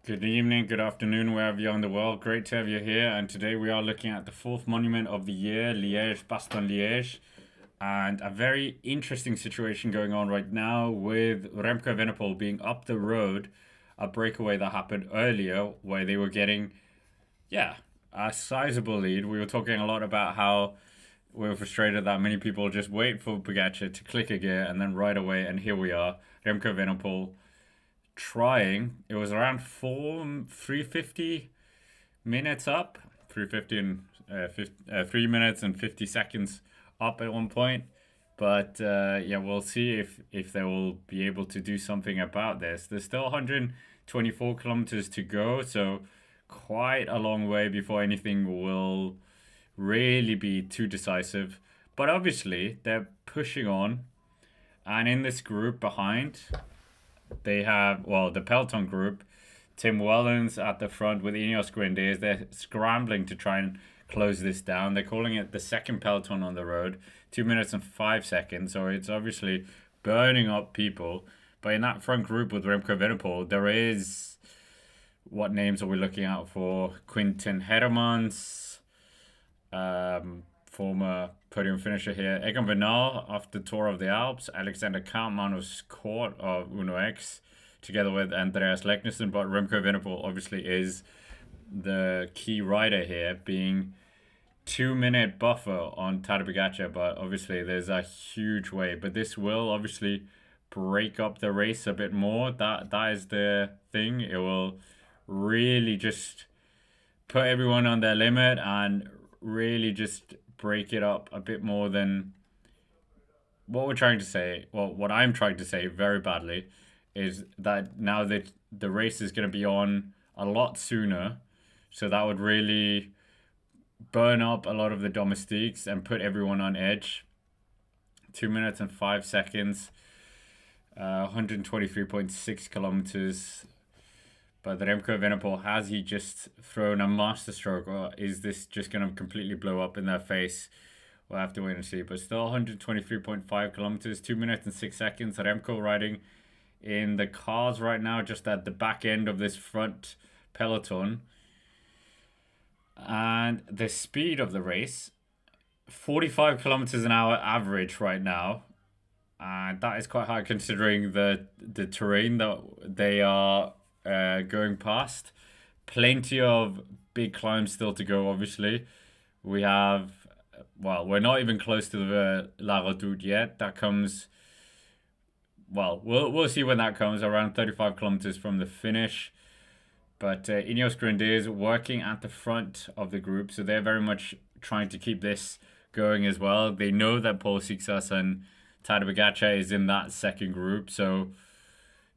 Good evening, good afternoon, wherever you are in the world. Great to have you here. And today we are looking at the fourth monument of the year, Liège-Bastogne-Liège. And a very interesting situation going on right now with Remco Evenepoel being up the road, a breakaway that happened earlier where they were getting, yeah, a sizable lead. We were talking a lot about how we were frustrated that many people just wait for Pogačar to click a gear and then right away, and here we are, Remco Evenepoel trying. It was around 350 minutes up, 350 and 3 minutes and 50 seconds up at one point. But yeah, we'll see if they will be able to do something about this. There's still 124 kilometers to go, so quite a long way before anything will really be too decisive. But obviously, they're pushing on. And in this group behind, they have, well, the Peloton group, Tim Wellens at the front with Ineos Grenadiers. They're scrambling to try and close this down. They're calling it the second Peloton on the road, 2 minutes and 5 seconds. So it's obviously burning up people. But in that front group with Remco Evenepoel, there is, what names are we looking out for? Quinten Hermans, former podium finisher here. Egan Bernal after Tour of the Alps. Alexander Kampmann was caught of Uno X together with Andreas Leknesson. But Remco Evenepoel obviously is the key rider here, being 2 minute buffer on Tadej Pogacar. But obviously there's a huge wave. But this will obviously break up the race a bit more. That is the thing. It will really just put everyone on their limit and really just break it up a bit more than what we're trying to say. Well, what I'm trying to say very badly is that now that the race is going to be on a lot sooner, so that would really burn up a lot of the domestiques and put everyone on edge. 2 minutes and 5 seconds, 123.6 kilometers. But Remco Evenepoel, has he just thrown a masterstroke, or is this just going to completely blow up in their face? We'll have to wait and see. But still 123.5 kilometers, 2 minutes and 6 seconds. Remco riding in the cars right now, just at the back end of this front peloton. And the speed of the race, 45 kilometers an hour average right now. And that is quite high considering the terrain that they are going past. Plenty of big climbs still to go, obviously. We have, well, we're not even close to the La Redoute yet. That comes, well, we'll see when that comes, around 35 kilometers from the finish. But Ineos Grenadiers working at the front of the group, so they're very much trying to keep this going as well. They know that Paul Seixas and Tadej Pogacar is in that second group, so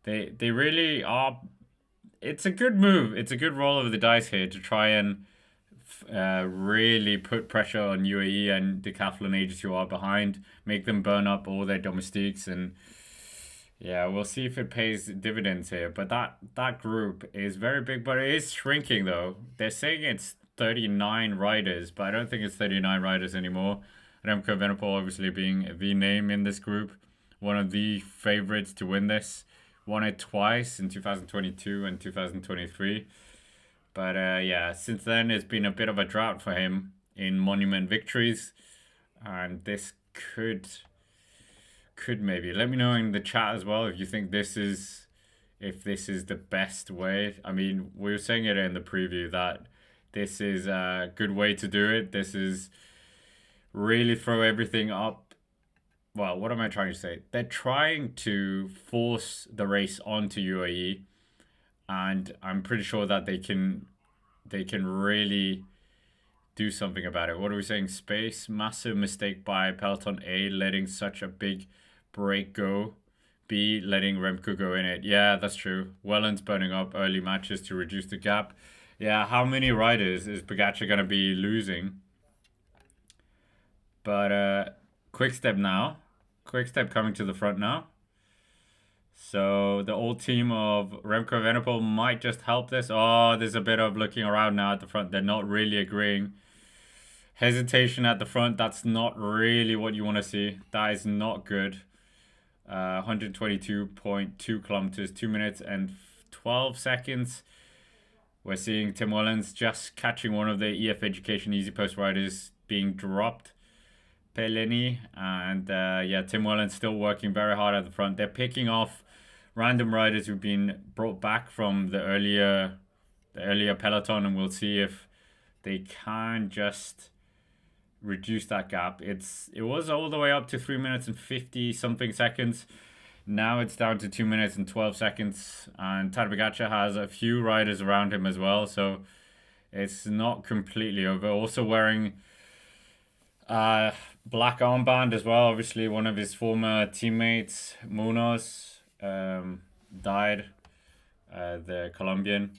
they really are. It's a good move. It's a good roll of the dice here to try and really put pressure on UAE and Decathlon Ages who are behind, make them burn up all their domestiques, and yeah, we'll see if it pays dividends here. But that group is very big, but it is shrinking though. They're saying it's 39 riders, but I don't think it's 39 riders anymore. Remco Evenepoel obviously being the name in this group, one of the favorites to win this. Won it twice in 2022 and 2023. But yeah, since then it's been a bit of a drought for him in monument victories. And this could maybe. Let me know in the chat as well if you think this is the best way. I mean, we were saying it in the preview that this is a good way to do it. This is really throw everything up. Well, what am I trying to say? They're trying to force the race onto UAE, and I'm pretty sure that they can really do something about it. What are we saying? Space, massive mistake by Peloton. A, letting such a big break go. B, letting Remco go in it. Yeah, that's true. Wellens burning up early matches to reduce the gap. Yeah, how many riders is Pogačar going to be losing? But Quick Step now. Quick Step coming to the front now. So the old team of Remco Evenepoel might just help this. Oh, there's a bit of looking around now at the front. They're not really agreeing. Hesitation at the front. That's not really what you want to see. That is not good. 122.2 kilometers, 2 minutes and 12 seconds. We're seeing Tim Wellens just catching one of the EF Education Easy Post riders being dropped. Peleni and yeah, Tim Wellens still working very hard at the front. They're picking off random riders who've been brought back from the earlier peloton, and we'll see if they can just reduce that gap. It was all the way up to 3 minutes and 50 something seconds. Now it's down to 2 minutes and 12 seconds, and Tadej Pogacar has a few riders around him as well, so it's not completely over. Also wearing black armband as well. Obviously, one of his former teammates, Munoz, died, the Colombian,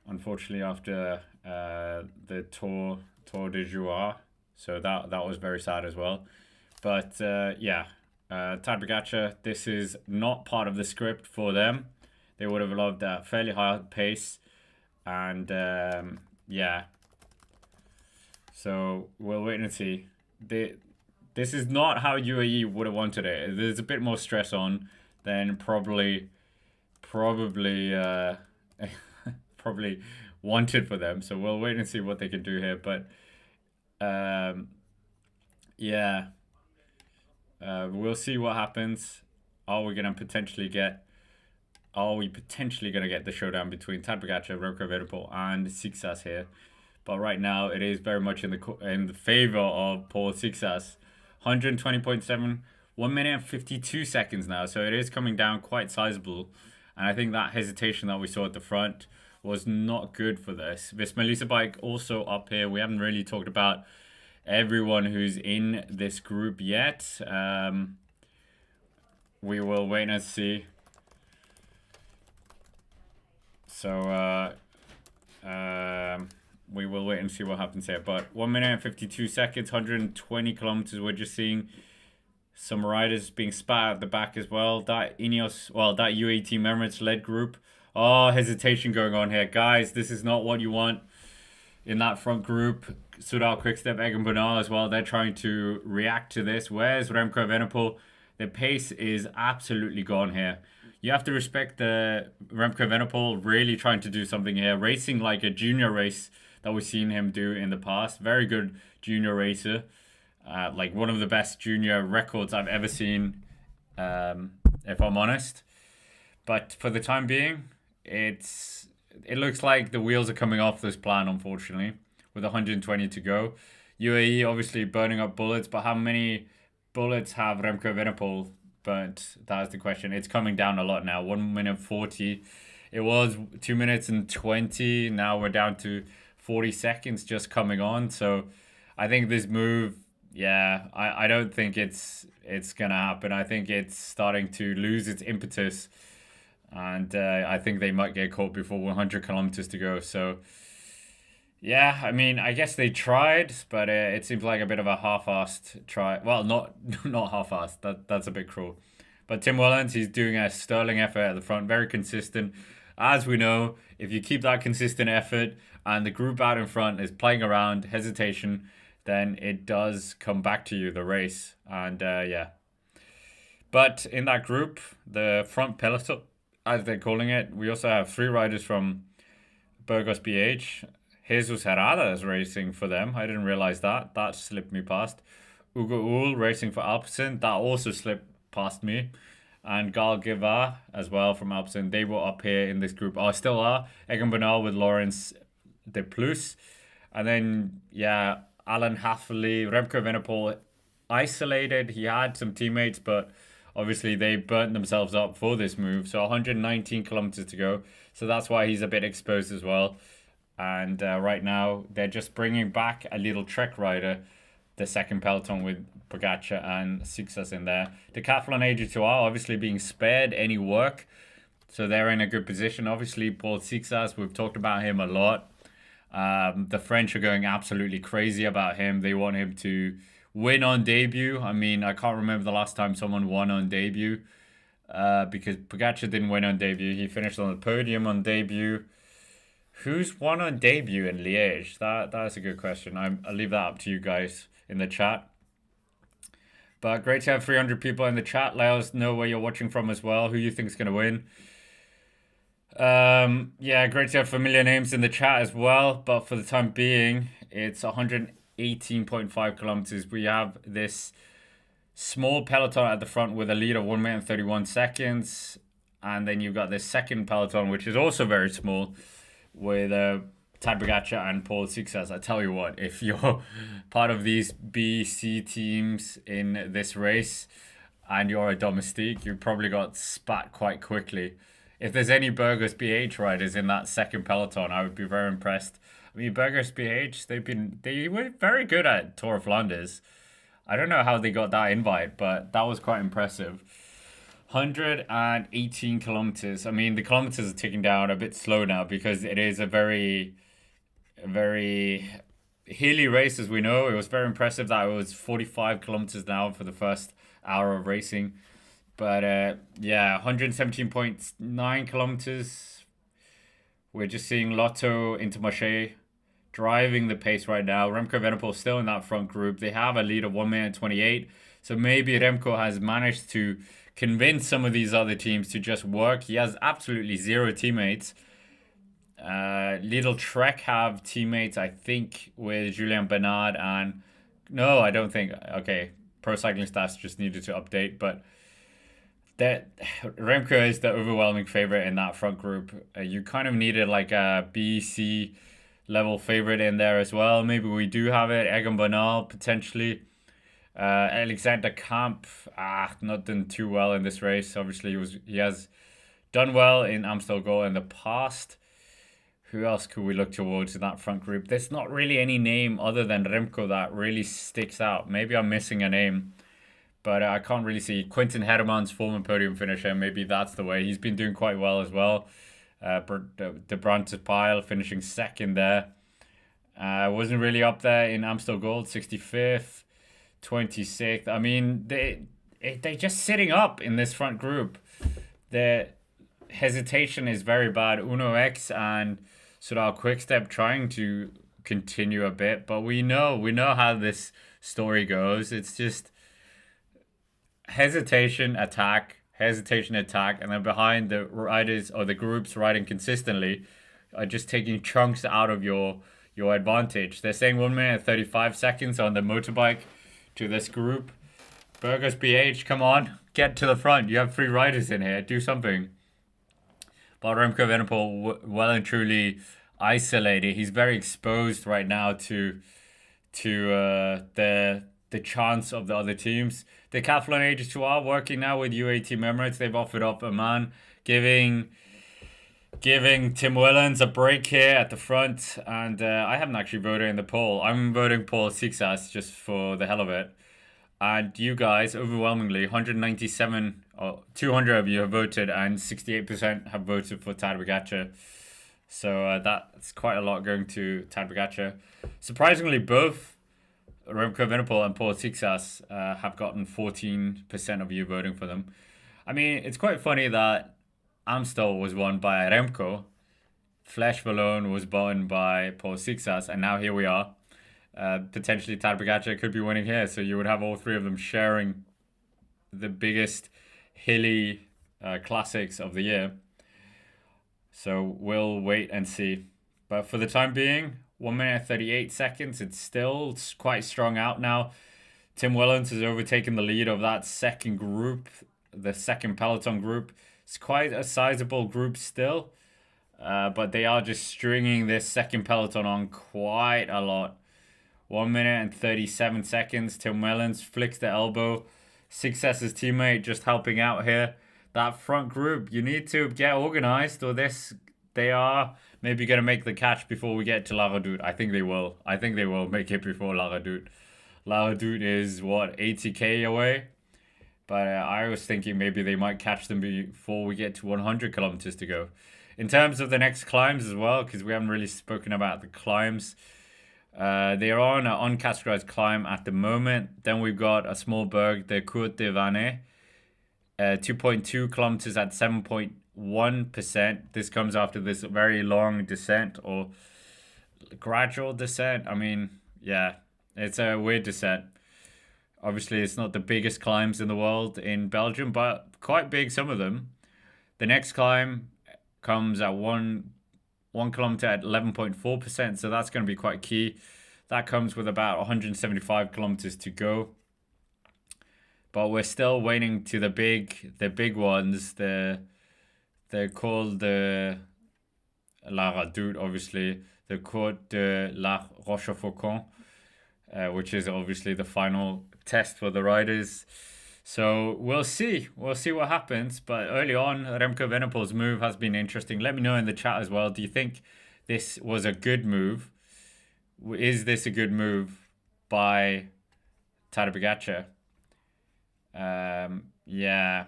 unfortunately after the Tour de Joie. So that was very sad as well. But yeah, Tadej Pogacar, this is not part of the script for them. They would have loved a fairly high pace. And yeah. So we'll wait and see. This is not how UAE would have wanted it. There's a bit more stress on than probably probably wanted for them. So we'll wait and see what they can do here. But yeah, we'll see what happens. Are we potentially gonna get the showdown between Tadej Pogacar, Remco Evenepoel, and Seixas here? But right now, it is very much in the favor of Paul Seixas. 120.7, 1 minute and 52 seconds now. So it is coming down quite sizable. And I think that hesitation that we saw at the front was not good for this. Visma bike also up here. We haven't really talked about everyone who's in this group yet. We will wait and see. So we will wait and see what happens here. But 1 minute and 52 seconds, 120 kilometers. We're just seeing some riders being spat at the back as well. That that UAE Team Emirates led group. Oh, hesitation going on here. Guys, this is not what you want in that front group. Soudal, Quickstep, Egan Bernal as well. They're trying to react to this. Where's Remco Evenepoel? The pace is absolutely gone here. You have to respect the Remco Evenepoel really trying to do something here. Racing like a junior race that we've seen him do in the past. Very good junior racer. Like one of the best junior records I've ever seen, if I'm honest. But for the time being, it looks like the wheels are coming off this plan, unfortunately, with 120 to go. UAE obviously burning up bullets, but how many bullets have Remco Evenepoel burnt? That's the question. It's coming down a lot now. 1 minute 40. It was 2 minutes and 20. Now we're down to 40 seconds just coming on. So I think this move, yeah, I don't think it's gonna happen. I think it's starting to lose its impetus, and I think they might get caught before 100 kilometers to go. So yeah, I mean, I guess they tried, but it seems like a bit of a half-assed try. Well, not half-assed. That's a bit cruel. But Tim Wellens, he's doing a sterling effort at the front, very consistent. As we know, if you keep that consistent effort and the group out in front is playing around, hesitation, then it does come back to you, the race. And yeah. But in that group, the front peloton, as they're calling it, we also have 3 riders from Burgos BH. Jesus Herrada is racing for them. I didn't realize that. That slipped me past. Ugo Ull racing for Alpecin. That also slipped past me. And Gal Giva as well from Alpecin. They were up here in this group. Oh, still are. Egan Bernal with Lawrence De Plus. And then, yeah, Alan Halfley, Remco Evenepoel isolated. He had some teammates, but obviously they burnt themselves up for this move. So 119 kilometers to go. So that's why he's a bit exposed as well. And right now, they're just bringing back a little Trek rider, the second peloton with Pogacar and Seixas in there. Decathlon AG2R obviously being spared any work. So they're in a good position. Obviously, Paul Seixas, we've talked about him a lot. The French are going absolutely crazy about him. They want him to win on debut. I mean, I can't remember the last time someone won on debut, because Pogacar didn't win on debut. He finished on the podium on debut. Who's won on debut in Liège? That's a good question. I'll leave that up to you guys in the chat. But great to have 300 people in the chat. Let us know where you're watching from as well. Who you think is going to win. Yeah, great to have familiar names in the chat as well, but for the time being, it's 118.5 kilometers. We have this small peloton at the front with a lead of 1 minute and 31 seconds. And then you've got this second peloton, which is also very small, with Tadej Pogacar and Paul Seixas. I tell you what, if you're part of these B, C teams in this race and you're a domestique, you probably got spat quite quickly. If there's any Burgos BH riders in that second peloton, I would be very impressed. I mean, Burgos BH, they were very good at Tour of Flanders. I don't know how they got that invite, but that was quite impressive. 118 kilometers. I mean, the kilometers are ticking down a bit slow now because it is a very hilly race, as we know. It was very impressive that it was 45 kilometers an hour for the first hour of racing. But yeah, 117.9 kilometers. We're just seeing Lotto Intermarché driving the pace right now. Remco Evenepoel still in that front group. They have a lead of 1 minute 28. So maybe Remco has managed to convince some of these other teams to just work. He has absolutely zero teammates. Little Trek have teammates, I think, with Julien Bernard and... No, I don't think... Okay, Pro Cycling Stats just needed to update, but that Remco is the overwhelming favorite in that front group. You kind of needed like a B, C level favorite in there as well. Maybe we do have it. Egan Bernal, potentially. Alexander Kamp, not done too well in this race. Obviously, he has done well in Amstel Gold in the past. Who else could we look towards in that front group? There's not really any name other than Remco that really sticks out. Maybe I'm missing a name, but I can't really see. Quinten Hermans, former podium finisher, maybe that's the way. He's been doing quite well as well. De Brandt Pile finishing second there. Wasn't really up there in Amstel Gold, 65th. 26th. I mean, they just sitting up in this front group. The hesitation is very bad. Uno X and Soudal Quickstep trying to continue a bit, but we know how this story goes. It's just hesitation, attack, and then behind the riders or the groups riding consistently are just taking chunks out of your advantage. They're saying 1 minute 35 seconds on the motorbike to this group. Burgos BH, come on, get to the front. You have 3 riders in here. Do something. But Remco Evenepoel well and truly isolated. He's very exposed right now to the chance of the other teams. Decathlon agents who are working now with UAE Team Emirates, they've offered up a man, giving Tim Wellens a break here at the front, and I haven't actually voted in the poll. I'm voting Paul Seixas just for the hell of it. And you guys, overwhelmingly, 197 or 200 of you have voted, and 68% have voted for Tadej Pogacar. So that's quite a lot going to Tadej Pogacar. Surprisingly, both Remco Evenepoel and Paul Seixas have gotten 14% of you voting for them. I mean, it's quite funny that Amstel was won by Remco, Flèche Wallonne was won by Paul Seixas, and now here we are. Potentially Tadej Pogacar could be winning here, so you would have all 3 of them sharing the biggest hilly classics of the year. So we'll wait and see. But for the time being, 1 minute 38 seconds. It's still quite strong out now. Tim Wellens has overtaken the lead of that second group, the second peloton group. It's quite a sizable group still, but they are just stringing this second peloton on quite a lot. 1 minute and 37 seconds. Tim Wellens flicks the elbow. Seixas' teammate just helping out here. That front group, you need to get organized, or they are maybe going to make the catch before we get to La Redoute. I think they will. I think they will make it before La Redoute. La Redoute is, 80k away? But I was thinking maybe they might catch them before we get to 100 kilometers to go. In terms of the next climbs as well, because we haven't really spoken about the climbs. They are on an uncategorized climb at the moment. Then we've got a small berg, the Courte de Vannes. 2.2 kilometers at 7.1%. This comes after this very long descent or gradual descent. I mean, yeah, it's a weird descent. Obviously, it's not the biggest climbs in the world in Belgium, but quite big, some of them. The next climb, comes at 1 kilometer at 11.4%, so that's going to be quite key. That comes with about 175 kilometers to go. But we're still waiting to the big ones. They're called the La Redoute, obviously. The Côte de la Rochefoucauld, which is obviously the final test for the riders. So we'll see. We'll see what happens. But early on, Remco Evenepoel's move has been interesting. Let me know in the chat as well. Do you think this was a good move? Is this a good move by Tadej Pogacar? Yeah,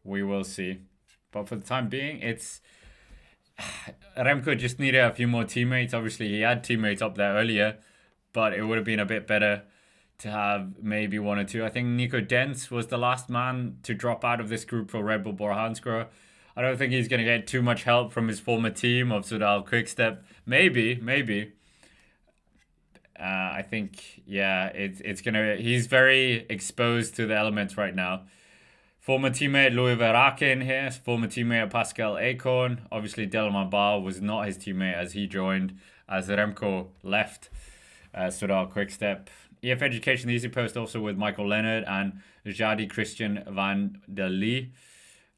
we will see. But for the time being, it's Remco just needed a few more teammates. Obviously, he had teammates up there earlier, but it would have been a bit better to have maybe one or two. I think Nico Dens was the last man to drop out of this group for Red Bull Bora-Hansgrohe. I don't think he's going to get too much help from his former team of Soudal Quickstep. Maybe. I think, yeah, it's gonna. He's very exposed to the elements right now. Former teammate Louis Verake in here. Former teammate Pascal Acorn. Obviously, Delman Bar was not his teammate as he joined as Remco left Soudal Quickstep. EF Education Easy Post also with Michael Leonard and Jadi Christian van der Lee.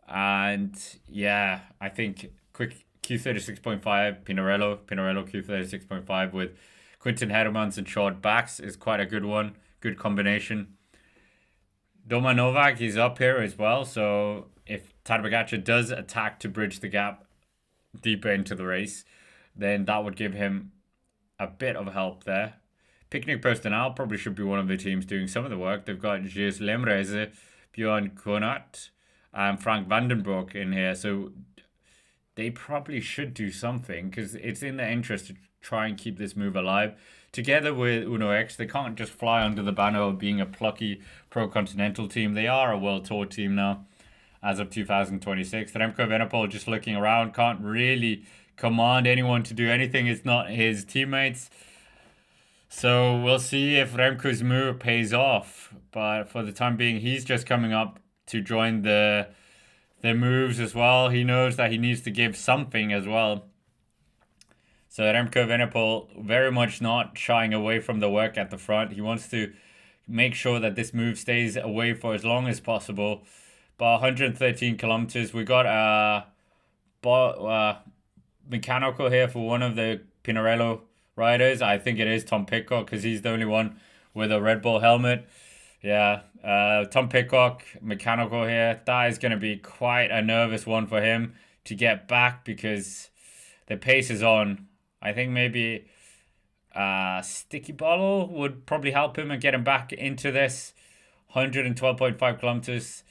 And yeah, I think quick Q36.5 Pinarello Q36.5 with Quinten Hermans and Short Backs is quite a good one. Good combination. Doma Novak, he's up here as well. So if Tadej Pogacar does attack to bridge the gap deeper into the race, then that would give him a bit of help there. Picnic Personnel probably should be one of the teams doing some of the work. They've got Gilles Lemreze, Bjorn Konat, and Frank Vandenbroek in here. So they probably should do something because it's in their interest to try and keep this move alive. Together with Uno X, they can't just fly under the banner of being a plucky pro-continental team. They are a World Tour team now as of 2026. Remco Evenepoel just looking around, can't really command anyone to do anything. It's not his teammates. So we'll see if Remco's move pays off. But for the time being, he's just coming up to join the moves as well. He knows that he needs to give something as well. So Remco Evenepoel very much not shying away from the work at the front. He wants to make sure that this move stays away for as long as possible. But 113 kilometers. We got a mechanical here for one of the Pinarello riders. I think it is Tom Pidcock because he's the only one with a Red Bull helmet. Yeah, Tom Pidcock, mechanical here. That is going to be quite a nervous one for him to get back because the pace is on. I think maybe Sticky Bottle would probably help him and get him back into this 112.5 kilometers.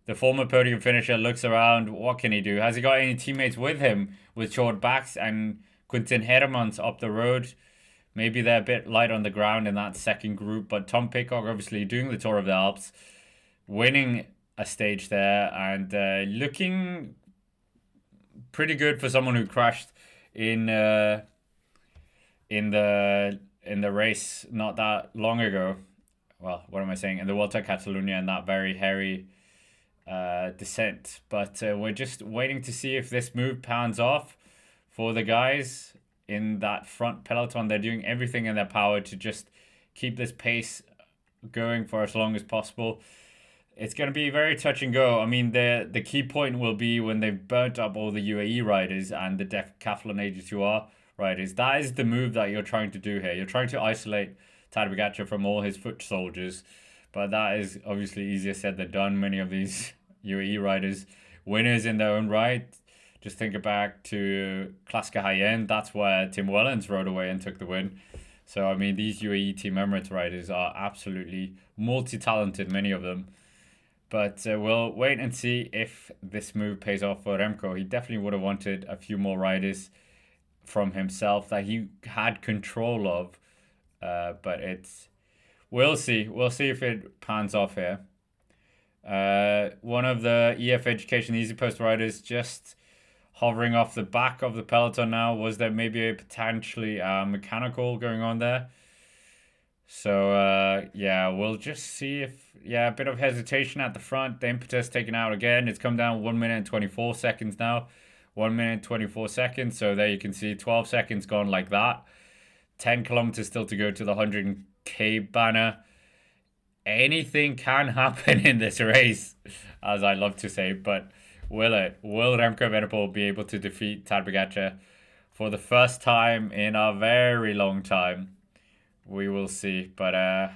The former podium finisher looks around. What can he do? Has he got any teammates with him with short backs and Quinten Hermans up the road? Maybe they're a bit light on the ground in that second group. But Tom Pidcock obviously doing the Tour of the Alps, winning a stage there and looking pretty good for someone who crashed in the race not that long ago. Well, what am I saying? In the Volta a Catalunya and that very hairy descent. But we're just waiting to see if this move pans off for the guys in that front peloton. They're doing everything in their power to just keep this pace going for as long as possible. It's going to be very touch and go. I mean, the key point will be when they've burnt up all the UAE riders and the Decathlon AG2R riders. That is the move that you're trying to do here. You're trying to isolate Tadej Pogacar from all his foot soldiers. But that is obviously easier said than done. Many of these UAE riders, winners in their own right. Just think back to Klaska High-End. That's where Tim Wellens rode away and took the win. So, I mean, these UAE Team Emirates riders are absolutely multi-talented, many of them. But we'll wait and see if this move pays off for Remco. He definitely would have wanted a few more riders from himself that he had control of. But we'll see. We'll see if it pans off here. One of the EF Education Easy Post riders just hovering off the back of the peloton now. Was there maybe a potentially mechanical going on there? So, yeah, we'll just see if... Yeah, a bit of hesitation at the front. The impetus taken out again. It's come down 1 minute and 24 seconds now. 1 minute 24 seconds. So there you can see 12 seconds gone like that. 10 kilometers still to go to the 100k banner. Anything can happen in this race, as I love to say, but will it? Will Remco Evenepoel be able to defeat Tadej Pogacar for the first time in a very long time? We will see. But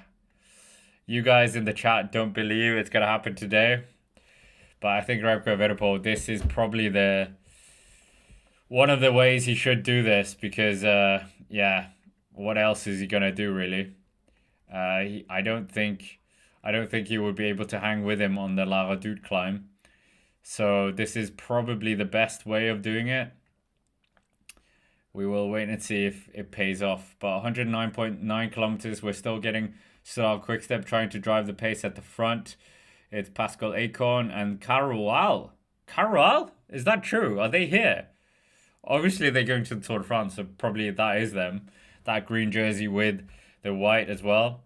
you guys in the chat don't believe it's gonna happen today, but I think Remco Evenepoel, this is probably the one of the ways he should do this, because yeah, what else is he gonna do really? I don't think he would be able to hang with him on the La Redoute climb. So this is probably the best way of doing it. We will wait and see if it pays off. But 109.9 kilometers, we're still getting Soudal Quickstep trying to drive the pace at the front. It's Pascal Acorn and Carual. Carual? Is that true? Are they here? Obviously they're going to the Tour de France, so probably that is them. That green jersey with the white as well.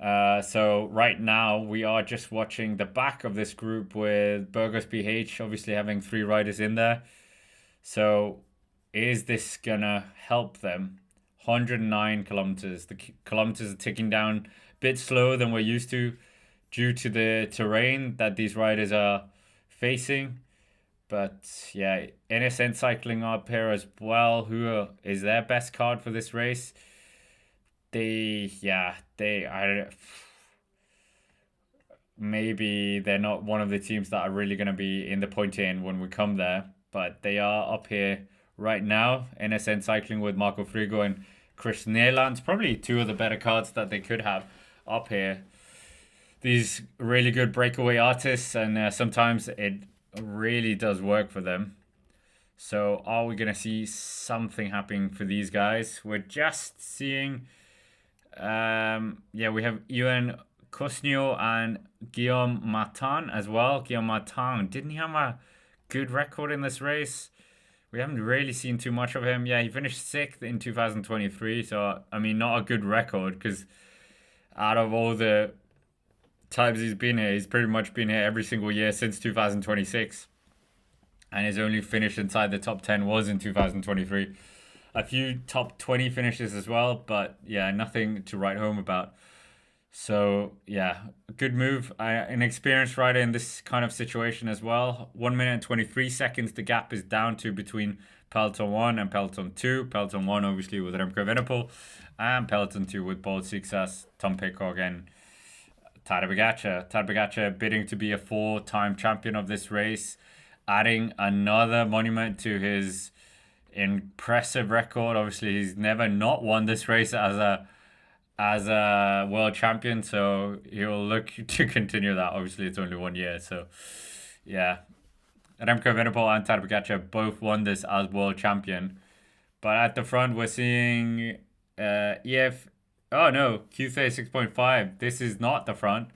So right now we are just watching the back of this group with Burgos BH obviously having 3 riders in there. So is this gonna help them? 109 kilometers. The kilometers are ticking down a bit slower than we're used to due to the terrain that these riders are facing. But yeah, NSN cycling up here as well. Who is their best card for this race? Maybe they're not one of the teams that are really going to be in the point in when we come there, but they are up here right now. NSN cycling with Marco Frigo and Chris Nederlands, probably 2 of the better cards that they could have up here. These really good breakaway artists, and sometimes it really does work for them. So are we going to see something happening for these guys? We're just seeing we have Ewan Cosnio and Guillaume Martin as well. Guillaume Martin, didn't he have a good record in this race? We haven't really seen too much of him. Yeah, he finished 6th in 2023. So, I mean, not a good record, because out of all the times he's been here, he's pretty much been here every single year since 2026. And his only finish inside the top 10 was in 2023. A few top 20 finishes as well, but yeah, nothing to write home about. So yeah, good move. An experienced rider in this kind of situation as well. 1 minute and 23 seconds the gap is down to between Peloton 1 and Peloton 2. Peloton 1 obviously with Remco Evenepoel, and Peloton 2 with Paul Seixas, Tom Pidcock and Tadej Pogacar. Tadej Pogacar bidding to be a 4-time champion of this race, adding another monument to his impressive record. Obviously he's never not won this race as a world champion, so he'll look to continue that. Obviously it's only 1 year, so yeah, Remco Evenepoel and Tadej Pogacar both won this as world champion. But at the front we're seeing Q36.5. This is not the front.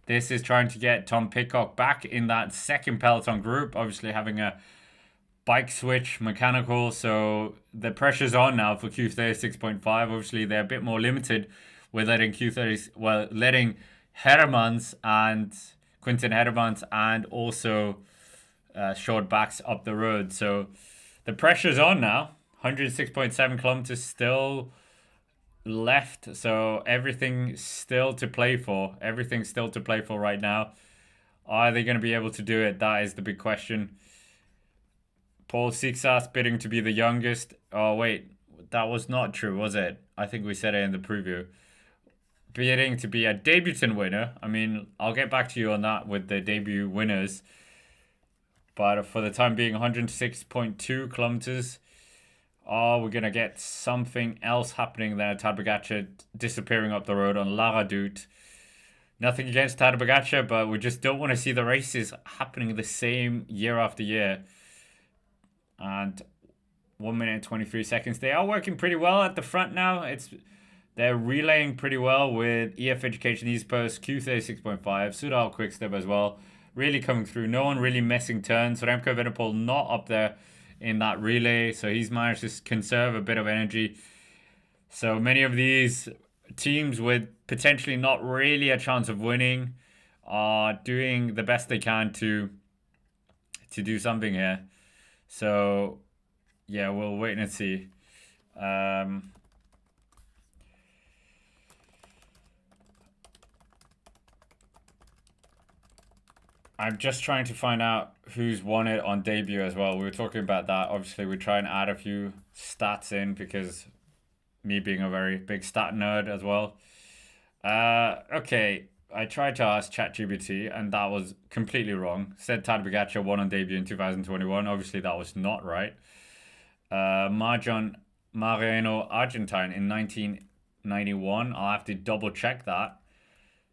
This is trying to get Tom Pidcock back in that second Peloton group, obviously having a bike switch mechanical, so the pressure's on now for Q36.5. Obviously they're a bit more limited with letting letting Hermans and Quinten Hermans and also short backs up the road. So the pressure's on now. 106.7 kilometers still left, so everything still to play for. Everything's still to play for right now. Are they going to be able to do it? That is the big question. Paul Seixas bidding to be the youngest. Oh, wait. That was not true, was it? I think we said it in the preview. Bidding to be a debutant winner. I mean, I'll get back to you on that with the debut winners. But for the time being, 106.2 kilometers. Oh, we're going to get something else happening there. Tadej Pogacar disappearing up the road on La Redoute. Nothing against Tadej Pogacar, but we just don't want to see the races happening the same year after year. And 1 minute and 23 seconds. They are working pretty well at the front now. They're relaying pretty well with EF Education East Post, Q36.5, Soudal Quickstep as well. Really coming through. No one really missing turns. Remco Evenepoel not up there in that relay, so he's managed to conserve a bit of energy. So many of these teams with potentially not really a chance of winning are doing the best they can to do something here. So, yeah, we'll wait and see. I'm just trying to find out who's won it on debut as well. We were talking about that. Obviously, we try and add a few stats in because me being a very big stat nerd as well. Okay. I tried to ask ChatGPT and that was completely wrong. Said Tadej Pogacar won on debut in 2021. Obviously, that was not right. Marjon Mariano Argentine in 1991. I'll have to double check that.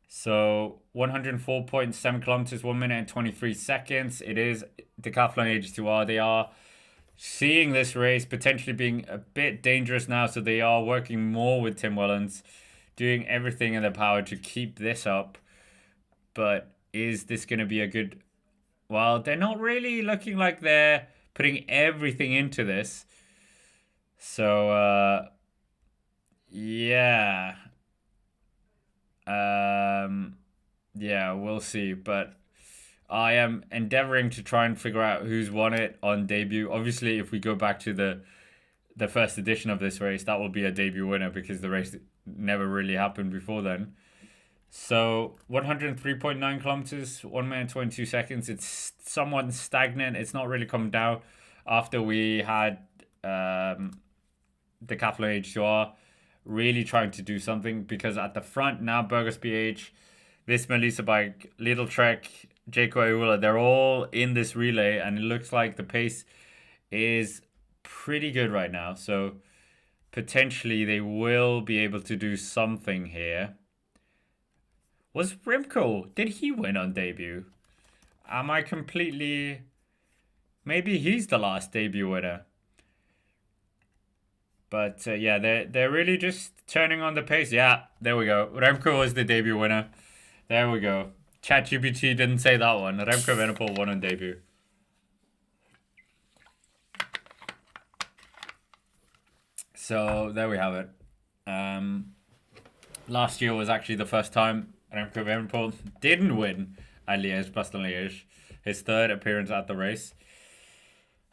So 104.7 kilometers, 1 minute and 23 seconds. It is Decathlon Ages 2R. They are seeing this race potentially being a bit dangerous now, so they are working more with Tim Wellens, doing everything in their power to keep this up. But is this going to be a good... Well, they're not really looking like they're putting everything into this. So, yeah. Yeah, we'll see. But I am endeavoring to try and figure out who's won it on debut. Obviously, if we go back to the first edition of this race, that will be a debut winner because the race never really happened before then. So 103.9 kilometers, 1 minute 22 seconds. It's somewhat stagnant. It's not really come down after we had the Decathlon Age 2R really trying to do something, because at the front now, Burgos BH, Visma Lisa Bike, Little Trek, Jayco Ayula, they're all in this relay, and it looks like the pace is pretty good right now. So potentially they will be able to do something here. Was Remco, did he win on debut? Am I completely... Maybe he's the last debut winner. But yeah, they're really just turning on the pace. Yeah, there we go. Remco was the debut winner. There we go. ChatGPT didn't say that one. Remco Evenepoel won on debut. So there we have it. Last year was actually the first time Remco Evenepoel didn't win at Liège-Bastogne-Liège. His third appearance at the race.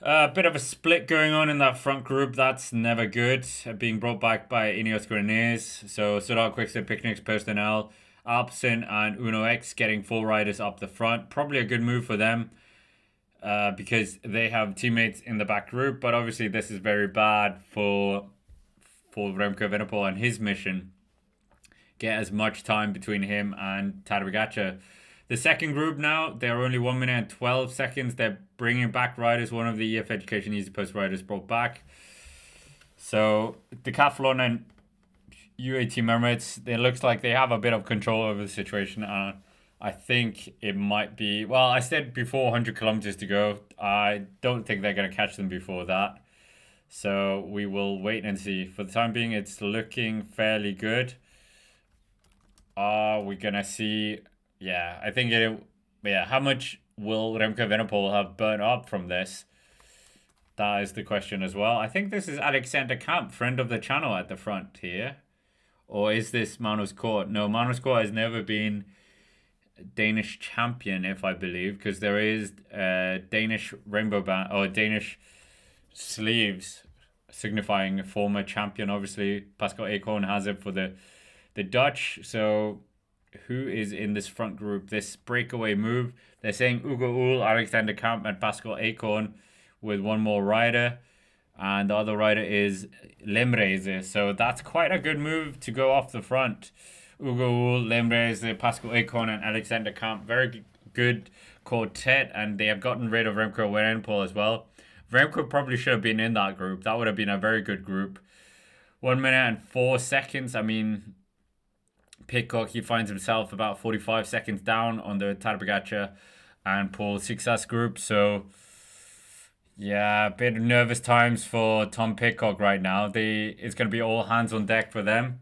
A bit of a split going on in that front group. That's never good. Being brought back by Ineos Grenadiers. So Soudal Quickstep Picnics personnel, Alpecin and Uno X getting 4 riders up the front. Probably a good move for them because they have teammates in the back group. But obviously this is very bad for Remco Evenepoel and his mission. Get as much time between him and Tadej Pogacar. The second group now, they're only 1 minute and 12 seconds. They're bringing back riders. One of the EF Education Easy Post riders brought back. So Decathlon and UAE Team Emirates, it looks like they have a bit of control over the situation. I think it might be... Well, I said before 100 kilometers to go. I don't think they're going to catch them before that. So we will wait and see. For the time being, it's looking fairly good. Are we going to see... Yeah, I think it... Yeah, how much will Remco Evenepoel have burnt up from this? That is the question as well. I think this is Alexander Kamp, friend of the channel, at the front here. Or is this Magnus Cort? No, Magnus Cort has never been Danish champion, if I believe, because there is Danish rainbow band or Danish sleeves signifying former champion. Obviously, Pascal Acorn has it for the Dutch. So who is in this front group? This breakaway move. They're saying Ugo Ull, Alexander Kamp, and Pascal Acorn with one more rider. And the other rider is Lemreze. So that's quite a good move to go off the front. Ugo Ull, Lemreze, Pascal Acorn, and Alexander Kamp. Very good quartet. And they have gotten rid of Remco Evenepoel as well. Remco probably should have been in that group. That would have been a very good group. 1 minute and 4 seconds. I mean, Pitcock, he finds himself about 45 seconds down on the Tadej Pogacar and Paul Seixas group. So, yeah, a bit of nervous times for Tom Pitcock right now. It's going to be all hands on deck for them.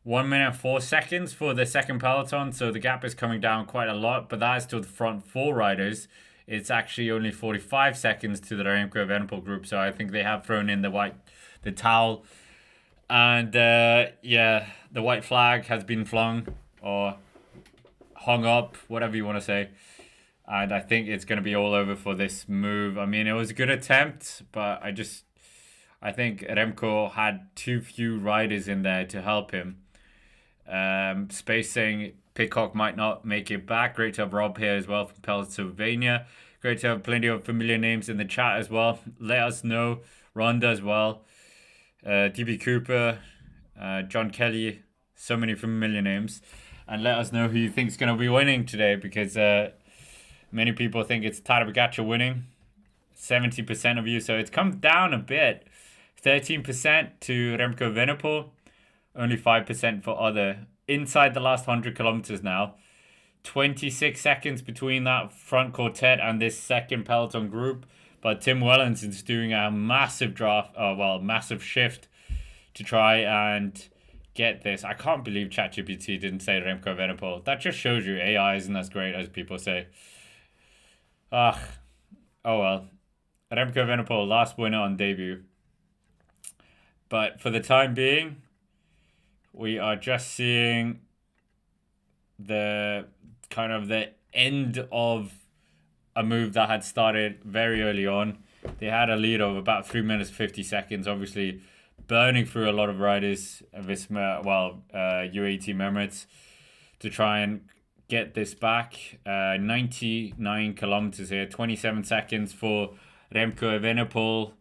1 minute and 4 seconds for the second peloton. So the gap is coming down quite a lot. But that is to the front 4 riders. It's actually only 45 seconds to the Remco Evenepoel group. So I think they have thrown in the towel. And yeah, the white flag has been flung or hung up, whatever you want to say. And I think it's going to be all over for this move. I mean, it was a good attempt, but I think Remco had too few riders in there to help him. Space saying Pitcock might not make it back. Great to have Rob here as well from Pennsylvania. Great to have plenty of familiar names in the chat as well. Let us know. Rhonda as well. DB Cooper, John Kelly. So many familiar names. And let us know who you think is going to be winning today, because many people think it's Tadej Pogacar winning. 70% of you. So it's come down a bit. 13% to Remco Evenepoel. Only 5% for other. Inside the last 100 kilometers now. 26 seconds between that front quartet and this second peloton group. But Tim Wellens is doing a massive massive shift to try and get this. I can't believe ChatGPT didn't say Remco Evenepoel. That just shows you AI isn't as great as people say. Oh well. Remco Evenepoel, last winner on debut. But for the time being, we are just seeing the kind of the end of a move that had started very early on. They had a lead of about 3 minutes 50 seconds, obviously burning through a lot of riders, Visma, UAE Team Emirates, to try and get this back. 99 kilometers here, 27 seconds for Remco Evenepoel,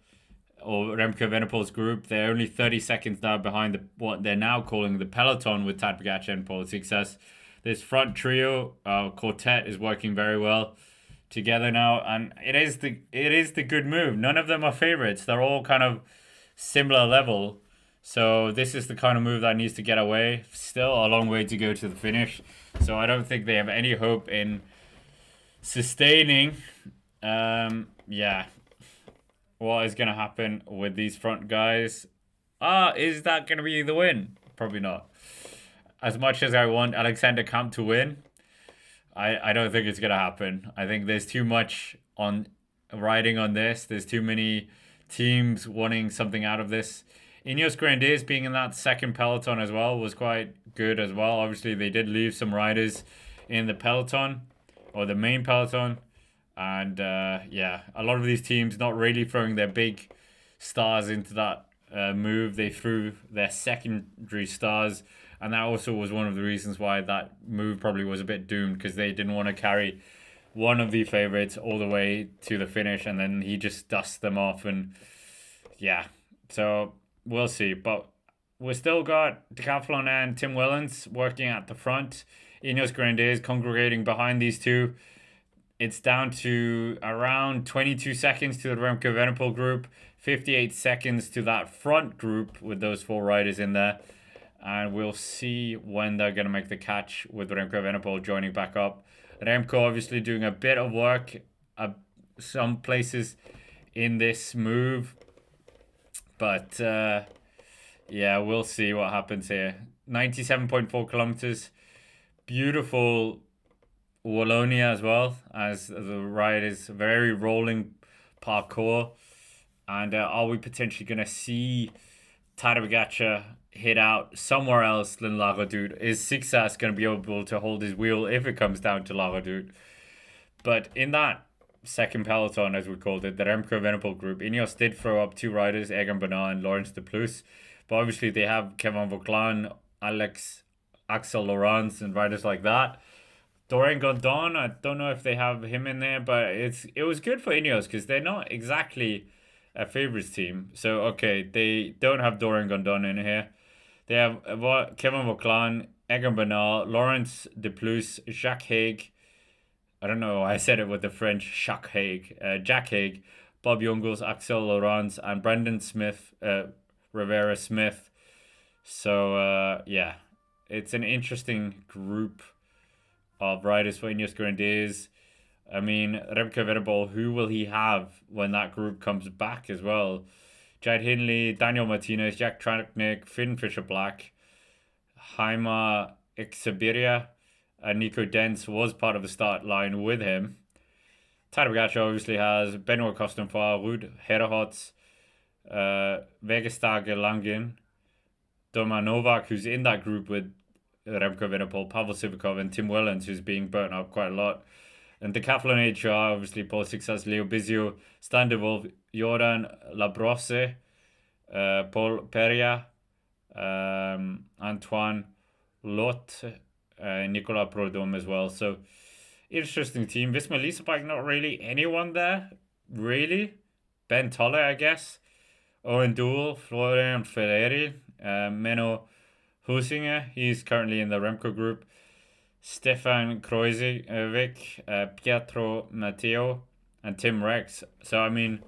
or Remco Evenepoel's group. They're only 30 seconds now behind what they're now calling the Peloton with Tadej Pogacar and Paul Seixas. This front trio, quartet, is working very well together now, and it is the good move. None of them are favorites. They're all kind of similar level. So this is the kind of move that needs to get away. Still a long way to go to the finish. So I don't think they have any hope in sustaining. What is going to happen with these front guys? Is that going to be the win? Probably not. As much as I want Alexander Kamp to win, I don't think it's going to happen. I think there's too much on riding on this. There's too many teams wanting something out of this. Ineos Grenadiers being in that second peloton as well was quite good as well. Obviously, they did leave some riders in the peloton, or the main peloton. And a lot of these teams not really throwing their big stars into that move. They threw their secondary stars. And that also was one of the reasons why that move probably was a bit doomed, because they didn't want to carry one of the favorites all the way to the finish, and then he just dusts them off. And so we'll see. But we still got Decathlon and Tim Wellens working at the front. Ineos Grenadiers congregating behind these two. It's down to around 22 seconds to the Remco Evenepoel group, 58 seconds to that front group with those four riders in there. And we'll see when they're going to make the catch with Remco Evenepoel joining back up. Remco obviously doing a bit of work at some places in this move. But, we'll see what happens here. 97.4 kilometers. Beautiful Wallonia as well, as the ride is very rolling parkour. And are we potentially going to see Tadej Pogacar hit out somewhere else than La Redoute? Is Seixas going to be able to hold his wheel if it comes down to La Redoute? But in that second peloton, as we called it, the Remco Evenepoel group, Ineos did throw up two riders, Egan Bernal and Laurens de Plus. But obviously they have Kevin Vauclain, Axel Laurens, and riders like that. Dorian Gondon, I don't know if they have him in there, but it was good for Ineos because they're not exactly a favourites team. So, okay, they don't have Dorian Gondon in here. They have Kevin Vauclain, Egan Bernal, Laurens de Plus, Jacques Haig. I don't know why I said it with the French, Jacques Haig. Jack Haig, Bob Jungels, Axel Laurens, and Brendan Smith, Rivera Smith. So, it's an interesting group of riders for Ineos Grenadiers. I mean, Remco Evenepoel, who will he have when that group comes back as well? Jade Hindley, Daniel Martinez, Jack Tratnik, Finn Fisher-Black, Jaime Ixabiria, and Nico Dens was part of the start line with him. Tadej Pogacar obviously has Benoit Cosnefroid, Ruud Herrehots, Vegestage Langin, Doma Novak, who's in that group with Remco Evenepoel, Pavel Sivakov, and Tim Wellens, who's being burnt up quite a lot. And Decathlon HR, obviously, Paul Seixas, Leo Bizio, Stan de Wolf, Jordan Labrosse, Paul Peria, Antoine Lot, Nicolas Prodome as well. So, interesting team. Visma Lease Bike, not really anyone there, really. Ben Tolle, I guess. Owen Duel, Florian Ferreri, Menno Husinger, he's currently in the Remco group. Stefan Kreuzic, Pietro Matteo, and Tim Rex. So, I mean,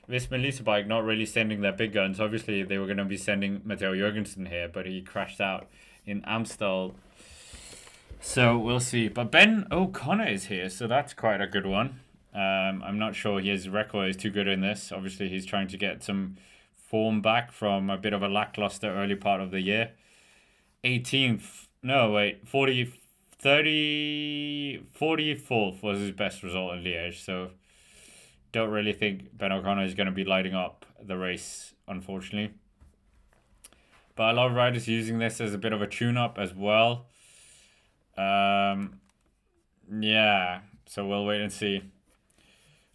Visma Lease Bike not really sending their big guns. Obviously, they were going to be sending Matteo Jorgensen here, but he crashed out in Amstel. So, we'll see. But Ben O'Connor is here, so that's quite a good one. I'm not sure his record is too good in this. Obviously, he's trying to get some form back from a bit of a lackluster early part of the year. 18th, no, wait, 44th was his best result in Liège. So, don't really think Ben O'Connor is going to be lighting up the race, unfortunately. But a lot of riders using this as a bit of a tune-up as well. Yeah, so we'll wait and see.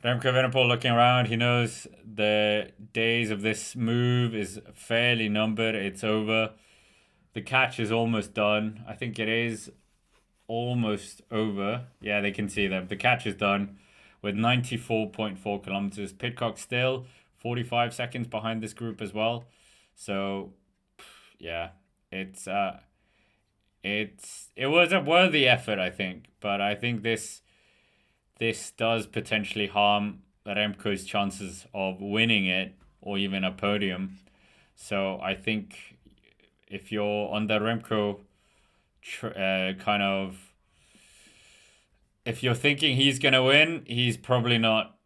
Remco Evenepoel looking around, he knows the days of this move is fairly numbered. It's over. The catch is almost done. I think it is almost over. Yeah, they can see them. The catch is done with 94.4 kilometers. Pidcock still 45 seconds behind this group as well. So, yeah, it was a worthy effort, I think. But I think this does potentially harm Remco's chances of winning it or even a podium. So I think if you're on the Remco if you're thinking he's going to win, he's probably not.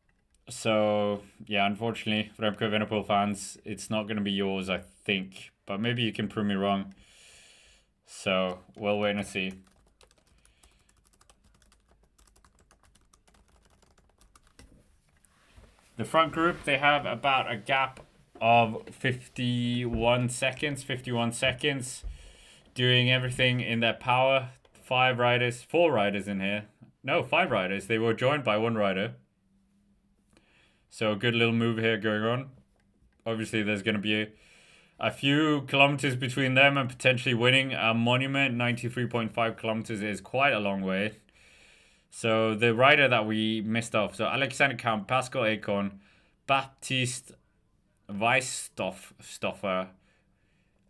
So yeah, unfortunately, Remco Evenepoel fans, it's not going to be yours, I think. But maybe you can prove me wrong. So we'll wait and see. The front group, they have about a gap of 51 seconds, doing everything in their power. 4 riders in here. No, 5 riders. They were joined by 1 rider. So a good little move here going on. Obviously, there's going to be a few kilometers between them and potentially winning a monument. 93.5 kilometers is quite a long way. So the rider that we missed off, so Alexander Kamp, Pascal Acorn, Baptiste Weisstoffer,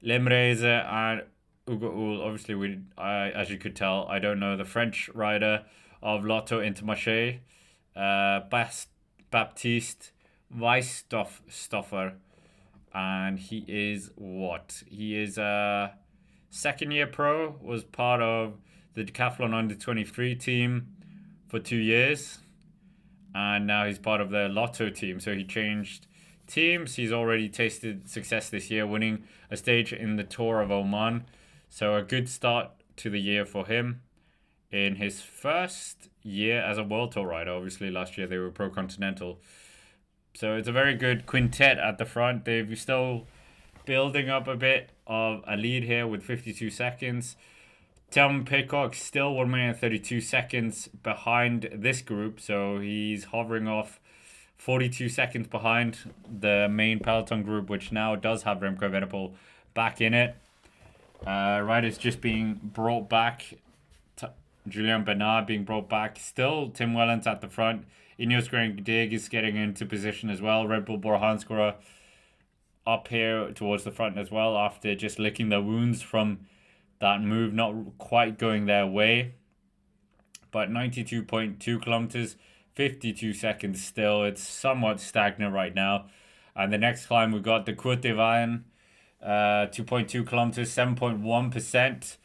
Lemreze, and Ugo Ull. Obviously, as you could tell, I don't know the French rider of Lotto Intermarché, Baptiste Weisstoffer, and he is what? He is a second-year pro, was part of the Decathlon Under-23 team for 2 years, and now he's part of the Lotto team. So he changed teams. He's already tasted success this year, winning a stage in the Tour of Oman. So a good start to the year for him in his first year as a World Tour rider. Obviously, last year they were Pro Continental. So it's a very good quintet at the front. They're still building up a bit of a lead here with 52 seconds. Tom Pidcock still 1 minute and 32 seconds behind this group, so he's hovering off 42 seconds behind the main Peloton group, which now does have Remco Evenepoel back in it. Riders just being brought back. Julien Bernard being brought back. Still Tim Wellens at the front. Ineos Grenadier is getting into position as well. Red Bull Bora Hansgrohe up here towards the front as well after just licking their wounds from that move not quite going their way. But 92.2 kilometers, 52 seconds still. It's somewhat stagnant right now. And the next climb, we've got the Côte des Vaillans, 2.2 kilometers, 7.1%.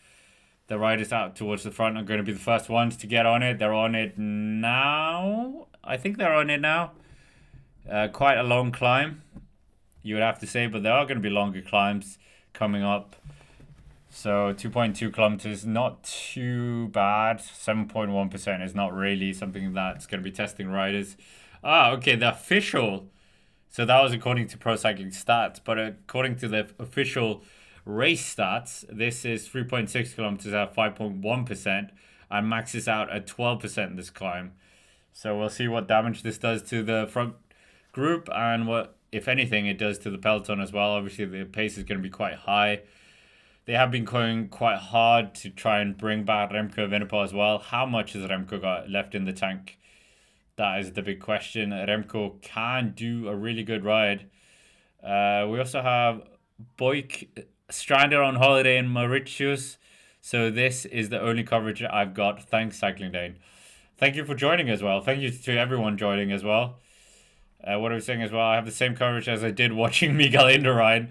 The riders out towards the front are going to be the first ones to get on it. They're on it now. I think they're on it now. Quite a long climb, you would have to say, but there are going to be longer climbs coming up. So 2.2 kilometers, not too bad. 7.1% is not really something that's going to be testing riders. Okay, the official. So that was according to Pro Cycling Stats, but according to the official race stats, this is 3.6 kilometers at 5.1% and maxes out at 12% this climb. So we'll see what damage this does to the front group and what, if anything, it does to the peloton as well. Obviously, the pace is going to be quite high. They have been going quite hard to try and bring back Remco Evenepoel as well. How much has Remco got left in the tank? That is the big question. Remco can do a really good ride. We also have Boyk stranded on holiday in Mauritius. So this is the only coverage I've got. Thanks, Cycling Dane. Thank you for joining as well. Thank you to everyone joining as well. What I was saying as well, I have the same coverage as I did watching Miguel Indurain.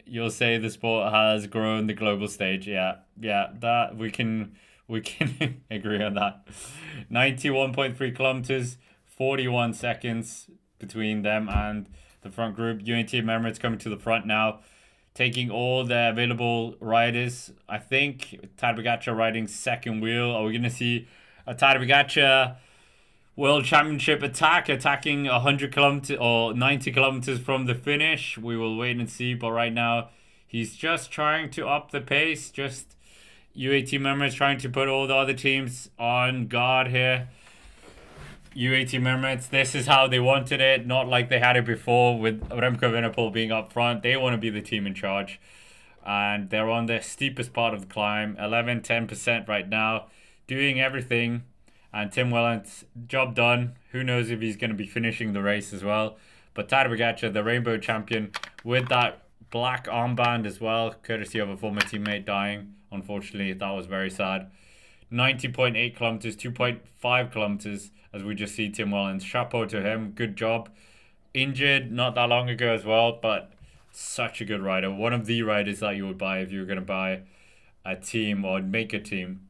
You'll say the sport has grown the global stage. Yeah, that we can agree on that. 91.3 kilometers, 41 seconds between them and the front group. UAE Emirates coming to the front now, taking all the available riders. I think Tadej Pogacar riding second wheel. Are we going to see a Tadej Pogacar World Championship attacking 100 kilometers or 90 kilometers from the finish? We will wait and see. But right now, he's just trying to up the pace. Just UAE members trying to put all the other teams on guard here. UAE members, this is how they wanted it. Not like they had it before with Remco Evenepoel being up front. They want to be the team in charge. And they're on the steepest part of the climb. 10% right now. Doing everything. And Tim Wellens, job done. Who knows if he's going to be finishing the race as well. But Tadej Pogacar, the rainbow champion, with that black armband as well, courtesy of a former teammate dying. Unfortunately, that was very sad. 90.8 kilometers, 2.5 kilometers, as we just see Tim Wellens. Chapeau to him. Good job. Injured not that long ago as well, but such a good rider. One of the riders that you would buy if you were going to buy a team or make a team.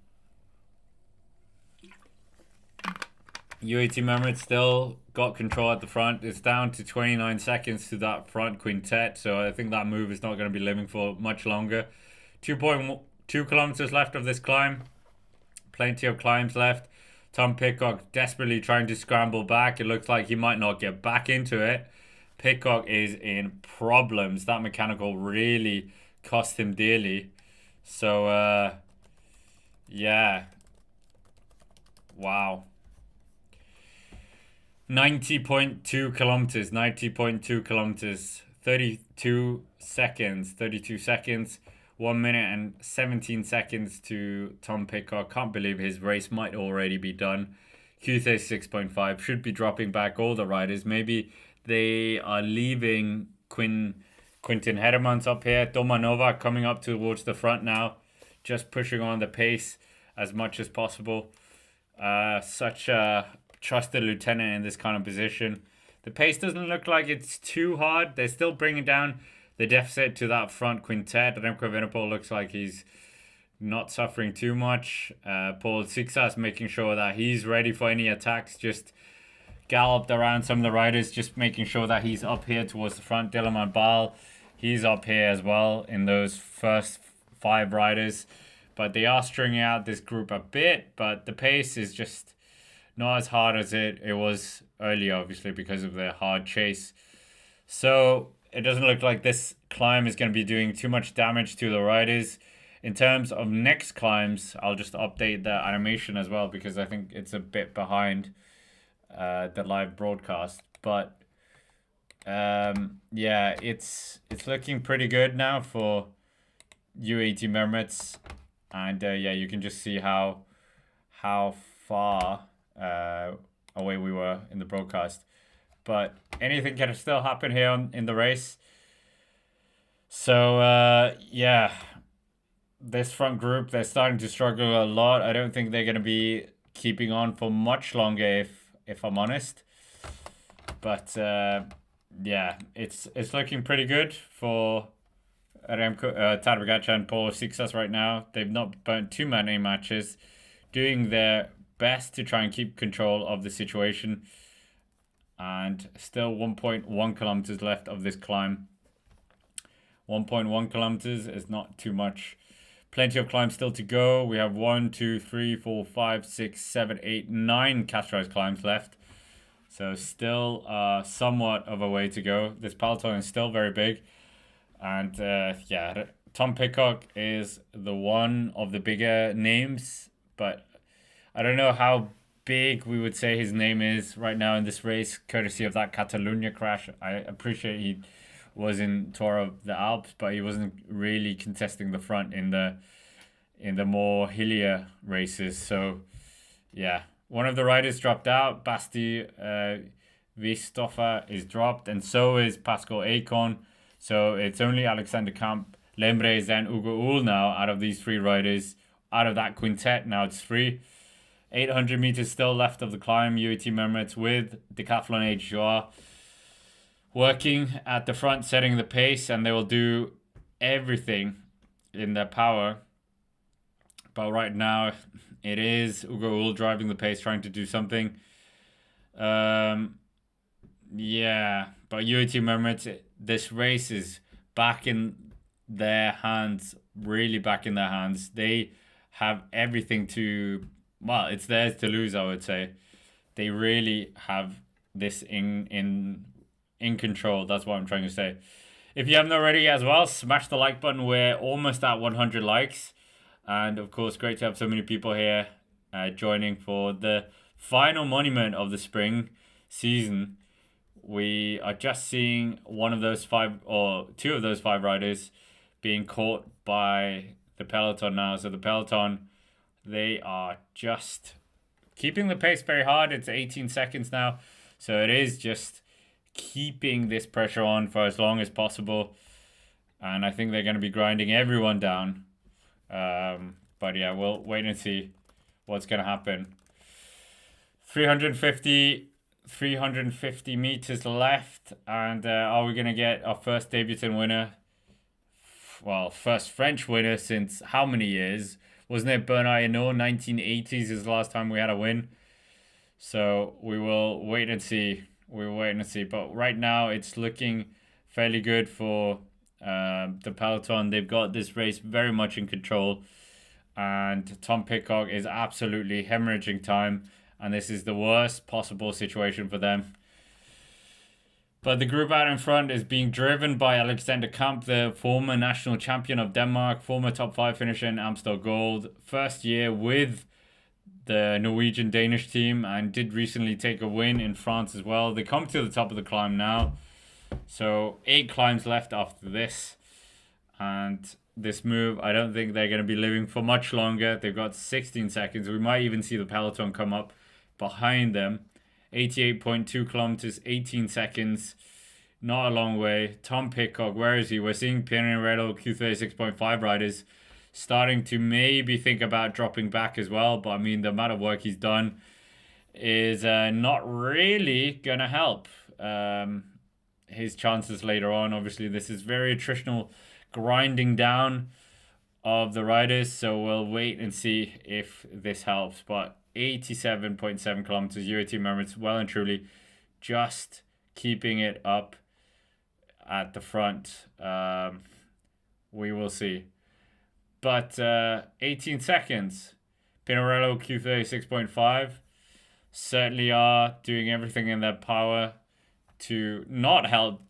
UAE Team Emirates still got control at the front. It's down to 29 seconds to that front quintet, so I think that move is not going to be living for much longer. 2.2 kilometers left of this climb. Plenty of climbs left. Tom Pidcock desperately trying to scramble back. It looks like he might not get back into it. Pidcock is in problems. That mechanical really cost him dearly. So, yeah. Wow. 90.2 kilometers, 32 seconds, 1 minute and 17 seconds to Tom Pidcock. Can't believe his race might already be done. Q3 6.5 should be dropping back all the riders. Maybe they are leaving Quinten Hedemans up here. Domanova coming up towards the front now, just pushing on the pace as much as possible. Such a trusted lieutenant in this kind of position. The pace doesn't look like it's too hard. They're still bringing down the deficit to that front quintet. Remco Evenepoel looks like he's not suffering too much. Paul Seixas making sure that he's ready for any attacks. Just galloped around some of the riders, just making sure that he's up here towards the front. Dylan Bal, he's up here as well in those first 5 riders. But they are stringing out this group a bit, but the pace is just not as hard as it was earlier, obviously, because of the hard chase. So it doesn't look like this climb is going to be doing too much damage to the riders. In terms of next climbs, I'll just update the animation as well, because I think it's a bit behind the live broadcast. But yeah, it's looking pretty good now for UAE Team Emirates. And yeah, you can just see how far away we were in the broadcast. But anything can still happen here in the race. So yeah, this front group, they're starting to struggle a lot. I don't think they're going to be keeping on for much longer, if I'm honest. But yeah, it's looking pretty good for Remco, Tadej Pogacar and Paul Seixas right now. They've not burnt too many matches, doing their best to try and keep control of the situation. And still 1.1 kilometers left of this climb. 1.1 kilometers is not too much. Plenty of climb still to go. We have 1, 2, 3, 4, 5, 6, 7, 8, 9 categorized climbs left. So still somewhat of a way to go. This peloton is still very big. And yeah, Tom Pidcock is the one of the bigger names. But I don't know how big we would say his name is right now in this race, courtesy of that Catalunya crash. I appreciate he was in Tour of the Alps, but he wasn't really contesting the front in the more hillier races. So yeah, one of the riders dropped out. Basti Vistoffer is dropped, and so is Pascal Acon. So it's only Alexander Kamp, Lembres, and Ugo Ull now out of these three riders. Out of that quintet, now it's three. 800 meters still left of the climb. UAE Team Emirates with Decathlon Age Joie working at the front, setting the pace, and they will do everything in their power. But right now, it is Ugo Ull driving the pace, trying to do something. Yeah, but UAE Team Emirates, this race is back in their hands, really back in their hands. They have everything to, well, it's theirs to lose, I would say. They really have this in control. That's what I'm trying to say. If you haven't already as well, smash the like button. We're almost at 100 likes. And of course, great to have so many people here joining for the final monument of the spring season. We are just seeing one of those five, or two of those five riders being caught by the Peloton now. So the Peloton, they are just keeping the pace very hard. It's 18 seconds now. So it is just keeping this pressure on for as long as possible. And I think they're going to be grinding everyone down. But yeah, we'll wait and see what's going to happen. 350 meters left. And are we going to get our first debutant winner? Well, first French winner since how many years? Wasn't it Bernard Hinault? 1980s is the last time we had a win. So we will wait and see. We'll wait and see. But right now it's looking fairly good for the Peloton. They've got this race very much in control. And Tom Pidcock is absolutely hemorrhaging time. And this is the worst possible situation for them. But the group out in front is being driven by Alexander Kamp, the former national champion of Denmark, former top 5 finisher in Amstel Gold, first year with the Norwegian-Danish team, and did recently take a win in France as well. They come to the top of the climb now. So 8 climbs left after this. And this move, I don't think they're going to be living for much longer. They've got 16 seconds. We might even see the Peloton come up behind them. 88.2 kilometers, 18 seconds. Not a long way. Tom Pidcock, where is he? We're seeing Pinarello Q36.5 riders starting to maybe think about dropping back as well. But I mean, the amount of work he's done is not really going to help his chances later on. Obviously, this is very attritional grinding down of the riders. So we'll wait and see if this helps. But 87.7 kilometers, UAE Team Emirates well and truly just keeping it up at the front. We will see. But 18 seconds. Pinarello Q36.5 certainly are doing everything in their power to not help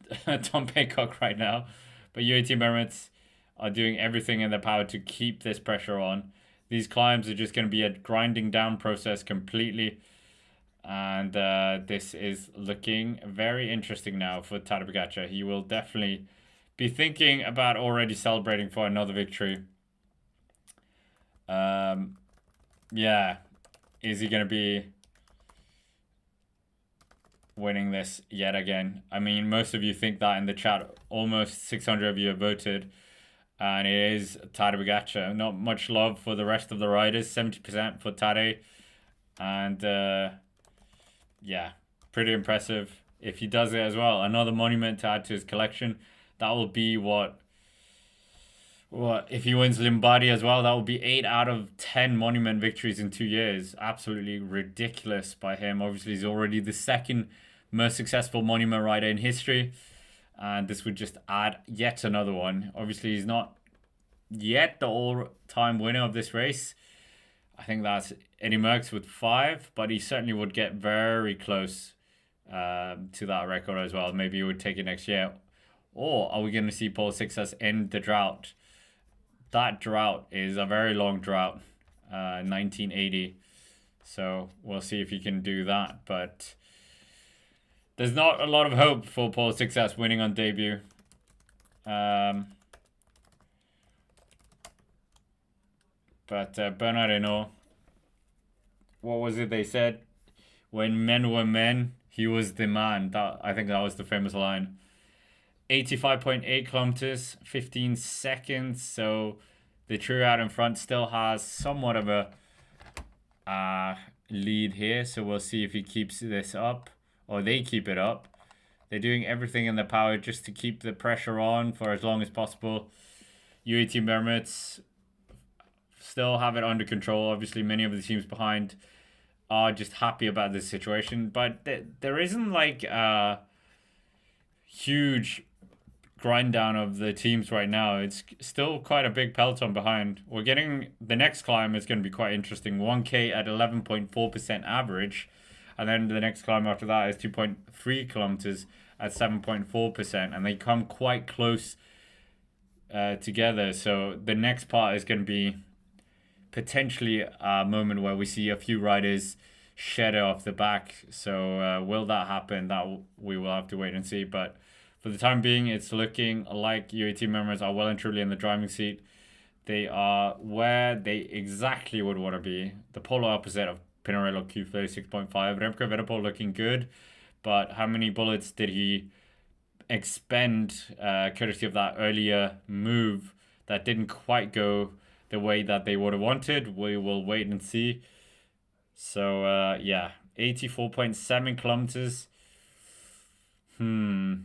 Tom Pidcock right now. But UAE Team Emirates are doing everything in their power to keep this pressure on. These climbs are just going to be a grinding down process completely. And this is looking very interesting now for Tadej Pogacar. He will definitely be thinking about already celebrating for another victory. Yeah. Is he going to be winning this yet again? I mean, most of you think that in the chat. Almost 600 of you have voted. And it is Tadej Pogacar. Not much love for the rest of the riders. 70% for Tadej. And yeah, pretty impressive if he does it as well. Another monument to add to his collection. That will be what if he wins Lombardy as well, that will be 8 out of 10 monument victories in 2 years. Absolutely ridiculous by him. Obviously, he's already the second most successful monument rider in history. And this would just add yet another one. Obviously, he's not yet the all-time winner of this race. I think that's Eddie Merckx with 5. But he certainly would get very close to that record as well. Maybe he would take it next year. Or are we going to see Paul Seixas end the drought? That drought is a very long drought. 1980. So we'll see if he can do that. But there's not a lot of hope for Paul Seixas winning on debut. But Bernard Hinault, what was it they said? When men were men, he was the man. I think that was the famous line. 85.8 kilometers, 15 seconds. So the trio out in front still has somewhat of a lead here. So we'll see if he keeps this up, or they keep it up. They're doing everything in their power just to keep the pressure on for as long as possible. UAE Team Emirates still have it under control. Obviously, many of the teams behind are just happy about this situation. But there isn't like a huge grind down of the teams right now. It's still quite a big peloton behind. We're getting the next climb is going to be quite interesting. 1K at 11.4% average. And then the next climb after that is 2.3 kilometers at 7.4%. And they come quite close together. So the next part is going to be potentially a moment where we see a few riders shed off the back. So will that happen? That we will have to wait and see. But for the time being, it's looking like UAE team members are well and truly in the driving seat. They are where they exactly would want to be. The polar opposite of Pinarello Q36.5. Remco Evenepoel looking good, but how many bullets did he expend courtesy of that earlier move that didn't quite go the way that they would have wanted? We will wait and see. So yeah, 84.7 kilometers.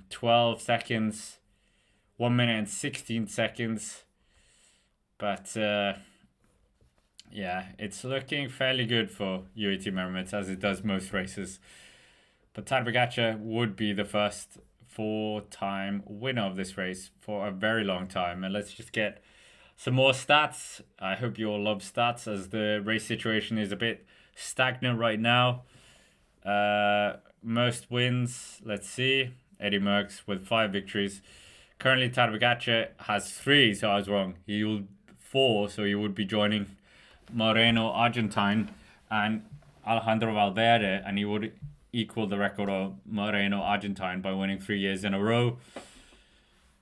12 seconds. 1 minute and 16 seconds. But yeah, it's looking fairly good for UAE Team Emirates, as it does most races. But Tadej Pogacar would be the first 4-time winner of this race for a very long time. And let's just get some more stats. I hope you all love stats, as the race situation is a bit stagnant right now. Most wins, let's see. Eddie Merckx with 5 victories. Currently, Tadej Pogacar has 3, so I was wrong. He would 4, so he would be joining Moreno Argentine and Alejandro Valverde, and he would equal the record of Moreno Argentine by winning 3 years in a row.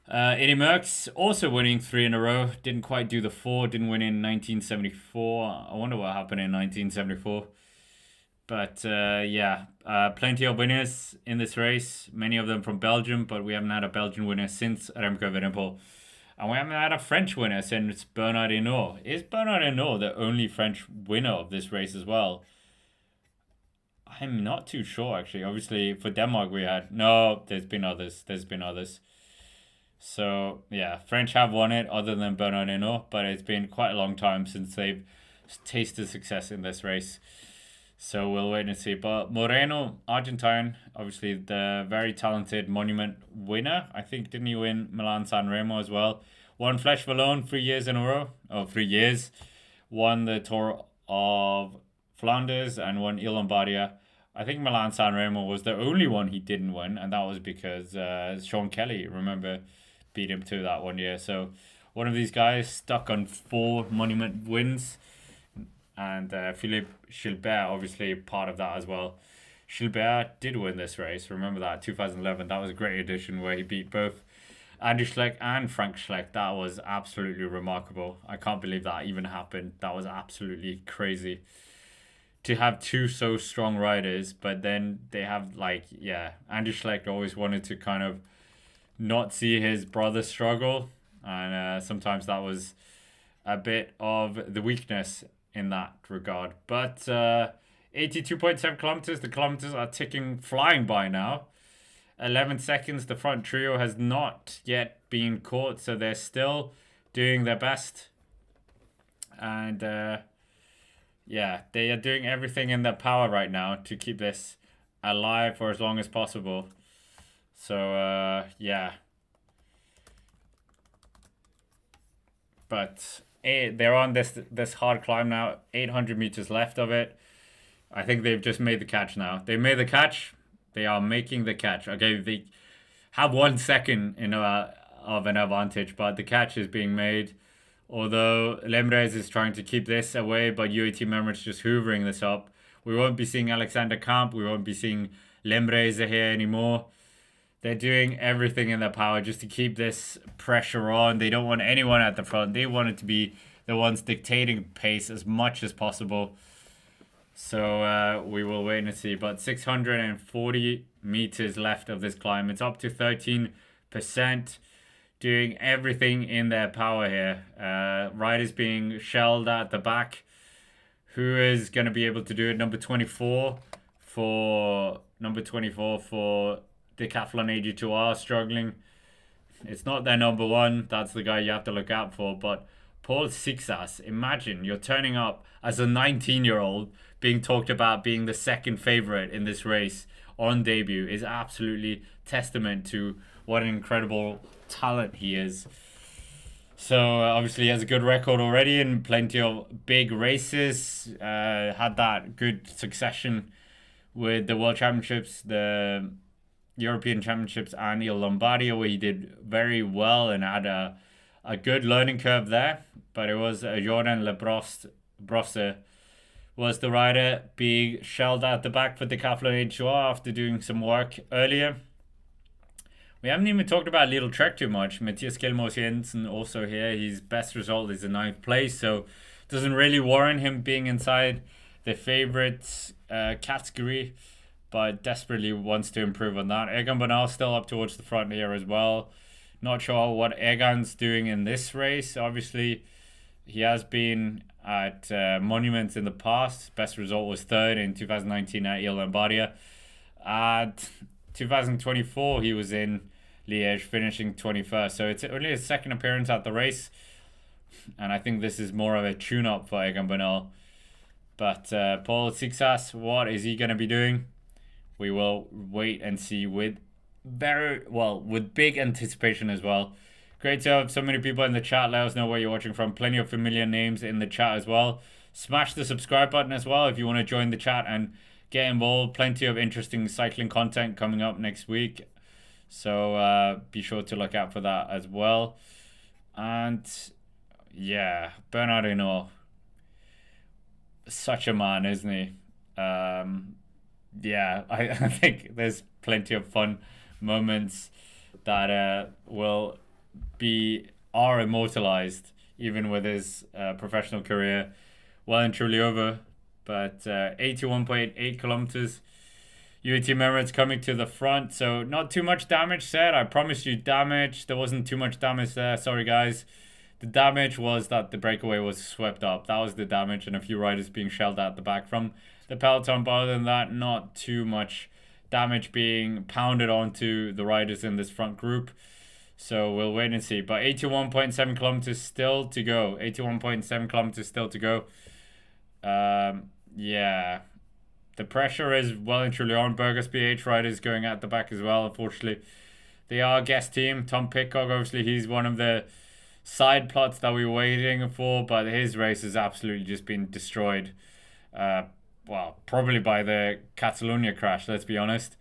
Eddie Merckx also winning 3 in a row. Didn't quite do the 4. Didn't win in 1974. I wonder what happened in 1974. But yeah, plenty of winners in this race. Many of them from Belgium, but we haven't had a Belgian winner since Remco Evenepoel. And we haven't had a French winner since Bernard Hinault. Is Bernard Hinault the only French winner of this race as well? I'm not too sure, actually. Obviously, for Denmark we had... No, there's been others. So, yeah, French have won it other than Bernard Hinault, but it's been quite a long time since they've tasted success in this race. So we'll wait and see. But Moreno, Argentine, obviously the very talented Monument winner. I think, didn't he win Milan-San Remo as well? Won Flèche Wallonne 3 years in a row. Oh, 3 years. Won the Tour of Flanders and won Il Lombardia. I think Milan-San Remo was the only one he didn't win, and that was because Sean Kelly, remember, beat him to that 1 year. So one of these guys stuck on 4 Monument wins. And Philippe Gilbert, obviously part of that as well. Gilbert did win this race. Remember that, 2011. That was a great edition where he beat both Andy Schleck and Frank Schleck. That was absolutely remarkable. I can't believe that even happened. That was absolutely crazy. To have 2 so strong riders, but then they have, like, yeah, Andy Schleck always wanted to kind of not see his brother struggle. And sometimes that was a bit of the weakness in that regard. But 82.7 kilometers. The kilometers are ticking, flying by now. 11 seconds. The front trio has not yet been caught, so they're still doing their best. And yeah, they are doing everything in their power right now to keep this alive for as long as possible. So yeah. But they're on this hard climb now. 800 meters left of it. I think they've just made the catch now. They made the catch. They are making the catch. Okay, they have 1 second of an advantage, but the catch is being made. Although Lemrez is trying to keep this away, but UAE Team Emirates just hoovering this up. We won't be seeing Alexander Kamp. We won't be seeing Lembreze here anymore. They're doing everything in their power just to keep this pressure on. They don't want anyone at the front. They want it to be the ones dictating pace as much as possible. So we will wait and see. But 640 meters left of this climb. It's up to 13%. Doing everything in their power here. Riders being shelled at the back. Who is going to be able to do it? Number 24 for Decathlon AG2R struggling. It's not their number one. That's the guy you have to look out for. But Paul Seixas, imagine you're turning up as a 19-year-old being talked about being the second favorite in this race on debut is absolutely testament to what an incredible talent he is. So obviously he has a good record already in plenty of big races. Had that good succession with the World Championships, the European Championships, and Il Lombardia, where he did very well and had a good learning curve there. But it was Jordan Lebrosse was the rider being shelled at the back for Decathlon AG2R after doing some work earlier. We haven't even talked about Little Trek too much. Matthias Kelmos Jensen also here. His best result is a 9th place, so doesn't really warrant him being inside the favorites category, but desperately wants to improve on that. Egan Bernal still up towards the front here as well. Not sure what Egan's doing in this race. Obviously, he has been at Monuments in the past. Best result was 3rd in 2019 at Il Lombardia. At 2024, he was in Liège, finishing 21st. So it's only his 2nd appearance at the race. And I think this is more of a tune-up for Egan Bernal. But Paul Seixas, what is he going to be doing? We will wait and see with big anticipation as well. Great to have so many people in the chat. Let us know where you're watching from. Plenty of familiar names in the chat as well. Smash the subscribe button as well if you want to join the chat and get involved. Plenty of interesting cycling content coming up next week. So be sure to look out for that as well. And yeah, Bernard Hinault. Such a man, isn't he? Yeah, I think there's plenty of fun moments that are immortalized even with his professional career well and truly over. But 81.8 kilometers. UAT Emirates coming to the front, so not too much damage said. I promised you damage. There wasn't too much damage there. Sorry, guys. The damage was that the breakaway was swept up. That was the damage, and a few riders being shelled at the back from the peloton. But other than that, not too much damage being pounded onto the riders in this front group. So we'll wait and see. But 81.7 kilometers still to go. 81.7 kilometers still to go. Yeah. The pressure is well and truly on. Burgos BH riders going at the back as well, unfortunately. They are a guest team. Tom Pidcock, obviously, he's one of the side plots that we were waiting for, but his race has absolutely just been destroyed. Well, probably by the Catalonia crash, let's be honest.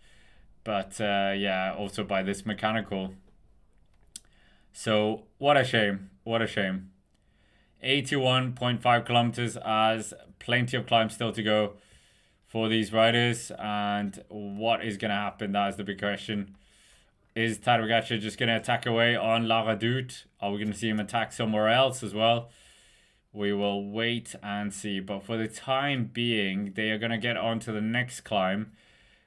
But yeah, also by this mechanical. So, what a shame. What a shame. 81.5 kilometers as plenty of climb still to go for these riders. And what is going to happen? That is the big question. Is Tadej Pogacar just going to attack away on La Redoute? Are we going to see him attack somewhere else as well? We will wait and see. But for the time being, they are going to get on to the next climb,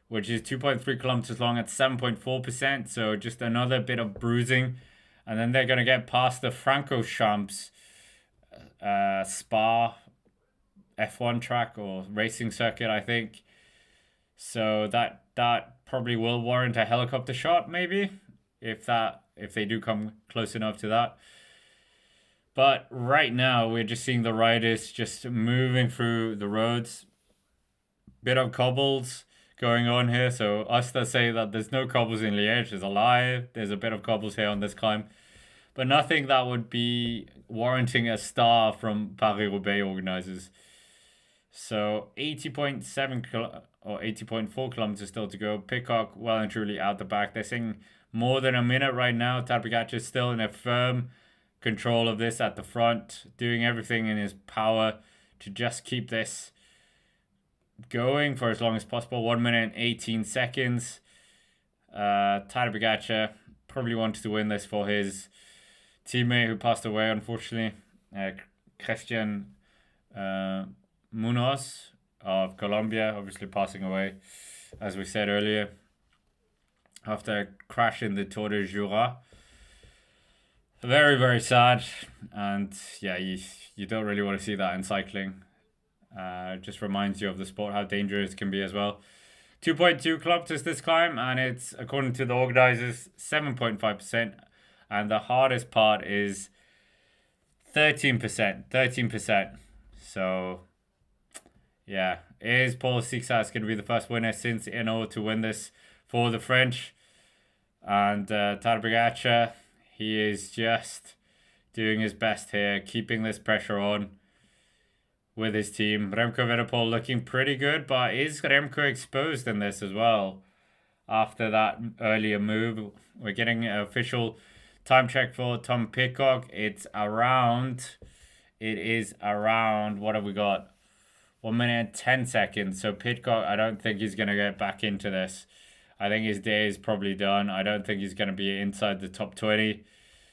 which is 2.3 kilometers long at 7.4%. So just another bit of bruising. And then they're going to get past the Francorchamps Spa F1 track or racing circuit, I think. So that probably will warrant a helicopter shot, maybe, if they do come close enough to that. But right now, we're just seeing the riders just moving through the roads. Bit of cobbles going on here. So us that say that there's no cobbles in Liège is a lie. There's a bit of cobbles here on this climb. But nothing that would be warranting a star from Paris-Roubaix organizers. So 80.4 kilometers still to go. Pidcock well and truly out the back. They're saying more than a minute right now. Tadej Pogacar is still in a firm control of this at the front, doing everything in his power to just keep this going for as long as possible. 1 minute and 18 seconds. Tadej Pogacar probably wanted to win this for his teammate who passed away, unfortunately. Christian Munoz of Colombia, obviously passing away, as we said earlier, after a crash in the Tour de Jura. Very, very sad. And yeah, you don't really want to see that in cycling. Just reminds you of the sport, how dangerous it can be as well. 2.2 kilometers this climb, and it's, according to the organizers, 7.5%. And the hardest part is 13%. So, yeah. Is Paul Seixas going to be the first winner since Eno to win this for the French? And Tadej Pogacar, he is just doing his best here, keeping this pressure on with his team. Remco Evenepoel looking pretty good, but is Remco exposed in this as well? After that earlier move, we're getting an official time check for Tom Pidcock. It is around, what have we got? 1 minute and 10 seconds. So Pidcock, I don't think he's going to get back into this. I think his day is probably done. I don't think he's going to be inside the top 20.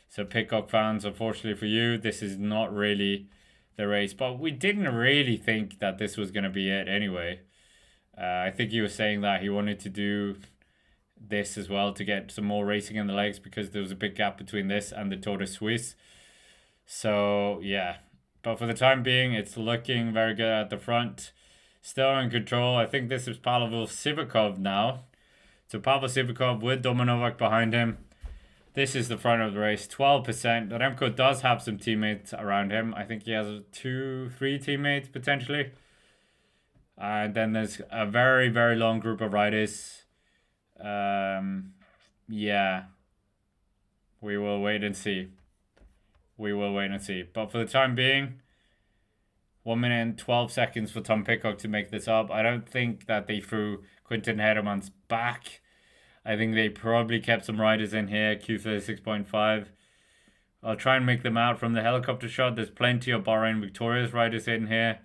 So Pidcock fans, unfortunately for you, this is not really the race. But we didn't really think that this was going to be it anyway. I think he was saying that he wanted to do this as well to get some more racing in the legs, because there was a big gap between this and the Tour de Suisse. So, yeah. But for the time being, it's looking very good at the front. Still in control. I think this is Pavel Sivakov now. So Pavel Sivakov with Dominovak behind him. This is the front of the race, 12%. Remco does have some teammates around him. I think he has 2-3 teammates potentially. And then there's a very, very long group of riders. Yeah. We will wait and see. But for the time being, 1 minute and 12 seconds for Tom Pidcock to make this up. I don't think that they threw Quinten Heremans back. I think they probably kept some riders in here. Q36.5. I'll try and make them out from the helicopter shot. There's plenty of Bahrain Victorious riders in here.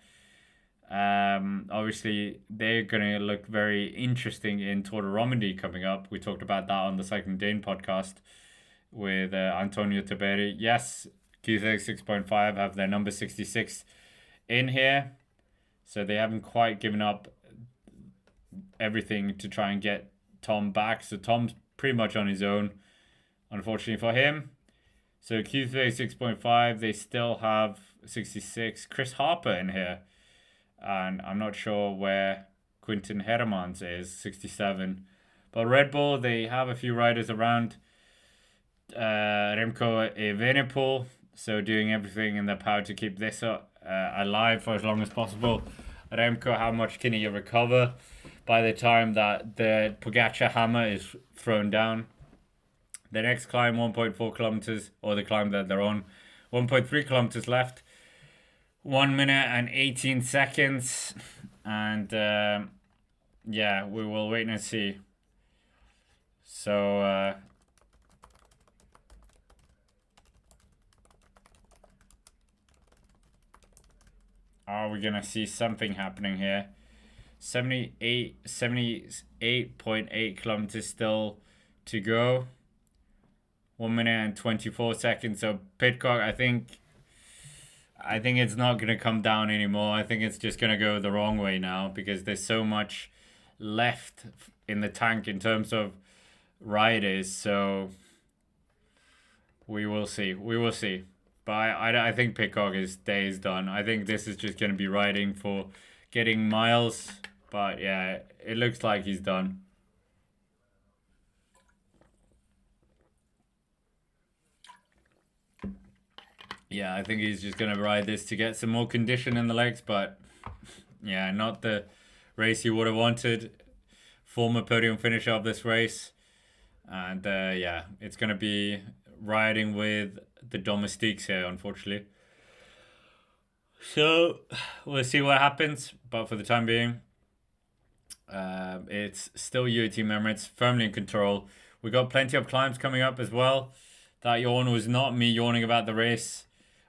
Obviously, they're going to look very interesting in Tour de Romandie coming up. We talked about that on the Cycling Dane podcast with Antonio Taberi. Yes, Q36.5 have their number 66 in here. So they haven't quite given up everything to try and get Tom back. So Tom's pretty much on his own, unfortunately for him. So Q36.5, they still have 66. Chris Harper in here. And I'm not sure where Quinten Heremans is, 67. But Red Bull, they have a few riders around. Remco Evenepoel, so doing everything in their power to keep this alive for as long as possible. Remco, how much can he recover by the time that the Pogačar hammer is thrown down? The next climb, 1.4 kilometers, or the climb that they're on, 1.3 kilometers left. 1 minute and 18 seconds. And yeah, we will wait and see. So are we gonna see something happening here? 78.8 kilometers still to go. 1 minute and 24 seconds. So Pidcock, I think it's not going to come down anymore. I think it's just going to go the wrong way now, because there's so much left in the tank in terms of riders. So we will see. But I think Pidcock's day is done. I think this is just going to be riding for getting miles. But yeah, it looks like he's done. Yeah, I think he's just going to ride this to get some more condition in the legs. But yeah, not the race he would have wanted. Former podium finisher of this race. And yeah, it's going to be riding with the domestiques here, unfortunately. So we'll see what happens. But for the time being, it's still UAE Team Emirates firmly in control. We got plenty of climbs coming up as well. That yawn was not me yawning about the race.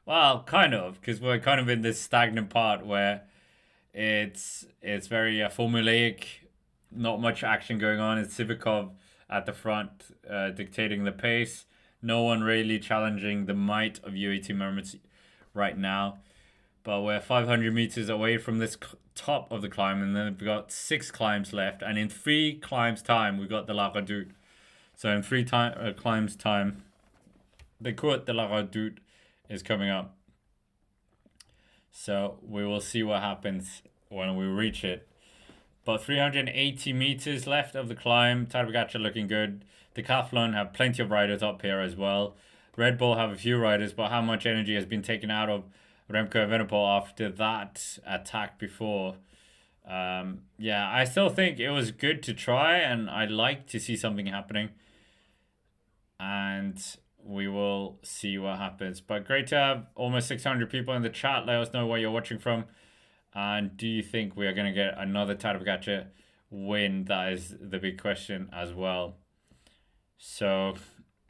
Well, kind of, because we're kind of in this stagnant part where It's very formulaic, not much action going on. It's Sivakov at the front, dictating the pace. No one really challenging the might of UAE Emirates right now. But we're 500 meters away from this top of the climb, and then we've got 6 climbs left. And in 3 climbs time, we've got the La Redoute. So in 3 climbs time, the Courte de la Redoute is coming up. So we will see what happens when we reach it. But 380 meters left of the climb. Tadej Pogacar looking good. Decathlon have plenty of riders up here as well. Red Bull have a few riders, but how much energy has been taken out of Remco Evenepoel after that attack before? Yeah, I still think it was good to try, and I'd like to see something happening. And we will see what happens. But great to have almost 600 people in the chat. Let us know where you're watching from. And do you think we are going to get another Tadej Pogacar win? That is the big question as well. So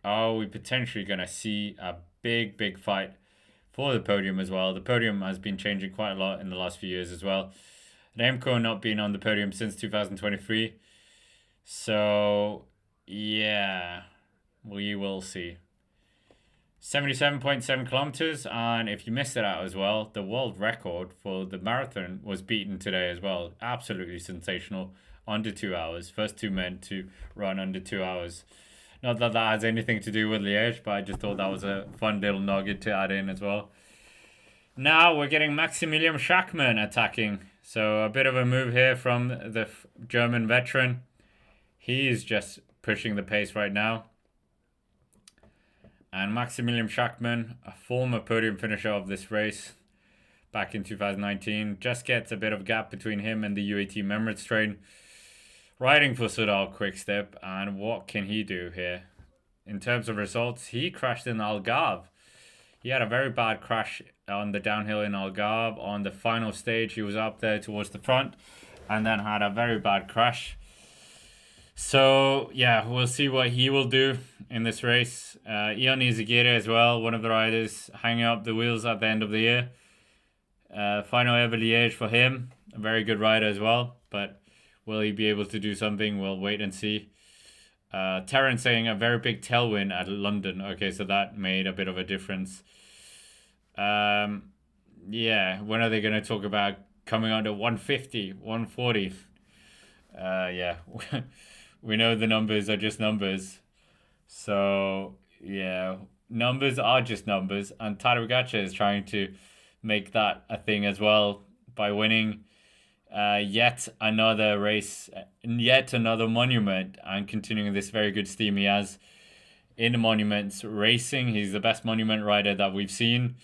are we potentially going to see a big fight for the podium as well? The podium has been changing quite a lot in the last few years as well. Remco not been on the podium since 2023. So yeah, we will see. 77.7 kilometers, and if you missed it out as well, the world record for the marathon was beaten today as well. Absolutely sensational. Under 2 hours. First 2 men to run under 2 hours. Not that that has anything to do with Liège, but I just thought that was a fun little nugget to add in as well. Now we're getting Maximilian Schachmann attacking. So a bit of a move here from the German veteran. He's just pushing the pace right now. And Maximilian Schachmann, a former podium finisher of this race back in 2019, just gets a bit of gap between him and the UAE Emirates train. Riding for Soudal Quickstep, and what can he do here? In terms of results, he crashed in Algarve. He had a very bad crash on the downhill in Algarve. On the final stage, he was up there towards the front and then had a very bad crash. So, yeah, we'll see what he will do in this race. Ion Izagirre as well, one of the riders hanging up the wheels at the end of the year. Final ever Liège for him. A very good rider as well, but will he be able to do something? We'll wait and see. Terence saying a very big tailwind at London. Okay, so that made a bit of a difference. Yeah, when are they going to talk about coming under 150, 140? Yeah, we know the numbers are just numbers. So, yeah, numbers are just numbers. And Tadej Pogacar is trying to make that a thing as well by winning yet another race, yet another monument, and continuing this very good steam he has in the monuments racing. He's the best monument rider that we've seen,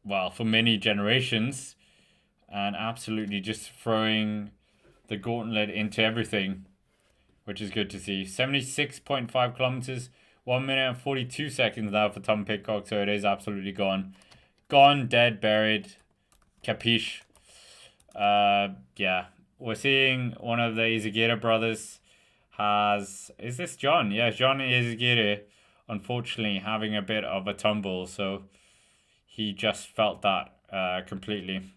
well, for many generations, and absolutely just throwing the gauntlet into everything, which is good to see. 76.5 kilometers, 1 minute and 42 seconds now for Tom Pidcock, so it is absolutely gone. Gone, dead, buried, capiche. Yeah, we're seeing one of the Izagirre brothers is this John? Yeah, John Izagirre, unfortunately having a bit of a tumble, so he just felt that completely.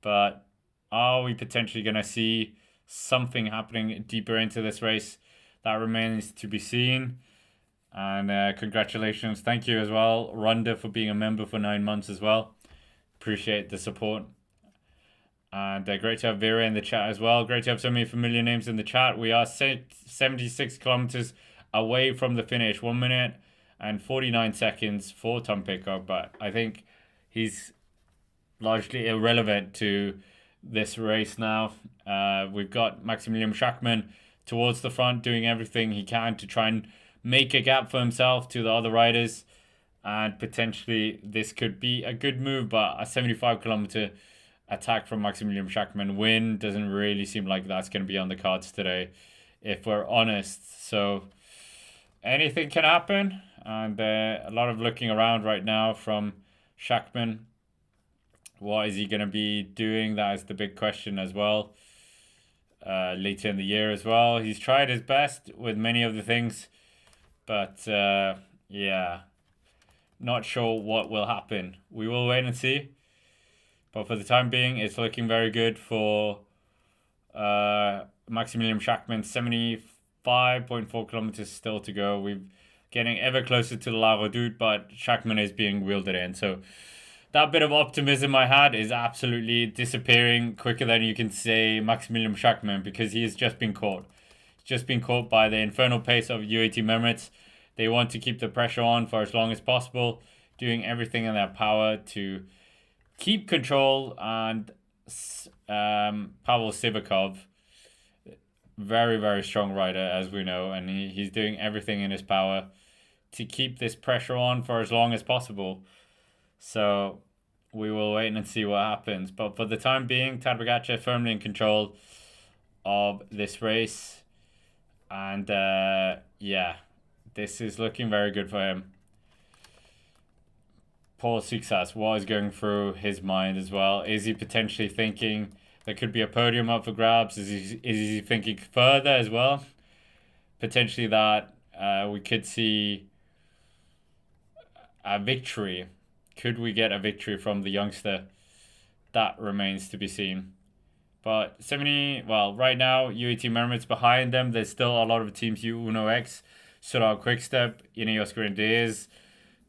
But are we potentially going to see something happening deeper into this race? That remains to be seen. And congratulations, thank you as well, Rhonda, for being a member for 9 months as well. Appreciate the support. And great to have Vera in the chat as well. Great to have so many familiar names in the chat. We are 76 kilometers away from the finish. 1 minute and 49 seconds for Tom Pidcock. But I think he's largely irrelevant to this race now. We've got Maximilian Schachmann towards the front, doing everything he can to try and make a gap for himself to the other riders. And potentially this could be a good move, but a 75 kilometer attack from Maximilian Schachmann win doesn't really seem like that's going to be on the cards today, if we're honest. So anything can happen, and a lot of looking around right now from Schachmann. What is he going to be doing? That is the big question as well. Later in the year as well, he's tried his best with many of the things, but yeah, not sure what will happen. We will wait and see. But for the time being, it's looking very good for Maximilian Schachmann. 75.4 kilometers still to go. We're getting ever closer to the La Redoute, but Schachmann is being wheeled in. So that bit of optimism I had is absolutely disappearing quicker than you can say Maximilian Schachmann, because he has just been caught. He's just been caught by the infernal pace of UAE Team Emirates. They want to keep the pressure on for as long as possible, doing everything in their power to keep control. And Pavel Sivakov, very, very strong rider, as we know, and he's doing everything in his power to keep this pressure on for as long as possible. So we will wait and see what happens. But for the time being, Tadej Pogacar firmly in control of this race. And yeah, this is looking very good for him. Paul Seixas, what is going through his mind as well? Is he potentially thinking there could be a podium up for grabs? Is he thinking further as well? Potentially that we could see a victory. Could we get a victory from the youngster? That remains to be seen. But right now, UAE Team Emirates behind them. There's still a lot of teams, Uno X, Soudal Quickstep, Ineos Grenadiers,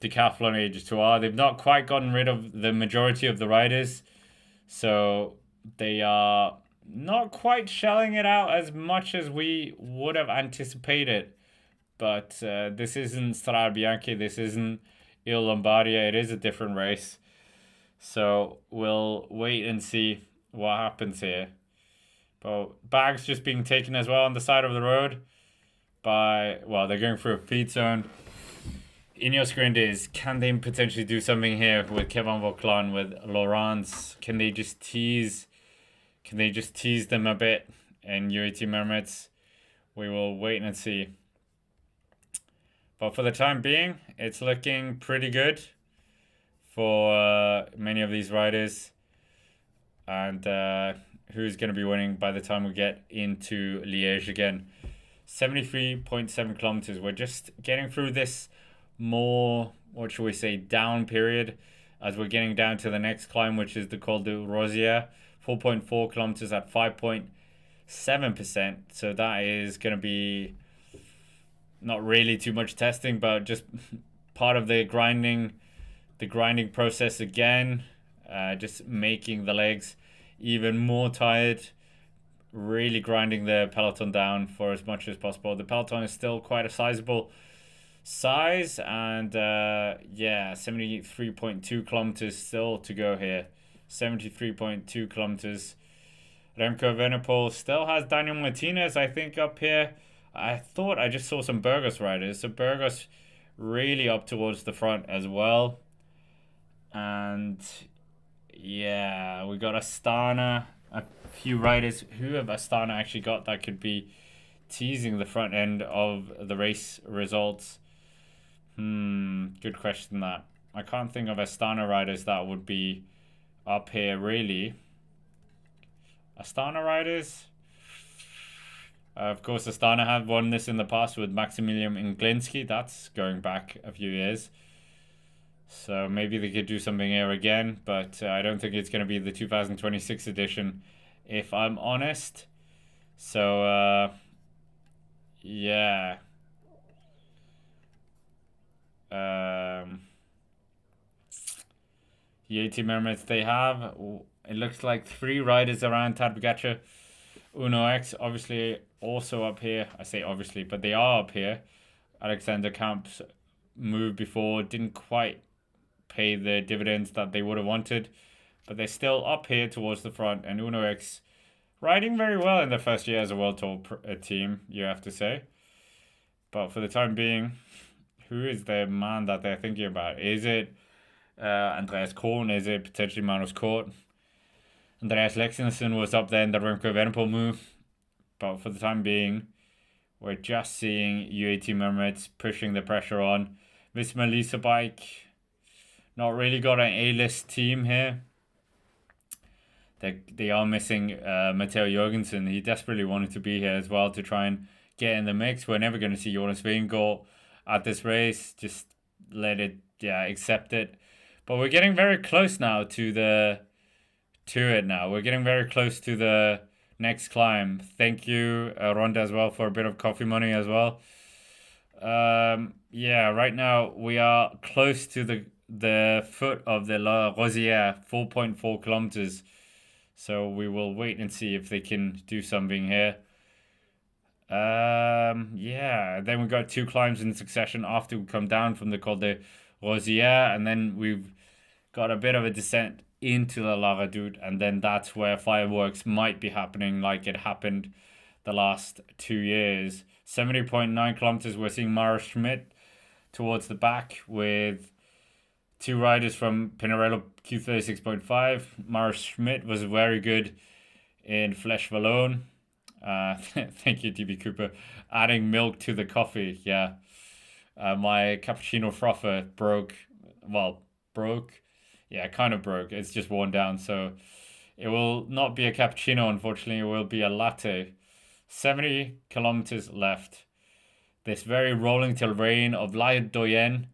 Decathlon AG2R. They've not quite gotten rid of the majority of the riders. So they are not quite shelling it out as much as we would have anticipated. But this isn't Strade Bianche. This isn't Il Lombardia. It is a different race. So we'll wait and see what happens here. But bags just being taken as well on the side of the road they're going through a feed zone. Ineos Grenadiers, can they potentially do something here with Kevin Vauclin, with Laurence? Can they just tease them a bit in UAE Team Emirates? We will wait and see. But for the time being, it's looking pretty good for many of these riders. And who's going to be winning by the time we get into Liège again? 73.7 kilometers. We're just getting through this more, what should we say, down period as we're getting down to the next climb, which is the Col de Rosière. 4.4 kilometers at 5.7%. So that is going to be not really too much testing, but just part of the grinding process again, just making the legs even more tired, really grinding the peloton down for as much as possible. The peloton is still quite a sizable size, and 73.2 kilometers still to go here. 73.2 kilometers. Remco Evenepoel still has Daniel Martinez, I think, up here. I thought I just saw some Burgos riders. So Burgos really up towards the front as well. And yeah, we got Astana. A few riders. Who have Astana actually got that could be teasing the front end of the race results? Good question that. I can't think of Astana riders that would be up here really. Astana riders? Of course, Astana have won this in the past with Maximilian Inglinski. That's going back a few years. So maybe they could do something here again, but I don't think it's going to be the 2026 edition, if I'm honest. So, yeah. The Team Emirates, they have, it looks like 3 riders around Tadej Pogacar. Uno X, obviously, also up here. I say obviously, but they are up here. Alexander Kamp's move before didn't quite pay the dividends that they would have wanted, but they're still up here towards the front. And Uno X riding very well in their first year as a World Tour team, you have to say. But for the time being, who is the man that they're thinking about? Is it Andreas Korn? Is it potentially Magnus Kort? Andreas Lexington was up there in the Remco Evenepoel move. But for the time being, we're just seeing UAE Team Emirates pushing the pressure on. Visma Lease Bike, not really got an A-list team here. They are missing Matteo Jorgensen. He desperately wanted to be here as well to try and get in the mix. We're never going to see Jonas Vingegaard at this race. Just let it, accept it. But we're getting very close now to the to it now. We're getting very close to the next climb. Thank you, Rhonda, as well, for a bit of coffee money as well. Yeah, right now we are close to the foot of the La Rosière, 4.4 kilometers. So we will wait and see if they can do something here. Yeah, then we got 2 climbs in succession after we come down from the Col de Rosière, and then we've got a bit of a descent into the La Redoute, and then that's where fireworks might be happening like it happened the last 2 years. 70.9 kilometers, we're seeing Mara Schmidt towards the back with 2 riders from Pinarello Q36.5. Mara Schmidt was very good in Flèche Wallonne. Thank you, DB Cooper. Adding milk to the coffee, yeah. My cappuccino frother broke. Yeah, kind of broke. It's just worn down, so it will not be a cappuccino, unfortunately. It will be a latte. 70 kilometers left. This very rolling terrain of La Doyenne,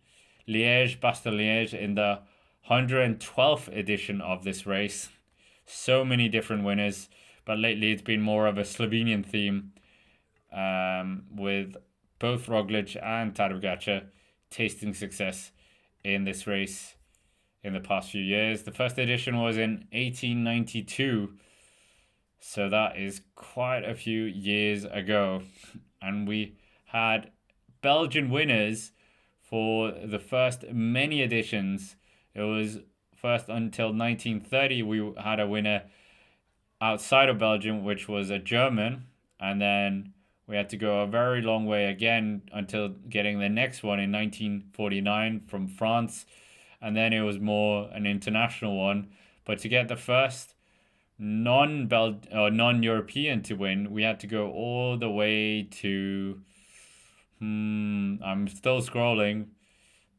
Liège-Bastogne-Liège in the 112th edition of this race. So many different winners, but lately it's been more of a Slovenian theme, with both Roglic and Tadej Pogacar tasting success in this race in the past few years. The first edition was in 1892, so that is quite a few years ago. And we had Belgian winners for the first many editions. It was first until 1930 we had a winner outside of Belgium, which was a German, and then we had to go a very long way again until getting the next one in 1949 from France, and then it was more an international one. But to get the first non-European to win, we had to go all the way to I'm still scrolling,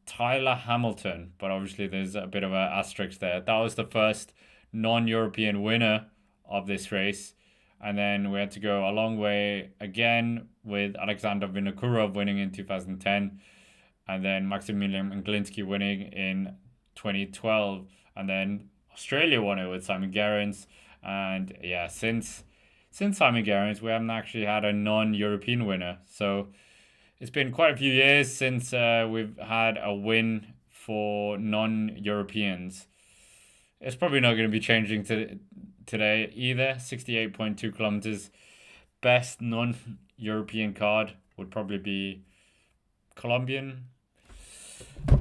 Tyler Hamilton, but obviously there's a bit of an asterisk there. That was the first non-European winner of this race. And then we had to go a long way again with Alexander Vinokurov winning in 2010, and then Maximilian Glinski winning in 2012, and then Australia won it with Simon Gerrans. And yeah, since Simon Gerrans, we haven't actually had a non-European winner. So it's been quite a few years since we've had a win for non-Europeans. It's probably not going to be changing today either. 68.2 kilometers. Best non-European card would probably be Colombian.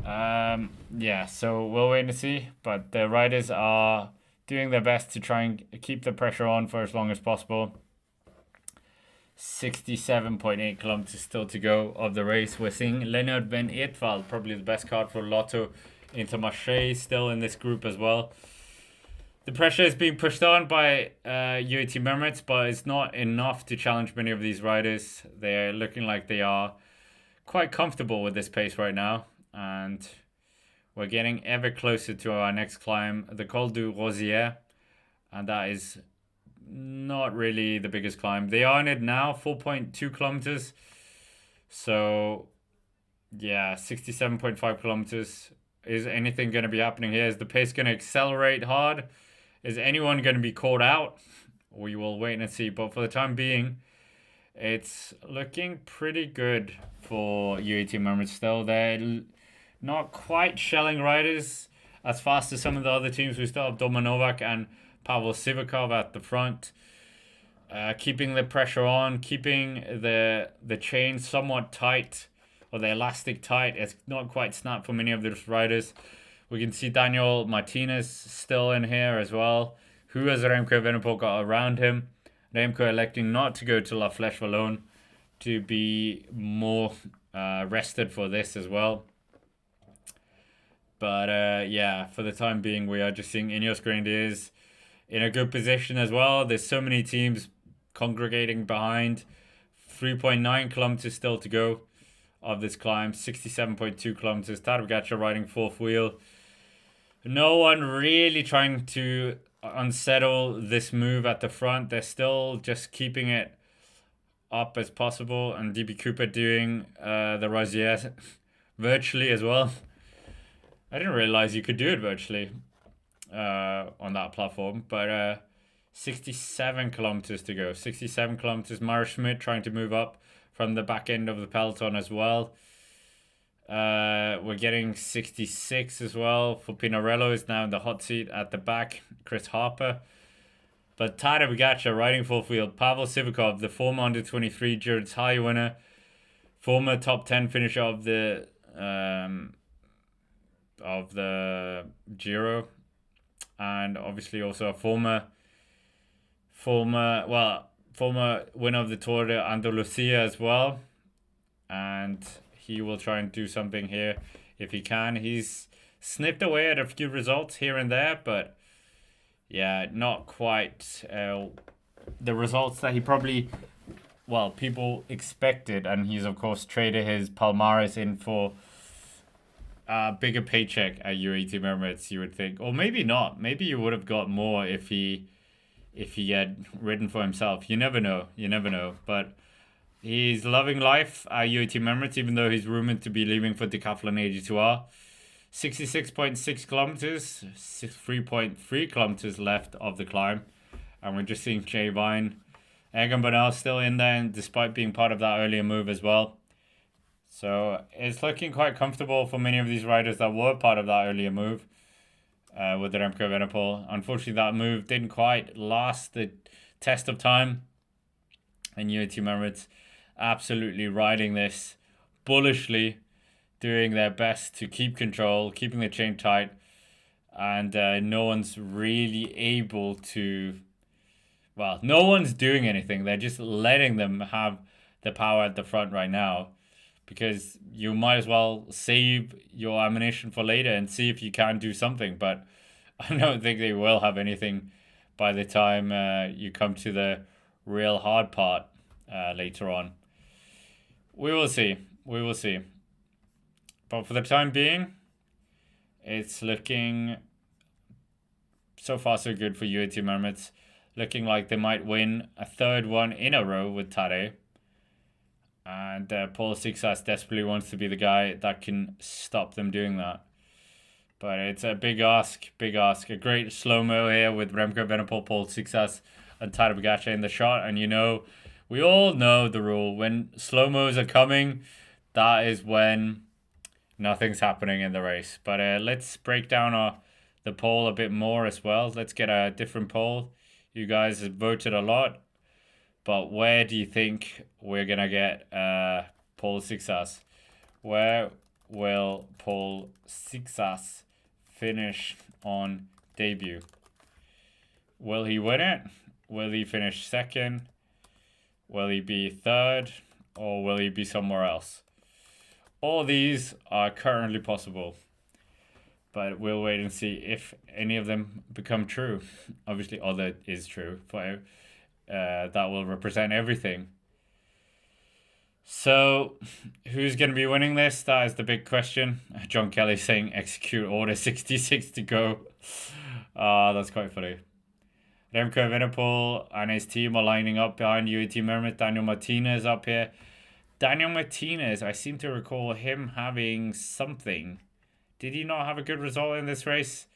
Yeah, so we'll wait and see. But the riders are doing their best to try and keep the pressure on for as long as possible. 67.8 kilometers still to go of the race. We're seeing Leonard Van Eetveld, probably the best card for Lotto Intermarché, still in this group as well. The pressure is being pushed on by UAE Emirates, but it's not enough to challenge many of these riders. They're looking like they are quite comfortable with this pace right now, and we're getting ever closer to our next climb, the Col du Rosière, and that is not really the biggest climb. They are on it now, 4.2 kilometers. So yeah, 67.5 kilometers. Is anything going to be happening here? Is the pace going to accelerate hard? Is anyone going to be caught out? We will wait and see. But for the time being, it's looking pretty good for UAE Emirates still. They're not quite shelling riders as fast as some of the other teams. We still have Domanovak and Pavel Sivakov at the front, keeping the pressure on, keeping the chain somewhat tight, or the elastic tight. It's not quite snapped for many of those riders. We can see Daniel Martinez still in here as well. Who has Remco Evenepoel got around him? Remco electing not to go to La Flèche Wallonne to be more rested for this as well. But yeah, for the time being, we are just seeing Ineos Grenadiers in a good position as well. There's so many teams congregating behind. 3.9 kilometers still to go of this climb. 67.2 kilometers. Tadej Pogacar riding fourth wheel. No one really trying to unsettle this move at the front. They're still just keeping it up as possible. And DB Cooper doing the Rosière virtually as well. I didn't realize you could do it virtually. on that platform. But 67 kilometers to go. 67 kilometers. Mara Schmidt trying to move up from the back end of the peloton as well. We're getting 66 as well. For Pinarello is now in the hot seat at the back. Chris Harper. But Tadej Pogacar riding full field. Pavel Sivakov, the former under-23 Giro d'Italia winner, former top 10 finisher of the Giro, and obviously also a former winner of the Tour de Andalusia as well. And he will try and do something here if he can. He's snipped away at a few results here and there, but yeah, not quite the results that he probably, people expected. And he's, of course, traded his Palmares in for a bigger paycheck at UAE Team Emirates, you would think. Or maybe not. Maybe you would have got more if he had ridden for himself. You never know. But he's loving life at UAE Team Emirates, even though he's rumored to be leaving for Decathlon AG2R. 66.6 kilometers, 3.3 kilometers left of the climb. And we're just seeing Jay Vine. Egan Bernal still in there, despite being part of that earlier move as well. So it's looking quite comfortable for many of these riders that were part of that earlier move with the Remco Evenepoel. Unfortunately, that move didn't quite last the test of time. And UAE Team Emirates absolutely riding this bullishly, doing their best to keep control, keeping the chain tight, and no one's really able to, no one's doing anything. They're just letting them have the power at the front right now, because you might as well save your ammunition for later and see if you can do something. But I don't think they will have anything by the time you come to the real hard part later on. We will see. But for the time being, it's looking so far so good for UAE Team Emirates. Looking like they might win a third one in a row with Tadej. And Paul Seixas desperately wants to be the guy that can stop them doing that. But it's a big ask. A great slow-mo here with Remco Evenepoel, Paul Seixas, and Tadej Pogacar in the shot. And we all know the rule. When slow-mos are coming, that is when nothing's happening in the race. But let's break down the poll a bit more as well. Let's get a different poll. You guys have voted a lot. But where do you think we're going to get Paul Seixas? Where will Paul Seixas finish on debut? Will he win it? Will he finish second? Will he be third? Or will he be somewhere else? All these are currently possible, but we'll wait and see if any of them become true. Obviously, all that is true. For that will represent everything. So, who's going to be winning this? That is the big question. John Kelly saying execute order 66 to go. That's quite funny. Remco Evenepoel and his team are lining up behind UAE Team Emirates. Daniel Martinez up here. Daniel Martinez, I seem to recall him having something. Did he not have a good result in this race?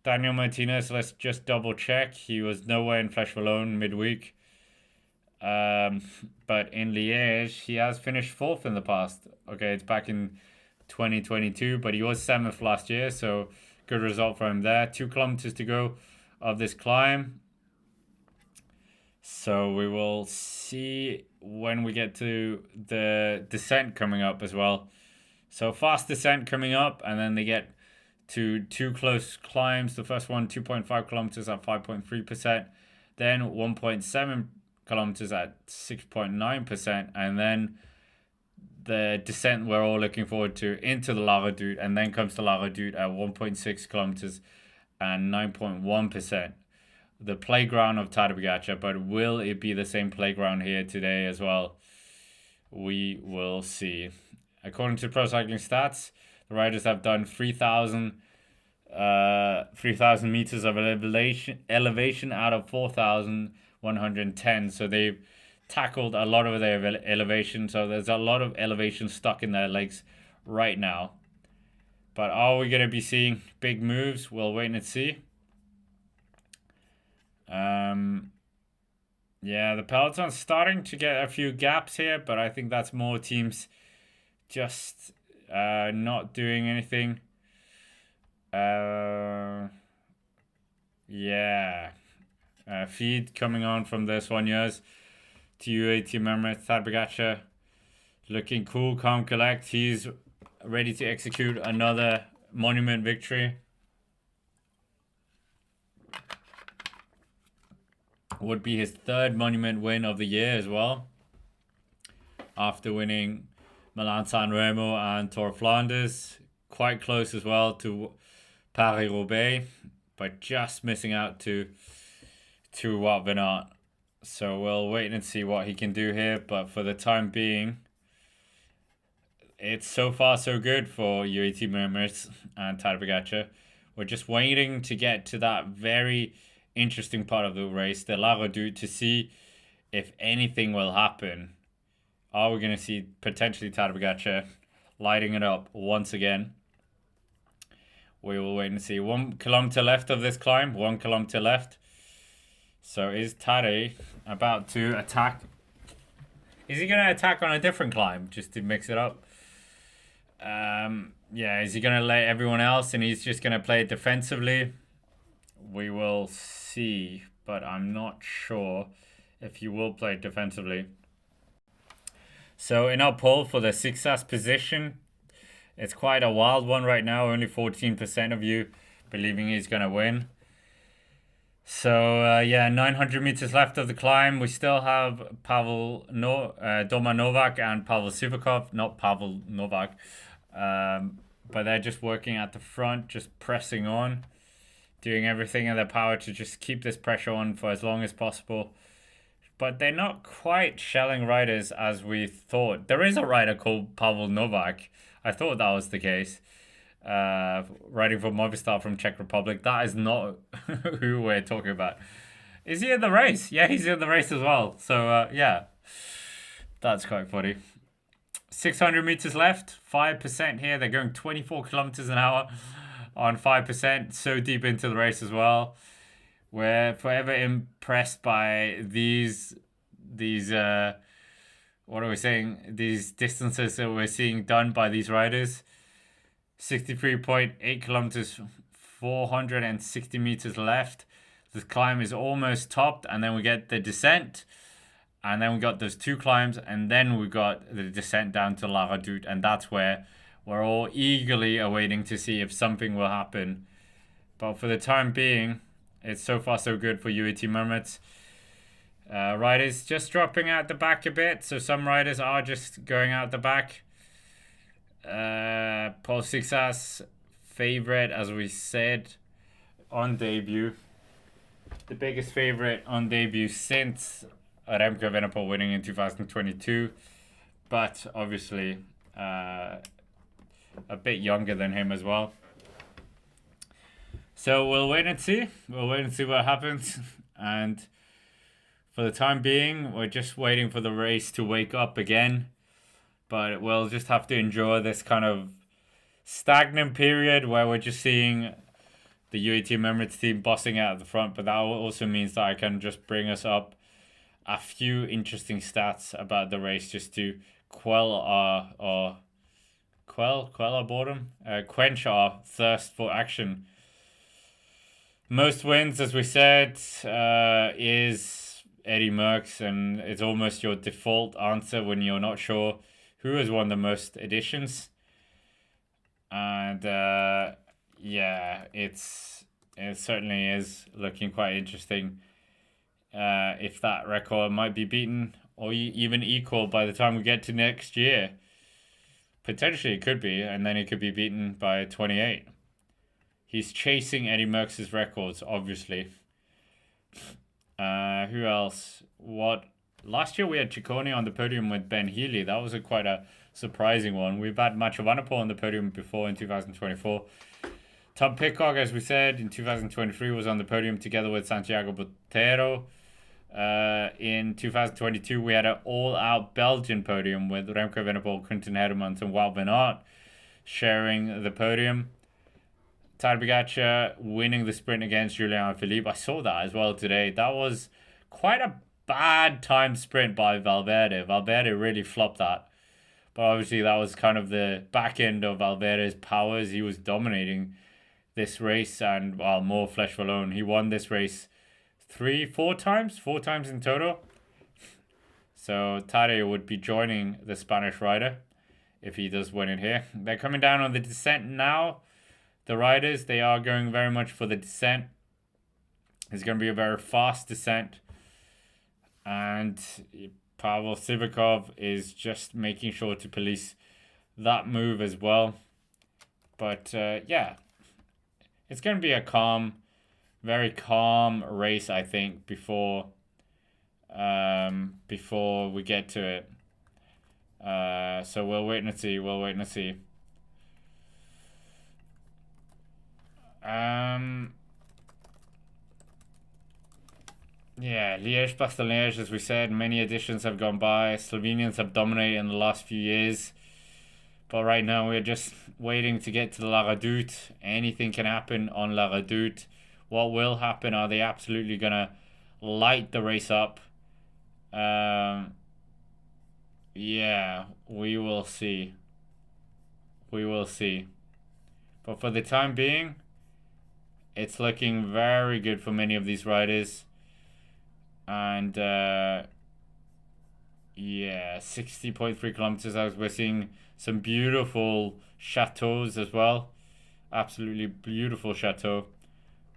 Daniel Martinez, let's just double check. He was nowhere in Flèche Wallonne midweek. But in Liège, he has finished 4th in the past. Okay, it's back in 2022, but he was 7th last year, so good result for him there. 2 kilometers to go of this climb. So we will see when we get to the descent coming up as well. So fast descent coming up, and then they get to 2 close climbs. The first one, 2.5 kilometers at 5.3%. Then 1.7 kilometers at 6.9%. And then the descent we're all looking forward to into the La Redoute. And then comes the La Redoute at 1.6 kilometers and 9.1%. The playground of Tadej Pogacar, but will it be the same playground here today as well? We will see. According to Pro Cycling Stats, the riders have done 3,000 meters of elevation out of 4,110. So they've tackled a lot of their elevation. So there's a lot of elevation stuck in their legs right now. But are we going to be seeing big moves? We'll wait and see. Yeah, the Peloton's starting to get a few gaps here, but I think that's more teams just not doing anything. Yeah. Feed coming on from the Soigneurs to UAE team member Tadej Pogacar. Looking cool, calm, collect. He's ready to execute another monument victory. Would be his third monument win of the year as well, after winning Milan-San Remo and Tour of Flanders. Quite close as well to Paris-Roubaix, but just missing out to Wout van Aert. So we'll wait and see what he can do here, but for the time being, it's so far so good for UAE members and Tadej Pogacar. We're just waiting to get to that very interesting part of the race, the La Redoute, to see if anything will happen. Are we going to see potentially Tadej Pogacar lighting it up once again? We will wait and see. 1 kilometer left of this climb. 1 kilometer left. So is Tadej about to attack? Is he going to attack on a different climb just to mix it up? Yeah, is he going to let everyone else and he's just going to play it defensively? We will see, but I'm not sure if he will play it defensively. So in our poll for the Seixas position, it's quite a wild one right now. Only 14% of you believing he's going to win. So, yeah, 900 meters left of the climb. We still have Doma Novak and Pavel Sivakov. Not Pavel Novak. But they're just working at the front, just pressing on. Doing everything in their power to just keep this pressure on for as long as possible. But they're not quite shelling riders as we thought. There is a rider called Pavel Novak. I thought that was the case. Riding for Movistar from Czech Republic. That is not who we're talking about. Is he in the race? Yeah, he's in the race as well. So, yeah. That's quite funny. 600 meters left. 5% here. They're going 24 kilometers an hour on 5%. So deep into the race as well. We're forever impressed by these what are we saying? These distances that we're seeing done by these riders. 63.8 kilometers, 460 meters left. This climb is almost topped, and then we get the descent, and then we got those two climbs, and then we got the descent down to La Redoute, and that's where we're all eagerly awaiting to see if something will happen. But for the time being, it's so far so good for UAE Mermaids. Riders just dropping out the back a bit, so some riders are just going out the back. Paul Seixas, favorite, as we said, on debut. The biggest favorite on debut since Remco Evenepoel winning in 2022. But obviously a bit younger than him as well. So we'll wait and see. We'll wait and see what happens. And for the time being, we're just waiting for the race to wake up again. But we'll just have to endure this kind of stagnant period where we're just seeing the UAE Emirates team bossing out at the front. But that also means that I can just bring us up a few interesting stats about the race just to quench our boredom, quench our thirst for action. Most wins, as we said, is Eddie Merckx, and it's almost your default answer when you're not sure who has won the most editions. And yeah, it certainly is looking quite interesting if that record might be beaten or even equal by the time we get to next year. Potentially it could be, and then it could be beaten by 28. He's chasing Eddie Merckx's records, obviously. Who else? Last year we had Ciccone on the podium with Ben Healy. That was quite a surprising one. We've had Mathieu van der Poel on the podium before in 2024. Tom Pidcock, as we said, in 2023 was on the podium together with Santiago Botero. In 2022 we had an all-out Belgian podium with Remco Evenepoel, Quinten Hermans and Wout van Aert. sharing the podium. Tadej Pogacar winning the sprint against Julian Philippe. I saw that as well today. That was quite a bad time sprint by Valverde. Valverde really flopped that. But obviously that was kind of the back end of Valverde's powers. He was dominating this race, and well, more Flèche Wallonne. He won this race four times in total. So Tadej would be joining the Spanish rider if he does win it here. They're coming down on the descent now. The riders, they are going very much for the descent. It's going to be a very fast descent. And Pavel Sivakov is just making sure to police that move as well. But yeah, it's going to be a calm, very calm race, I think, before we get to it. So we'll wait and see. Yeah, Liège-Bastogne-Liège, as we said, many editions have gone by. Slovenians have dominated in the last few years. But right now we're just waiting to get to the La Redoute. Anything can happen on La Redoute. What will happen? Are they absolutely going to light the race up? Yeah, we will see. But for the time being, it's looking very good for many of these riders. And yeah, 60.3 kilometers out. We're seeing some beautiful chateaus as well. Absolutely beautiful chateau.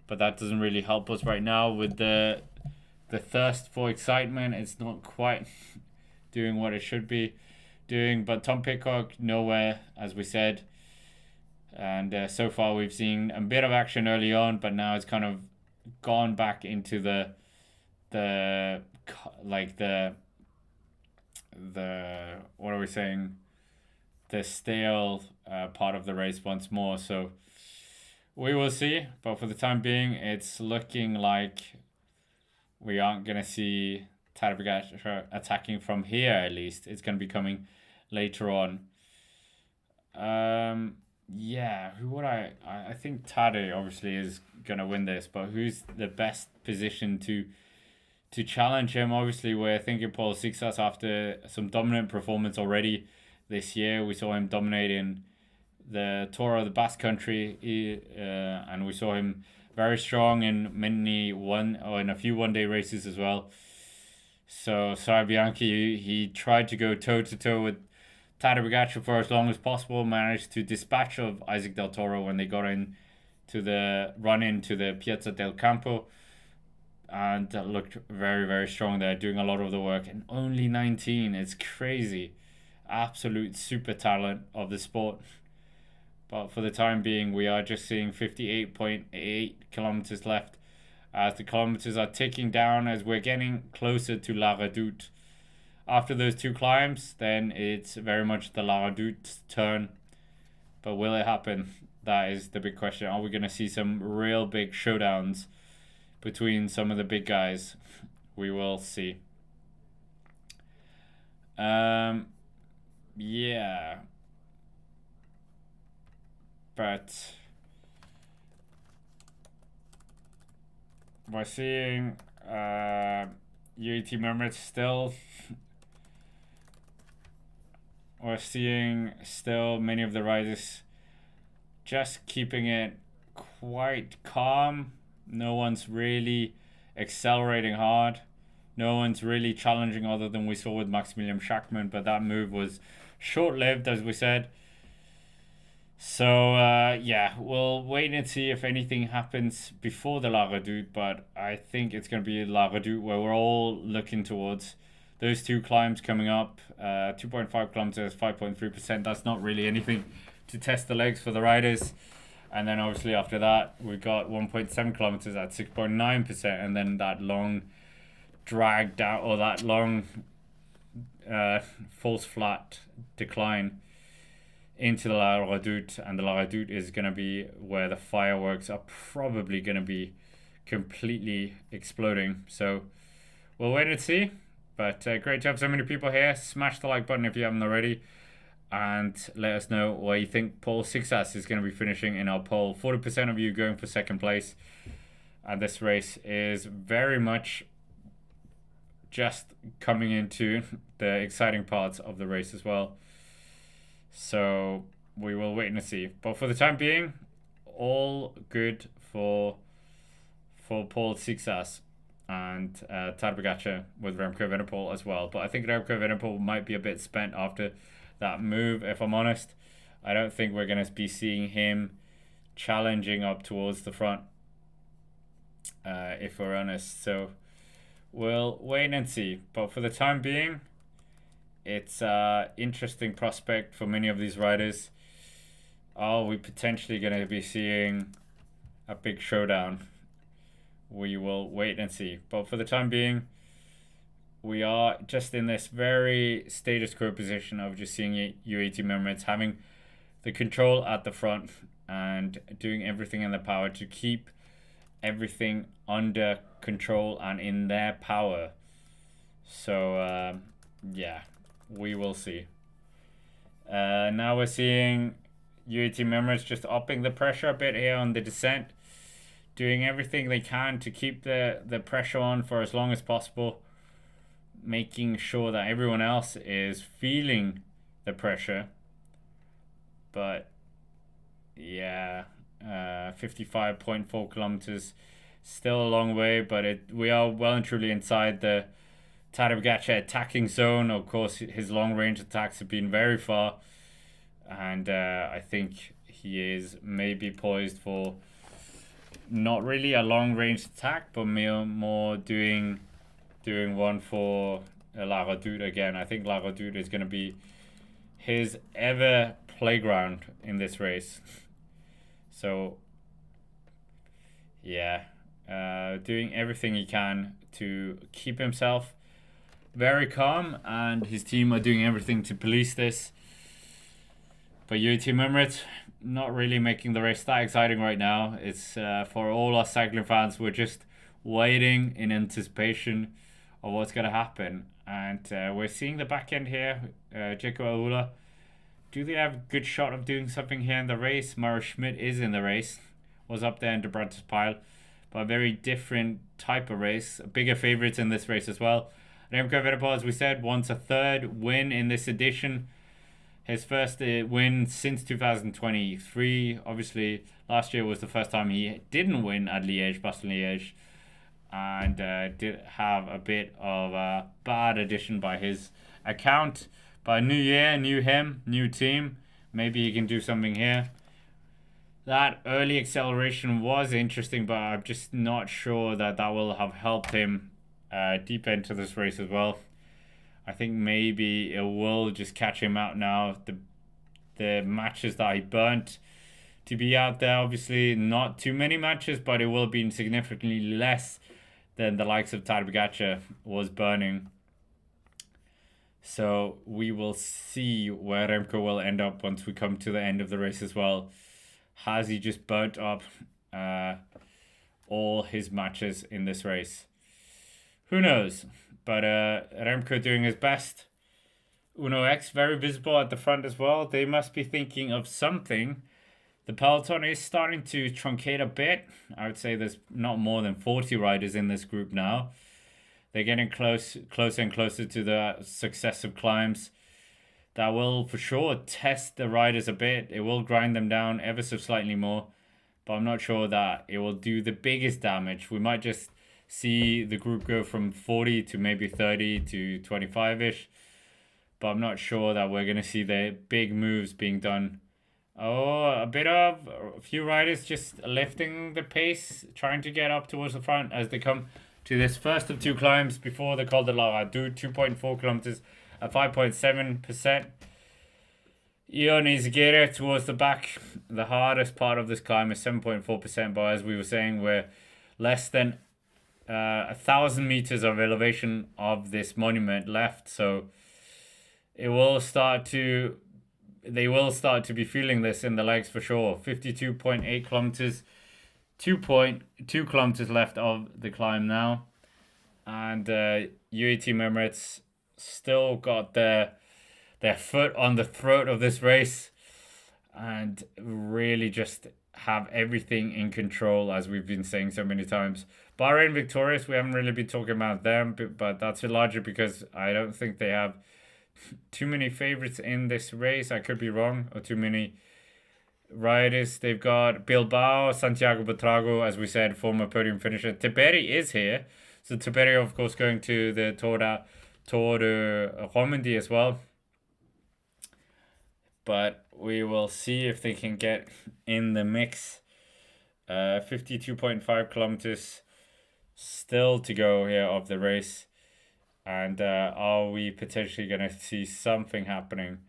But that doesn't really help us right now with the thirst for excitement. It's not quite doing what it should be doing. But Tom Pidcock, nowhere, as we said. And so far we've seen a bit of action early on, but now it's kind of gone back into the what are we saying? The stale part of the race once more. So we will see. But for the time being, it's looking like we aren't going to see Tadej Pogacar attacking from here, at least. It's going to be coming later on. Yeah, who would I think Tadej obviously is going to win this, but who's the best position to challenge him? Obviously, we're thinking Paul Seixas after some dominant performance already this year. We saw him dominating the Tour of the Basque Country, and we saw him very strong in in a few one-day races as well. So Bianchi, he tried to go toe-to-toe with Tadej Pogacar for as long as possible, managed to dispatch of Isaac Del Toro when they got into the Piazza del Campo, and looked very, very strong there, doing a lot of the work. And only 19, it's crazy. Absolute super talent of the sport. But for the time being, we are just seeing 58.8 kilometers left as the kilometers are ticking down as we're getting closer to La Redoute. After those two climbs, then it's very much the La Redoute's turn. But will it happen? That is the big question. Are we going to see some real big showdowns between some of the big guys? We will see. Yeah. But we're seeing UAT Mermaids still. We're seeing still many of the riders just keeping it quite calm. No one's really accelerating hard. No one's really challenging other than we saw with Maximilian Schachmann, but that move was short-lived, as we said. So, yeah, we'll wait and see if anything happens before the La Redoute, but I think it's going to be La Redoute where we're all looking towards those two climbs coming up. 2.5 kilometers, 5.3%. That's not really anything to test the legs for the riders. And then obviously after that, we got 1.7 kilometers at 6.9%, and then that long dragged out, or that long false flat decline into the La Redoute. And the La Redoute is going to be where the fireworks are probably going to be completely exploding. So we'll wait and see. But great to have so many people here. Smash the like button if you haven't already. and let us know where you think Paul Seixas is going to be finishing in our poll. 40% of you going for second place. And this race is very much just coming into the exciting parts of the race as well. So we will wait and see. But for the time being, all good for Paul Seixas and Tadej Pogacar with Remco Evenepoel as well. But I think Remco Evenepoel might be a bit spent after that move, if I'm honest. I don't think we're going to be seeing him challenging up towards the front, if we're honest. So we'll wait and see. But for the time being, it's an interesting prospect for many of these riders. Are we potentially going to be seeing a big showdown? We will wait and see. But for the time being, we are just in this very status quo position of just seeing UAE Team Emirates having the control at the front and doing everything in their power to keep everything under control and in their power. So, yeah, we will see. Now we're seeing UAE Team Emirates just upping the pressure a bit here on the descent, doing everything they can to keep the pressure on for as long as possible, making sure that everyone else is feeling the pressure. But yeah, 55.4 kilometers, still a long way, but we are well and truly inside the Tadej Pogacar attacking zone. Of course, his long range attacks have been very far, and I think he is maybe poised for not really a long range attack, but more doing one for La Redoute again. I think La Redoute is going to be his ever playground in this race. So yeah, doing everything he can to keep himself very calm, and his team are doing everything to police this. But UAE Team Emirates not really making the race that exciting right now. It's for all our cycling fans, we're just waiting in anticipation of what's going to happen. And we're seeing the back end here. Jeko Aula, do they have a good shot of doing something here in the race? Mara Schmidt is in the race, was up there in the Brantas pile, but a very different type of race. Bigger favourites in this race as well. Remco Evenepoel, as we said, wants a third win in this edition. His first win since 2023. Obviously, last year was the first time he didn't win at Liège-Bastogne-Liège, and did have a bit of a bad addition by his account. But new year, new him, new team. Maybe he can do something here. That early acceleration was interesting, but I'm just not sure that will have helped him deep into this race as well. I think maybe it will just catch him out now. The matches that he burnt to be out there, obviously not too many matches, but it will be significantly less than the likes of Tadej Pogacar was burning. So we will see where Remco will end up once we come to the end of the race as well. Has he just burnt up all his matches in this race? Who knows? But Remco doing his best. Uno X very visible at the front as well. They must be thinking of something. The Peloton is starting to truncate a bit. I would say there's not more than 40 riders in this group now. They're getting closer and closer to the successive climbs. That will for sure test the riders a bit. It will grind them down ever so slightly more. But I'm not sure that it will do the biggest damage. We might just see the group go from 40 to maybe 30 to 25-ish. But I'm not sure that we're going to see the big moves being done. Oh, a few riders just lifting the pace, trying to get up towards the front as they come to this first of two climbs before the Col de la Redoute, 2.4 kilometers at 5.7%. Ion Izagirre towards the back. The hardest part of this climb is 7.4%, but as we were saying, we're less than 1,000 meters of elevation of this monument left, so they will start to be feeling this in the legs for sure. 52.8 kilometers, 2.2 kilometers left of the climb now, and UAE Team Emirates still got their their foot on the throat of this race and really just have everything in control, as we've been saying so many times. Bahrain victorious, we haven't really been talking about them, but that's largely because I don't think they have too many favorites in this race. I could be wrong, or too many riders. They've got Bilbao, Santiago Buitrago, as we said, former podium finisher. Tiberi is here. So Tiberi, of course, going to the Tour de Romandie as well. But we will see if they can get in the mix. 52.5 kilometers still to go here of the race. And are we potentially going to see something happening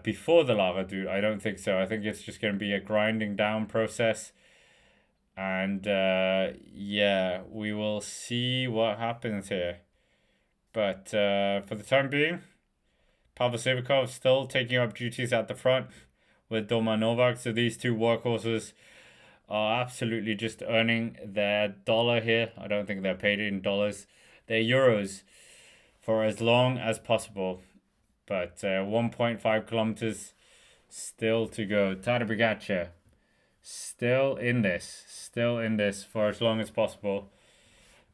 before the La Redoute? I don't think so. I think it's just going to be a grinding down process. And yeah, we will see what happens here. But for the time being, Pavel Sivakov still taking up duties at the front with Doma Novak. So these two workhorses are absolutely just earning their dollar here. I don't think they're paid in dollars. They're euros for as long as possible. But 1.5 kilometers still to go. Tadej Pogacar still in this for as long as possible.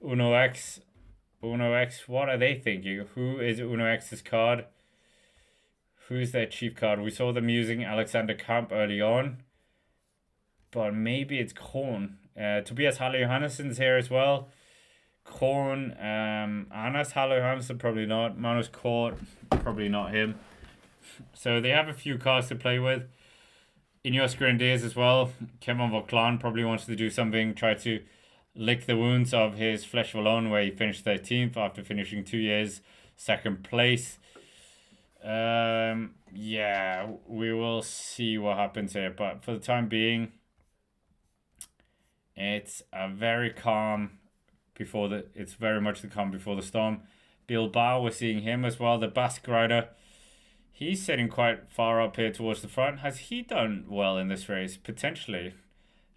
Uno X, what are they thinking? Who is Uno X's card? Who's their chief card? We saw them using Alexander Kamp early on, but maybe it's Korn. Tobias Halle Johannessen's here as well. Korn, Hannes Halle Johansson, probably not. Manus Kort, probably not him. So they have a few cards to play with. Ineos Grenadiers as well. Kevin Vauclain probably wants to do something, try to lick the wounds of his Flèche Wallonne, where he finished 13th after finishing 2 years second place. Yeah, we will see what happens here, but for the time being, it's a very calm it's very much the calm before the storm. Bilbao, we're seeing him as well, the Basque rider. He's sitting quite far up here towards the front. Has he done well in this race? Potentially.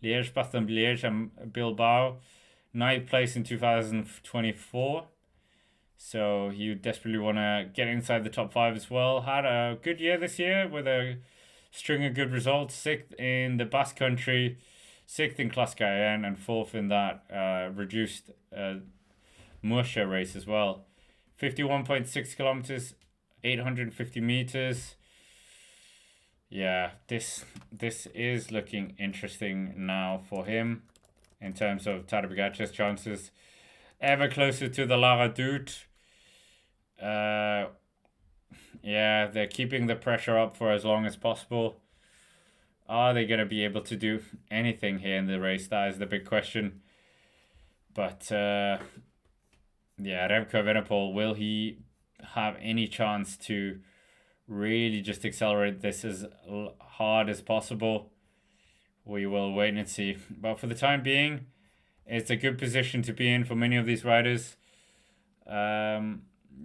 Liège-Bastogne-Liège and Bilbao, 9th place in 2024. So you desperately want to get inside the top 5 as well. Had a good year this year with a string of good results. 6th in the Basque Country, 6th in Classe Cayenne, and 4th in that reduced Murcia race as well. 51.6 kilometers, 850 meters. Yeah, this is looking interesting now for him in terms of Tadej Pogacar's chances. Ever closer to the La Redoute. Yeah, they're keeping the pressure up for as long as possible. Are they going to be able to do anything here in the race? That is the big question. But yeah, Remco Evenepoel, will he have any chance to really just accelerate this as hard as possible? We will wait and see. But for the time being, it's a good position to be in for many of these riders.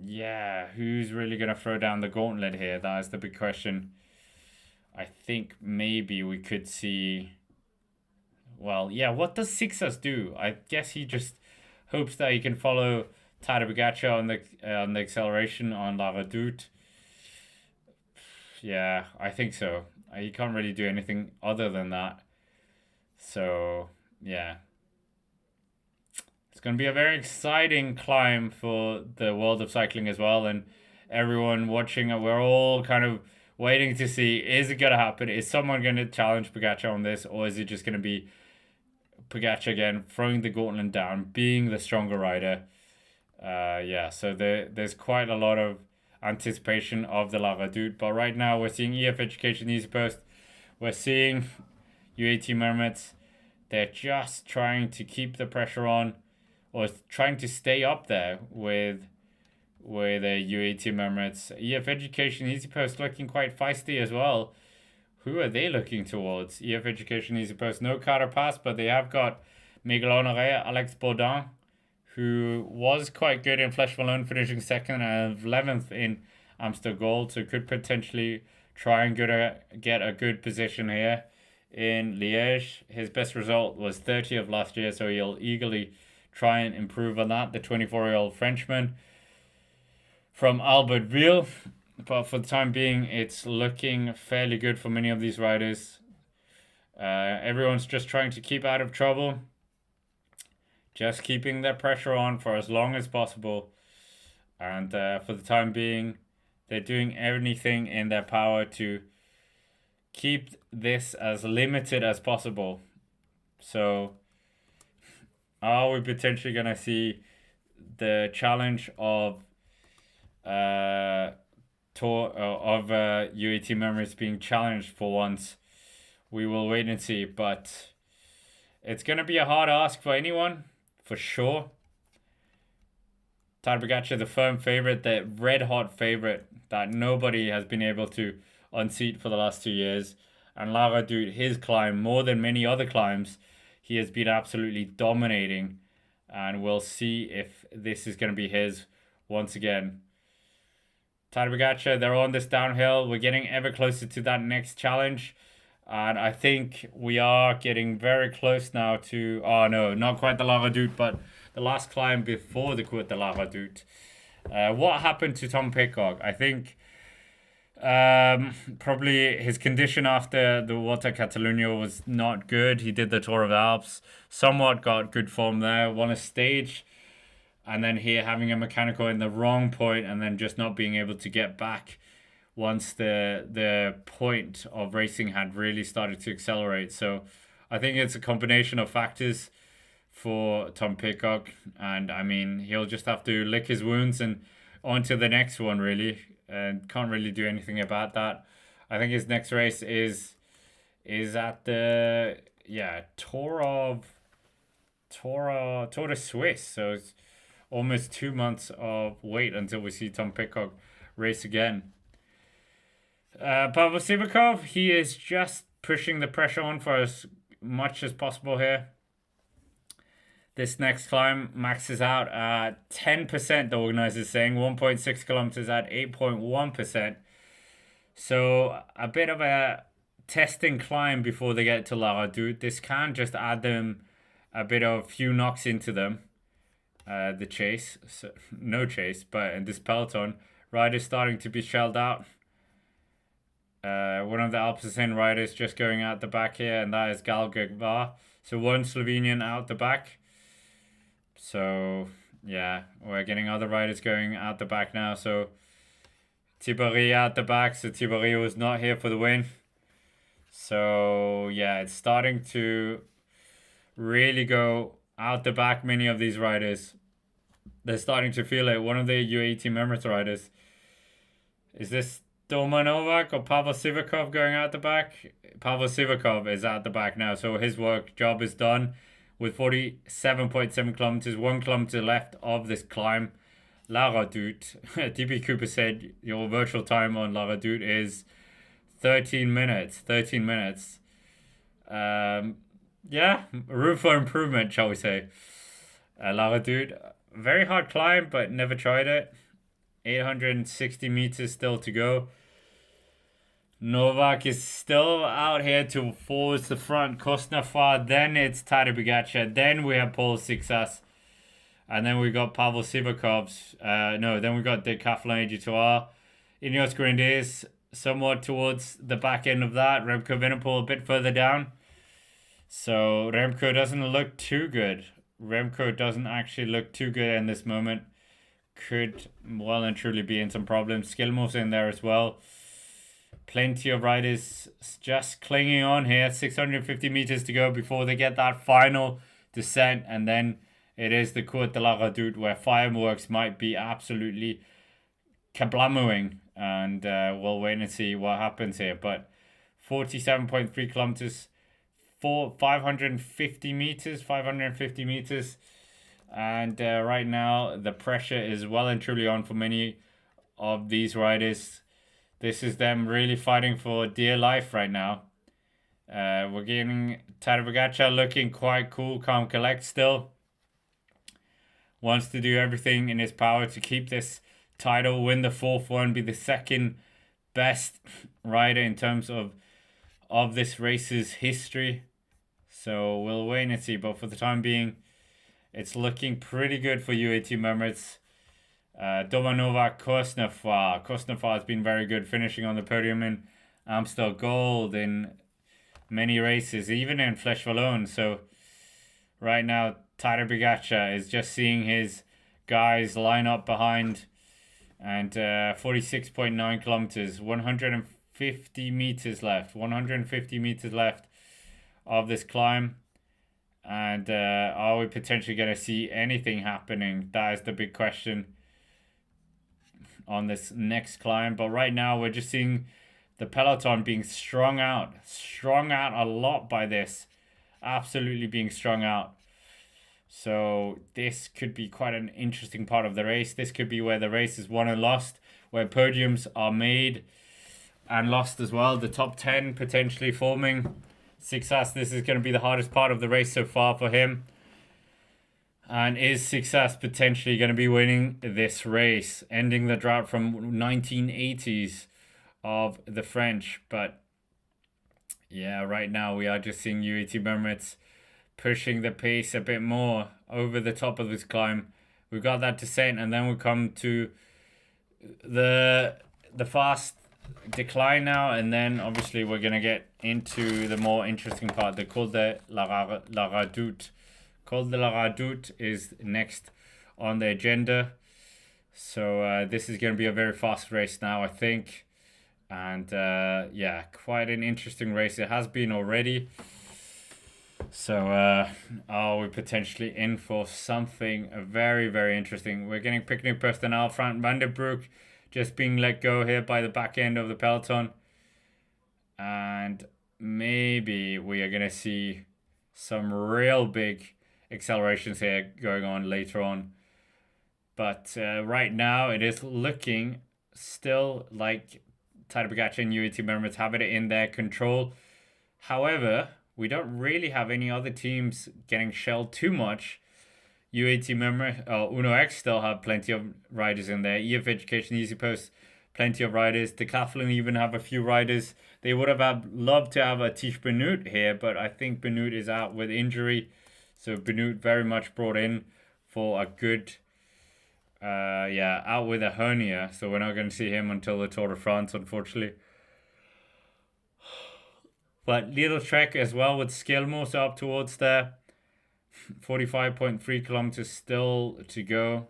Yeah, who's really going to throw down the gauntlet here? That is the big question. I think maybe we could see... Well, yeah, what does Seixas do? I guess he just hopes that he can follow Tadej Pogacar on the acceleration on La Redoute. Yeah, I think so. He can't really do anything other than that. So, yeah. It's going to be a very exciting climb for the world of cycling as well. And everyone watching, we're all kind of waiting to see, is it going to happen? Is someone going to challenge Pogacar on this? Or is it just going to be Pogacar again, throwing the gauntlet down, being the stronger rider? Yeah, so there's quite a lot of anticipation of the La Redoute. But right now we're seeing EF Education Easy Post. We're seeing UAE Mermets. They're just trying to keep the pressure on, or trying to stay up there with UAE Mermets. EF Education Easy Post looking quite feisty as well. Who are they looking towards? EF Education Easy Post, no Carapaz, but they have got Miguel Honoré, Alex Baudin, who was quite good in Flèche Wallonne, finishing second and 11th in Amstel Gold, so could potentially try and get a good position here in Liège. His best result was 30th last year, so he'll eagerly try and improve on that. The 24-year-old Frenchman from Albertville. But for the time being, it's looking fairly good for many of these riders. Everyone's just trying to keep out of trouble, just keeping their pressure on for as long as possible. And for the time being, they're doing anything in their power to keep this as limited as possible. So, are we potentially going to see the challenge of UAT members being challenged for once? We will wait and see, but it's going to be a hard ask for anyone, for sure. Tadej Pogacar, the firm favorite, the red-hot favorite that nobody has been able to unseat for the last 2 years. And La Redoute, his climb, more than many other climbs, he has been absolutely dominating. And we'll see if this is going to be his once again. Tadej Pogacar, they're on this downhill. We're getting ever closer to that next challenge. And I think we are getting very close now to... Oh, no, not quite the La Redoute, but the last climb before the Côte de la Redoute. What happened to Tom Pidcock? I think probably his condition after the Volta Catalunya was not good. He did the Tour of the Alps. Somewhat got good form there. Won a stage. And then here having a mechanical in the wrong point and then just not being able to get back once the point of racing had really started to accelerate. So I think it's a combination of factors for Tom Pidcock. And I mean, he'll just have to lick his wounds and on to the next one, really. And can't really do anything about that. I think his next race is at the Tour de Suisse. So it's almost 2 months of wait until we see Tom Pidcock race again. Pavel Sivakov, he is just pushing the pressure on for as much as possible here. This next climb maxes out at 10%, the organizers saying, 1.6 kilometers at 8.1%. So a bit of a testing climb before they get to La Redoute. This can just add them a bit of few knocks into them. The chase, so, no chase, but in this peloton, riders starting to be shelled out. One of the Alpecin riders just going out the back here, and that is Gal Gagvar. So one Slovenian out the back. So, yeah, we're getting other riders going out the back now. So, Thibéry out the back. So, Thibéry was not here for the win. So, yeah, it's starting to really go out the back. Many of these riders, they're starting to feel it. One of the UAE members riders, is this Doma Novak or Pavel Sivakov going out the back? Pavel Sivakov is at the back now. So, his job is done. With 47.7 kilometers, 1 kilometer left of this climb. La Redoute. DB Cooper said your virtual time on La Redoute is 13 minutes. 13 minutes. Yeah, room for improvement, shall we say. La Redoute, very hard climb, but never tried it. 860 meters still to go. Novak is still out here towards the front. Kostnafar, then it's Tadej Pogacar, then we have Paul Seixas, and then we got Pavel Sivakov's. Then we got Decathlon Editoire. Ineos Grenadiers somewhat towards the back end of that. Remco Evenepoel a bit further down. So Remco doesn't look too good. Remco doesn't actually look too good in this moment. Could well and truly be in some problems. Skilmore's in there as well. Plenty of riders just clinging on here. 650 meters to go before they get that final descent. And then it is the Côte de la Redoute where fireworks might be absolutely kablamoing. And we'll wait and see what happens here. But 47.3 kilometers, 550 meters. And right now the pressure is well and truly on for many of these riders. This is them really fighting for dear life right now. We're getting Tadej Pogacar looking quite cool, calm, collect still. Wants to do everything in his power to keep this title, win the fourth one, be the second best rider in terms of this race's history. So we'll wait and see. But for the time being, it's looking pretty good for UAE members. Domanova, Kosnefar. Kosnefar has been very good, finishing on the podium in Amstel Gold in many races, even in Flèche Wallonne. So right now, Tadej Pogacar is just seeing his guys line up behind, and 46.9 kilometers, 150 meters left. 150 meters left of this climb. And are we potentially going to see anything happening? That is the big question on this next climb. But right now we're just seeing the peloton being strung out a lot by this, absolutely being strung out. So this could be quite an interesting part of the race. This could be where the race is won and lost, where podiums are made and lost as well. The top 10 potentially forming. Seixas, this is going to be the hardest part of the race so far for him. And is Seixas potentially going to be winning this race, ending the drought from 1980s of the French? But yeah, right now we are just seeing UAE Emirates pushing the pace a bit more over the top of this climb. We've got that descent, and then we come to the fast decline now, and then obviously we're going to get into the more interesting part, the Col de la Redoute. Col de la Redoute is next on the agenda. So this is going to be a very fast race now, I think. And yeah, quite an interesting race. It has been already. So are we potentially in for something very, very interesting? We're getting picnic personnel. Frank van der Broek just being let go here by the back end of the peloton. And maybe we are going to see some real big accelerations here going on later on. But right now it is looking still like Tadej Pogacar and UAE Emirates have it in their control. However, we don't really have any other teams getting shelled too much. UAE Emirates, Uno X still have plenty of riders in there. EF Education, Easy Post, plenty of riders. Decathlon even have a few riders. They would have loved to have a Tish Benoot here, but I think Benoot is out with injury. So Benoot very much brought in for a good, out with a hernia. So we're not going to see him until the Tour de France, unfortunately. But Little Trek as well with Skilmore, so up towards there. 45.3 kilometers still to go.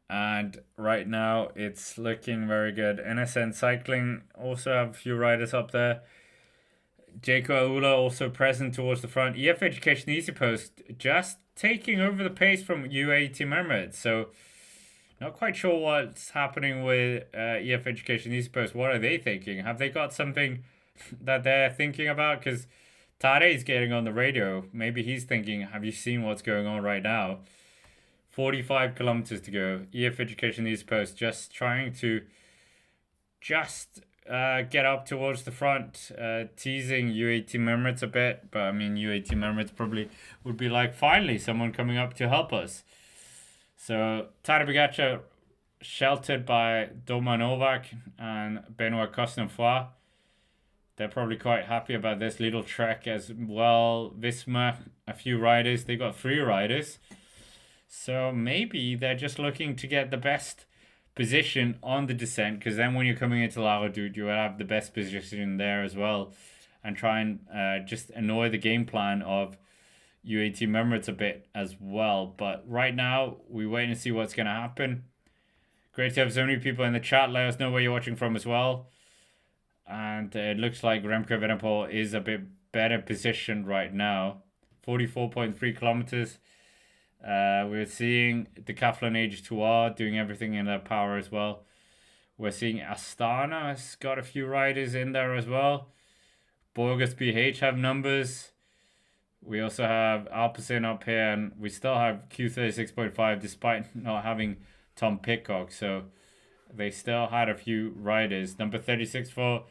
And right now it's looking very good. NSN Cycling also have a few riders up there. Jaco Aula also present towards the front. EF Education Easy Post just taking over the pace from UAE Emirates. So not quite sure what's happening with EF Education Easy Post. What are they thinking? Have they got something that they're thinking about? Because Tadej is getting on the radio. Maybe he's thinking, have you seen what's going on right now? 45 kilometers to go. EF Education East Post just trying to get up towards the front, teasing UAE Emirates a bit. But I mean, UAE Emirates probably would be like, finally, someone coming up to help us. So Tadej Pogacar sheltered by Domanova and Benoit Cosnefroid. They're probably quite happy about this little trek as well. Visma, a few riders. They got 3 riders. So maybe they're just looking to get the best position on the descent, because then when you're coming into La Redoute, you will have the best position there as well, and try and just annoy the game plan of UAE Emirates a bit as well. But right now, we wait and see what's going to happen. Great to have so many people in the chat. Let us know where you're watching from as well. And it looks like Remco Evenepoel is a bit better positioned right now. 44.3 kilometers. We're seeing Decathlon AG2R doing everything in their power as well. We're seeing Astana has got a few riders in there as well. Borges BH have numbers. We also have Alpecin up here, and we still have Q36.5 despite not having Tom Pidcock. So they still had a few riders. Number 36 for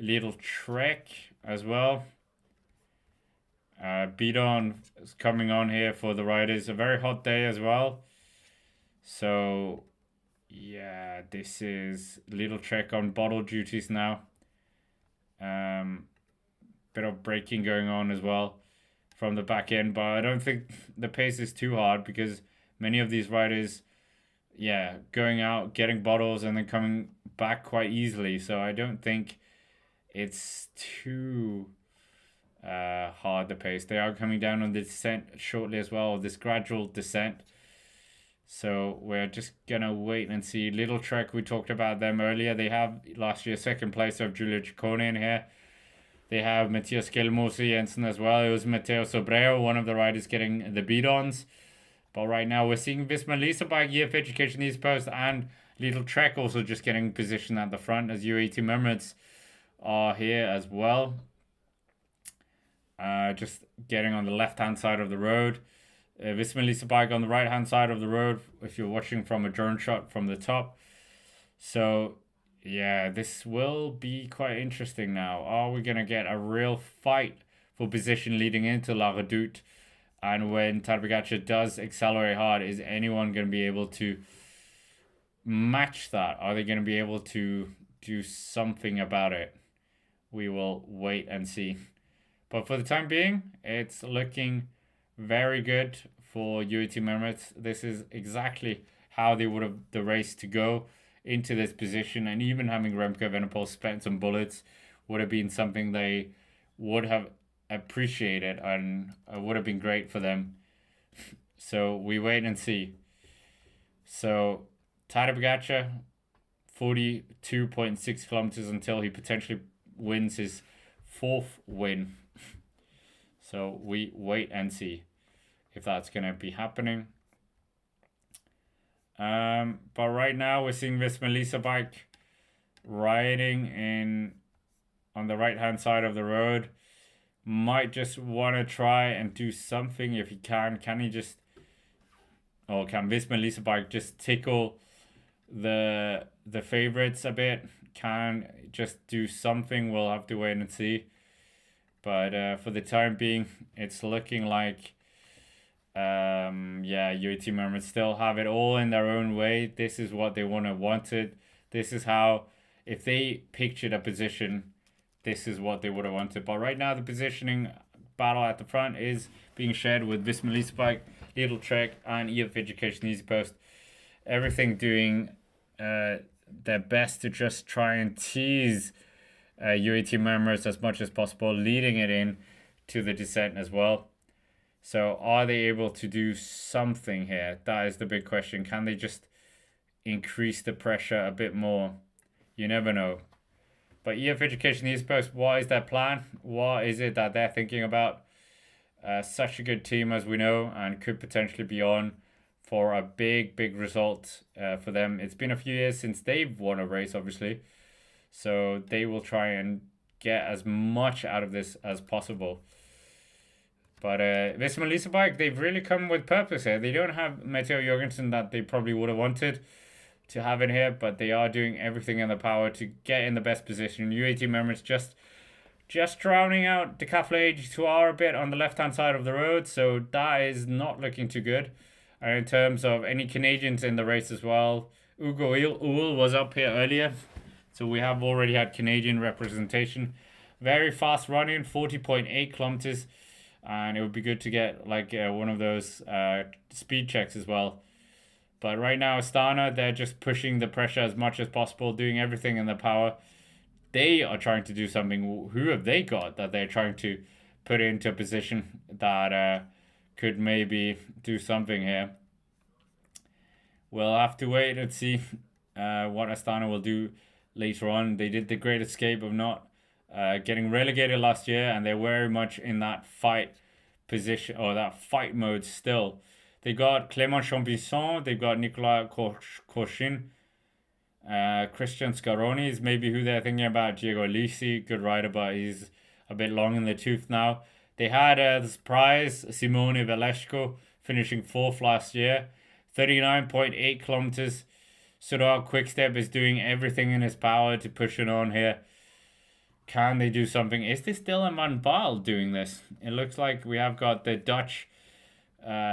Little Trek as well. Bidon is coming on here for the riders. A very hot day as well. So, yeah, this is Little Trek on bottle duties now. Bit of braking going on as well from the back end. But I don't think the pace is too hard, because many of these riders going out, getting bottles, and then coming back quite easily. So I don't think it's too hard the pace. They are coming down on the descent shortly as well, this gradual descent. So we're just gonna wait and see. Little Trek, we talked about them earlier. They have last year second place of Giulio Ciccone in here. They have Matthias Kelmosi Jensen as well. It was Matteo Sobrero, one of the riders getting the beat-ons. But right now we're seeing Visma Leasebike, EF Education East Post, and Little Trek also just getting positioned at the front as UAT Mermaids are here as well. Just getting on the left-hand side of the road. Visma Leasebike on the right-hand side of the road if you're watching from a drone shot from the top. So, yeah, this will be quite interesting now. Are we going to get a real fight for position leading into La Redoute? And when Tadej Pogacar does accelerate hard, is anyone going to be able to match that? Are they going to be able to do something about it? We will wait and see. But for the time being, it's looking very good for UAT Mermaids. This is exactly how they would have the race to go into this position, and even having Remco Evenepoel spent some bullets would have been something they would have appreciated and would have been great for them. So we wait and see. So Tadej Pogacar, 42.6 kilometers until he potentially wins his fourth win. So we wait and see if that's going to be happening. But right now we're seeing Visma Leasebike riding in on the right hand side of the road. Might just want to try and do something if he can. Can he just, or can Visma Leasebike just tickle the favorites a bit? Can just do something? We'll have to wait and see. But for the time being, it's looking like UAT Mermaids still have it all in their own way. This is what they wanted. This is how, if they pictured a position, this is what they would have wanted. But right now, the positioning battle at the front is being shared with Visma Leasebike, Little Trek, and EF Education Easy Post. Everything doing their best to just try and tease UAT Mermaids as much as possible, leading it in to the descent as well. So are they able to do something here? That is the big question. Can they just increase the pressure a bit more? You never know. But EF Education East Post, what is their plan? What is it that they're thinking about? Such a good team, as we know, and could potentially be on for a big result for them. It's been a few years since they've won a race, obviously. So they will try and get as much out of this as possible. But Visma Leasebike, they've really come with purpose here. They don't have Matteo Jorgensen that they probably would have wanted to have in here, but they are doing everything in their power to get in the best position. UAT Mermaids just drowning out Decathlon AG2R a bit on the left-hand side of the road, so that is not looking too good. And in terms of any Canadians in the race as well, Ugo Uhl was up here earlier, so we have already had Canadian representation. Very fast running, 40.8 kilometers. And it would be good to get like one of those speed checks as well. But right now, Astana, they're just pushing the pressure as much as possible, doing everything in their power. They are trying to do something. Who have they got that they're trying to put into a position that could maybe do something here? We'll have to wait and see what Astana will do later on. They did the great escape of not getting relegated last year, and they're very much in that fight position, or that fight mode still. They got Clément Champusson, they've got Nicolas Cochin, Christian Scaroni is maybe who they're thinking about. Diego Lisi, good rider, but he's a bit long in the tooth now. They had the surprise, Simone Veleshko, finishing 4th last year, 39.8 kilometers. Soudal Quickstep is doing everything in his power to push it on here. Can they do something? Is this Dylan van Baal doing this? It looks like we have got the Dutch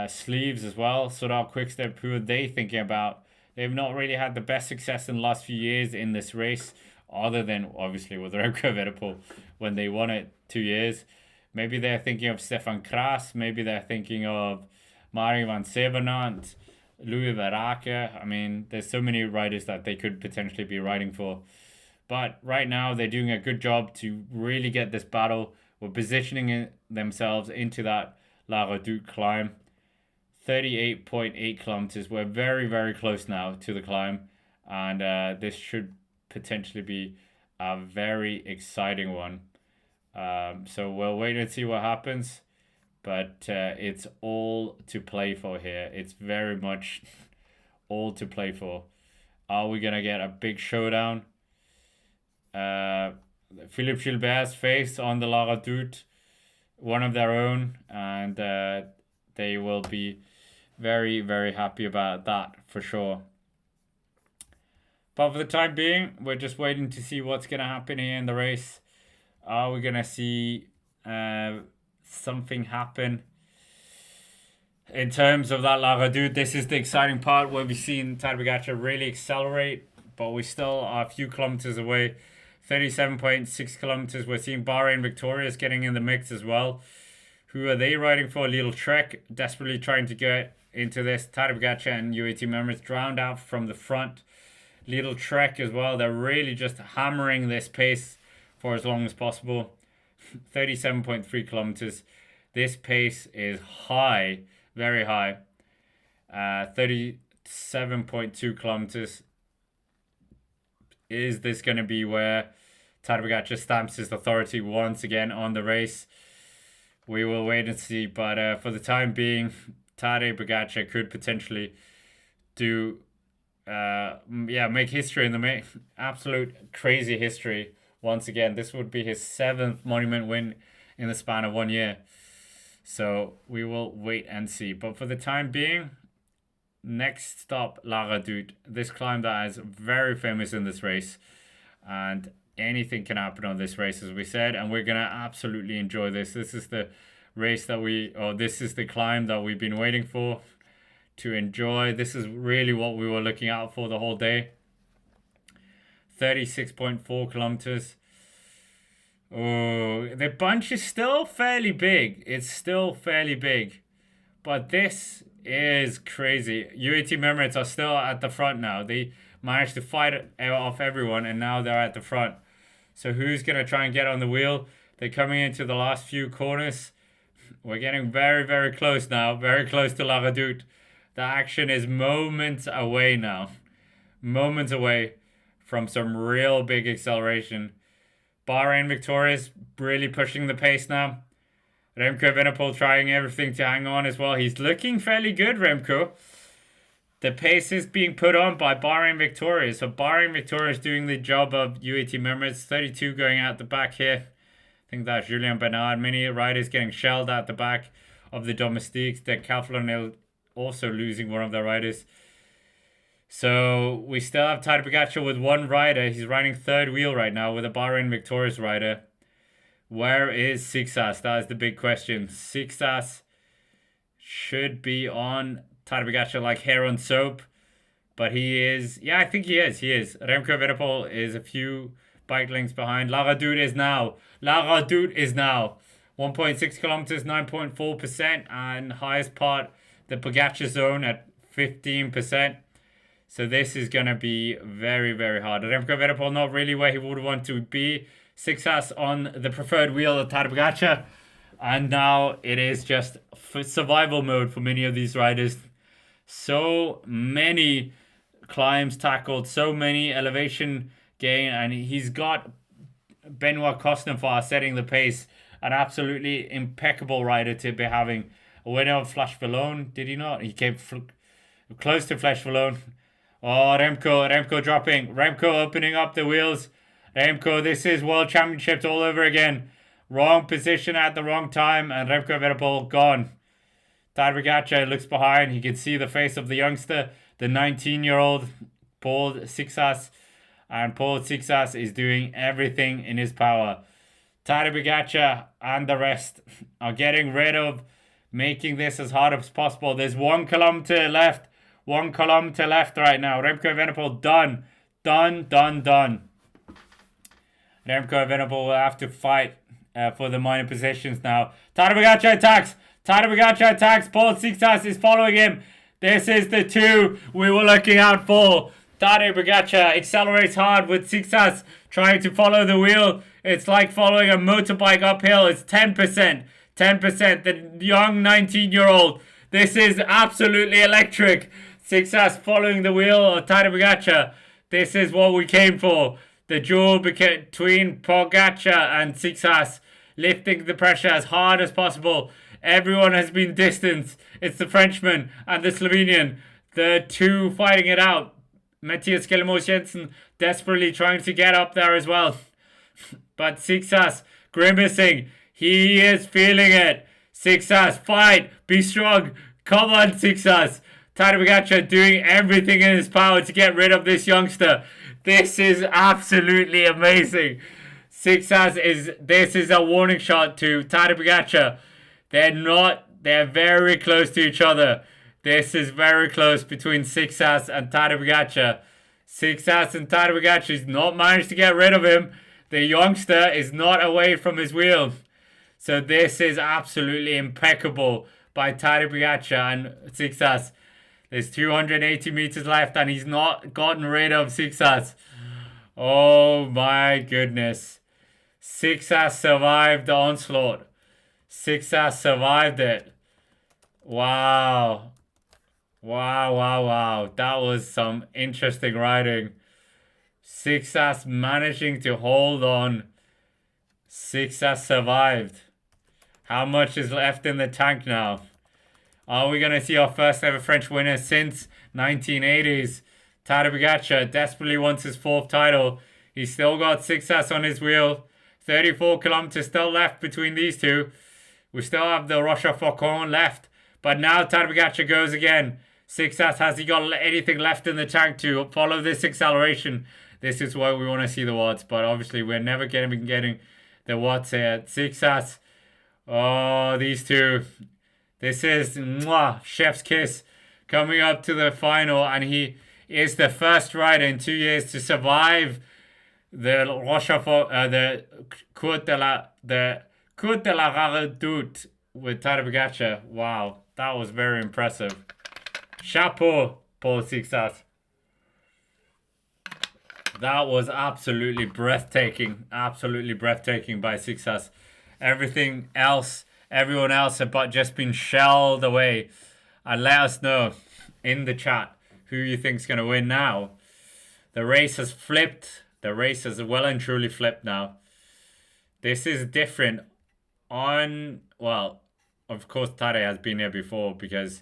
sleeves as well. Soudal Quickstep, who are they thinking about? They've not really had the best success in the last few years in this race, other than obviously with Remco Evenepoel when they won it 2 years. Maybe they're thinking of Stefan Kras. Maybe they're thinking of Mari van Severnant. Louis Verake. I mean, there's so many riders that they could potentially be riding for. But right now, they're doing a good job to really get this battle. We're positioning themselves into that La Redoute climb. 38.8 kilometers. We're very, very close now to the climb. And this should potentially be a very exciting one. So we'll wait and see what happens. But it's all to play for here. It's very much all to play for. Are we going to get a big showdown? Philippe Gilbert's face on the La Redoute, one of their own, and they will be very, very happy about that for sure. But for the time being, we're just waiting to see what's going to happen here in the race. Are we going to see something happen in terms of that La Redoute? This is the exciting part where we've seen Tadej Pogacar really accelerate, but we still are a few kilometers away. 37.6 kilometers. We're seeing Bahrain Victorious getting in the mix as well. Who are they riding for? Little Trek, desperately trying to get into this. Tadej Pogacar and UAE Team Emirates drowned out from the front. Little Trek as well. They're really just hammering this pace for as long as possible. 37.3 kilometers. This pace is high, very high. 37.2 kilometers. Is this going to be where Tadej Pogacar stamps his authority once again on the race? We will wait and see. But for the time being, Tadej Pogacar could potentially do, make history in the absolute crazy history. Once again, this would be his 7th Monument win in the span of 1 year. So we will wait and see. But for the time being, next stop, La Redoute. This climb that is very famous in this race. And anything can happen on this race, as we said. And we're going to absolutely enjoy this. This is the race that this is the climb that we've been waiting for to enjoy. This is really what we were looking out for the whole day. 36.4 kilometers. Oh, the bunch is still fairly big. It's still fairly big. But this is crazy. UAE Team Emirates are still at the front now. They managed to fight it off everyone, and now they're at the front. So who's going to try and get on the wheel? They're coming into the last few corners. We're getting very, very close now. Very close to La Redoute. The action is moments away now. Moments away from some real big acceleration. Bahrain Victorious really pushing the pace now. Remco Evenepoel trying everything to hang on as well. He's looking fairly good, Remco. The pace is being put on by Bahrain Victorious. So Bahrain Victorious doing the job of UAE Team Emirates. 32 going out the back here. I think that's Julien Bernard. Many riders getting shelled out the back of the Domestiques. The Calflonel also losing one of their riders. So we still have Tadej Pogacar with one rider. He's riding third wheel right now with a Bahrain Victorious rider. Where is Seixas? That is the big question. Seixas should be on Tadej Pogacar like hair on soap. But he is... Yeah, I think he is. He is. Remco Evenepoel is a few bike lengths behind. La Redoute is now. 1.6 kilometers, 9.4%. And highest part, the Pogacar zone at 15%. So this is going to be very, very hard. Remco Evenepoel not really where he would want to be. Seixas on the preferred wheel of Tadej Pogacar. And now it is just survival mode for many of these riders. So many climbs tackled, so many elevation gain. And he's got Benoit Cosnefroid setting the pace. An absolutely impeccable rider to be having. A winner of Flash Vallone, did he not? He came close to Flash Vallone. Oh, Remco dropping. Remco opening up the wheels. Remco, this is World Championships all over again. Wrong position at the wrong time, and Remco Evenepoel gone. Tadej Pogacar looks behind. He can see the face of the youngster, the 19-year-old Paul Seixas. And Paul Seixas is doing everything in his power. Tadej Pogacar and the rest are getting rid of making this as hard as possible. There's 1 kilometer left. 1 kilometer left right now. Remco Evenepoel done. Done. Remco Evenepoel will have to fight for the minor positions now. Tadej Pogacar attacks. Paul Seixas is following him. This is the two we were looking out for. Tadej Pogacar accelerates hard with Seixas trying to follow the wheel. It's like following a motorbike uphill. It's 10%. 10%. The young 19-year-old. This is absolutely electric. Seixas following the wheel of Tadej Pogacar. This is what we came for. The duel between Pogacar and Seixas, lifting the pressure as hard as possible. Everyone has been distanced. It's the Frenchman and the Slovenian. The two fighting it out. Mathias Jensen desperately trying to get up there as well. But Seixas grimacing. He is feeling it. Seixas, fight. Be strong. Come on, Seixas. Tadej Pogacar doing everything in his power to get rid of this youngster. This is absolutely amazing. This is a warning shot to Tadej Pogacar. They're very close to each other. This is very close between Seixas and Tadej Pogacar. Seixas and Tadej Pogacar has not managed to get rid of him. The youngster is not away from his wheel. So this is absolutely impeccable by Tadej Pogacar and Seixas. There's 280 meters left and he's not gotten rid of Seixas. Oh my goodness. Seixas survived the onslaught. Seixas survived it. Wow. Wow. That was some interesting riding. Seixas managing to hold on. Seixas survived. How much is left in the tank now? Are we going to see our first ever French winner since 1980s? Tadej Pogacar desperately wants his 4th title. He's still got Seixas on his wheel. 34 kilometers still left between these two. We still have the Rochefoucauld left. But now Tadej Pogacar goes again. Seixas, has he got anything left in the tank to follow this acceleration? This is why we want to see the watts. But obviously we're never getting the watts here. Seixas. Oh, these two. This is chef's kiss coming up to the final, and he is the first rider in 2 years to survive the Côte de la Redoute with Tadej Pogacar. Wow, that was very impressive. Chapeau, Paul Seixas. That was absolutely breathtaking by Seixas. Everyone else had but just been shelled away. And let us know in the chat who you think's going to win now. The race has flipped. The race has well and truly flipped now. This is different well, of course Tadej has been here before because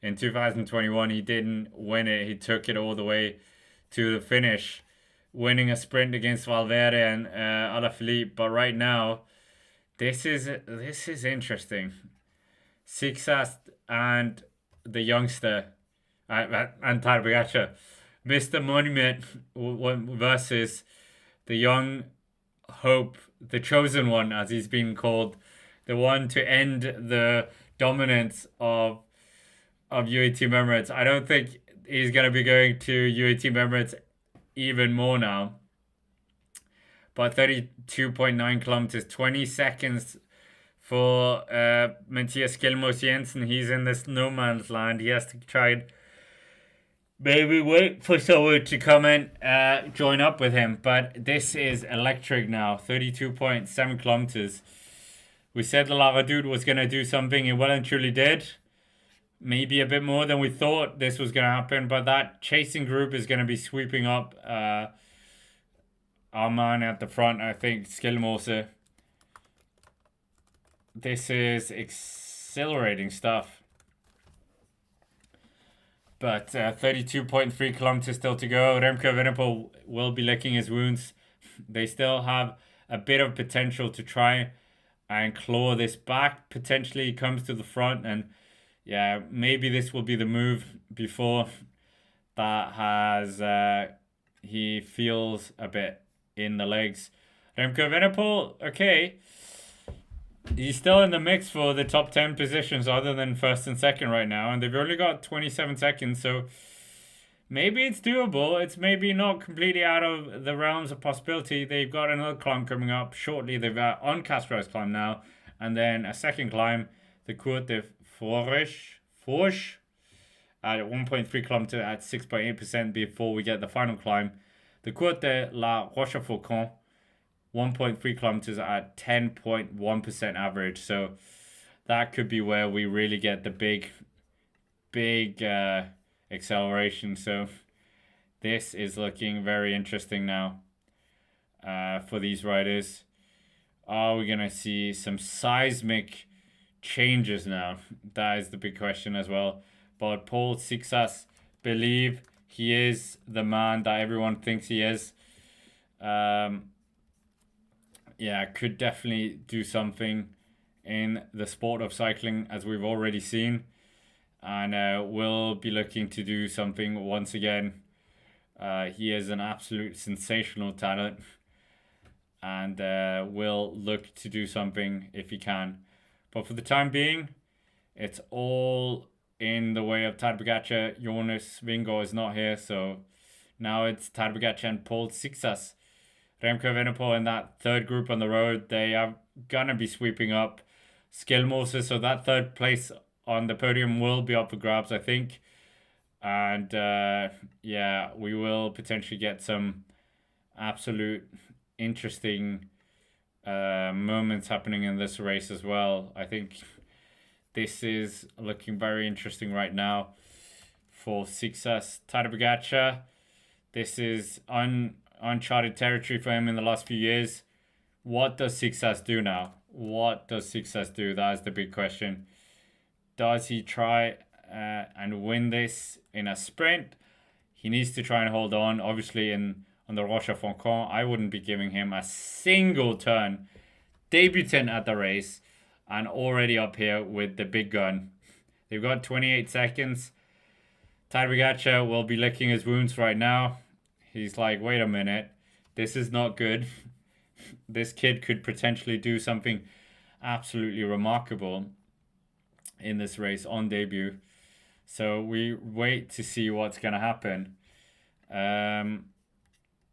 in 2021 he didn't win it. He took it all the way to the finish, winning a sprint against Valverde and Alaphilippe. But right now, this is interesting. Seixas and the youngster and Tadej Pogacar, Mr. Monument versus the young hope, the chosen one as he's been called, the one to end the dominance of UAE Team Emirates. I don't think he's going to be going to UAE Team Emirates even more now. But 32.9 kilometers, 20 seconds for Mathias Jensen. He's in this no man's land. He has to try and maybe wait for someone to come and join up with him. But this is electric now. 32.7 kilometers. We said the La Redoute was going to do something. It well and truly did. Maybe a bit more than we thought this was going to happen. But that chasing group is going to be sweeping up our man at the front, I think, Skilmose. This is exhilarating stuff. But 32.3 kilometers still to go. Remco Evenepoel will be licking his wounds. They still have a bit of potential to try and claw this back. Potentially he comes to the front, and yeah, maybe this will be the move before that has he feels a bit in the legs. Remco Evenepoel, okay. He's still in the mix for the top 10 positions other than first and second right now. And they've only got 27 seconds. So maybe it's doable. It's maybe not completely out of the realms of possibility. They've got another climb coming up shortly. They've got on Castro's climb now. And then a second climb, the Côte de Fourche. at 1.3 kilometers at 6.8% before we get the final climb. The Côte de la Rochefoucauld, 1.3 kilometers at 10.1% average. So that could be where we really get the big acceleration. So this is looking very interesting now for these riders. Are we going to see some seismic changes now? That is the big question as well. But Paul Seixas, believe he is the man that everyone thinks he is. Yeah, could definitely do something in the sport of cycling, as we've already seen. And will be looking to do something once again. He is an absolute sensational talent. And will look to do something if he can. But for the time being, it's all in the way of Tadej Pogacar. Jonas Vingegaard is not here, so now it's Tadej Pogacar and Paul Seixas. Remco Evenepoel in that third group on the road, they are going to be sweeping up Skjelmose, so that third place on the podium will be up for grabs, I think. And yeah, we will potentially get some absolute interesting moments happening in this race as well. I think this is looking very interesting right now for Seixas. Tadej Pogacar, this is uncharted territory for him in the last few years. What does Seixas do now? What does Seixas do? That is the big question. Does he try and win this in a sprint? He needs to try and hold on. Obviously, on the Rochefoucauld, I wouldn't be giving him a single turn. Debutant at the race and already up here with the big gun. They've got 28 seconds. Tadej Pogacar will be licking his wounds right now. He's like, wait a minute. This is not good. This kid could potentially do something absolutely remarkable in this race on debut. So we wait to see what's going to happen.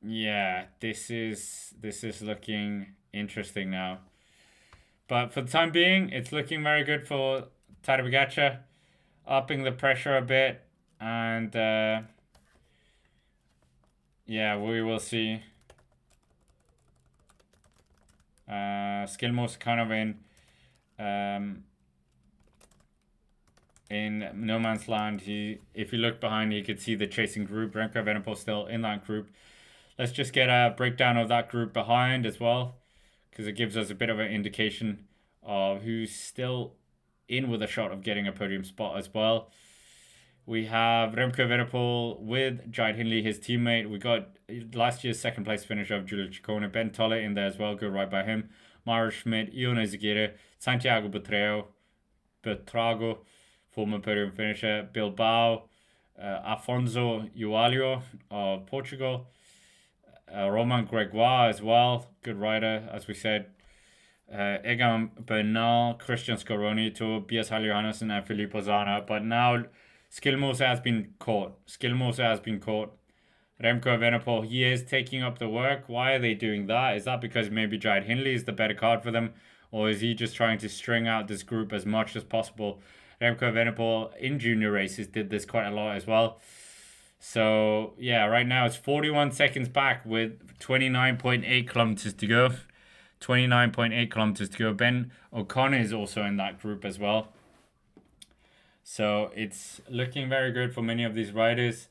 Yeah, this is looking interesting now. But for the time being, it's looking very good for Tadej Pogacar, upping the pressure a bit. And yeah, we will see. Skjelmose kind of in no man's land. If you look behind, you could see the chasing group. Remco Evenepoel still in that group. Let's just get a breakdown of that group behind as well, because it gives us a bit of an indication of who's still in with a shot of getting a podium spot as well. We have Remco Evenepoel with Jide Hindley, his teammate. We got last year's second place finisher of Julian Ciccone, Ben Tolle in there as well. Good ride by him. Mauro Schmidt, Ion Izagirre, Santiago Buitrago, former podium finisher. Bilbao, Afonso Ualio of Portugal. Romain Gregoire as well. Good rider, as we said. Egan Bernal, Christian Scaroni, Tobias Haljohannesson and Filippo Zana. But now Skjelmose has been caught. Remco Evenepoel, he is taking up the work. Why are they doing that? Is that because maybe Jide Hindley is the better card for them? Or is he just trying to string out this group as much as possible? Remco Evenepoel in junior races did this quite a lot as well. So, yeah, right now it's 41 seconds back with 29.8 kilometers to go. 29.8 kilometers to go. Ben O'Connor is also in that group as well. So it's looking very good for many of these riders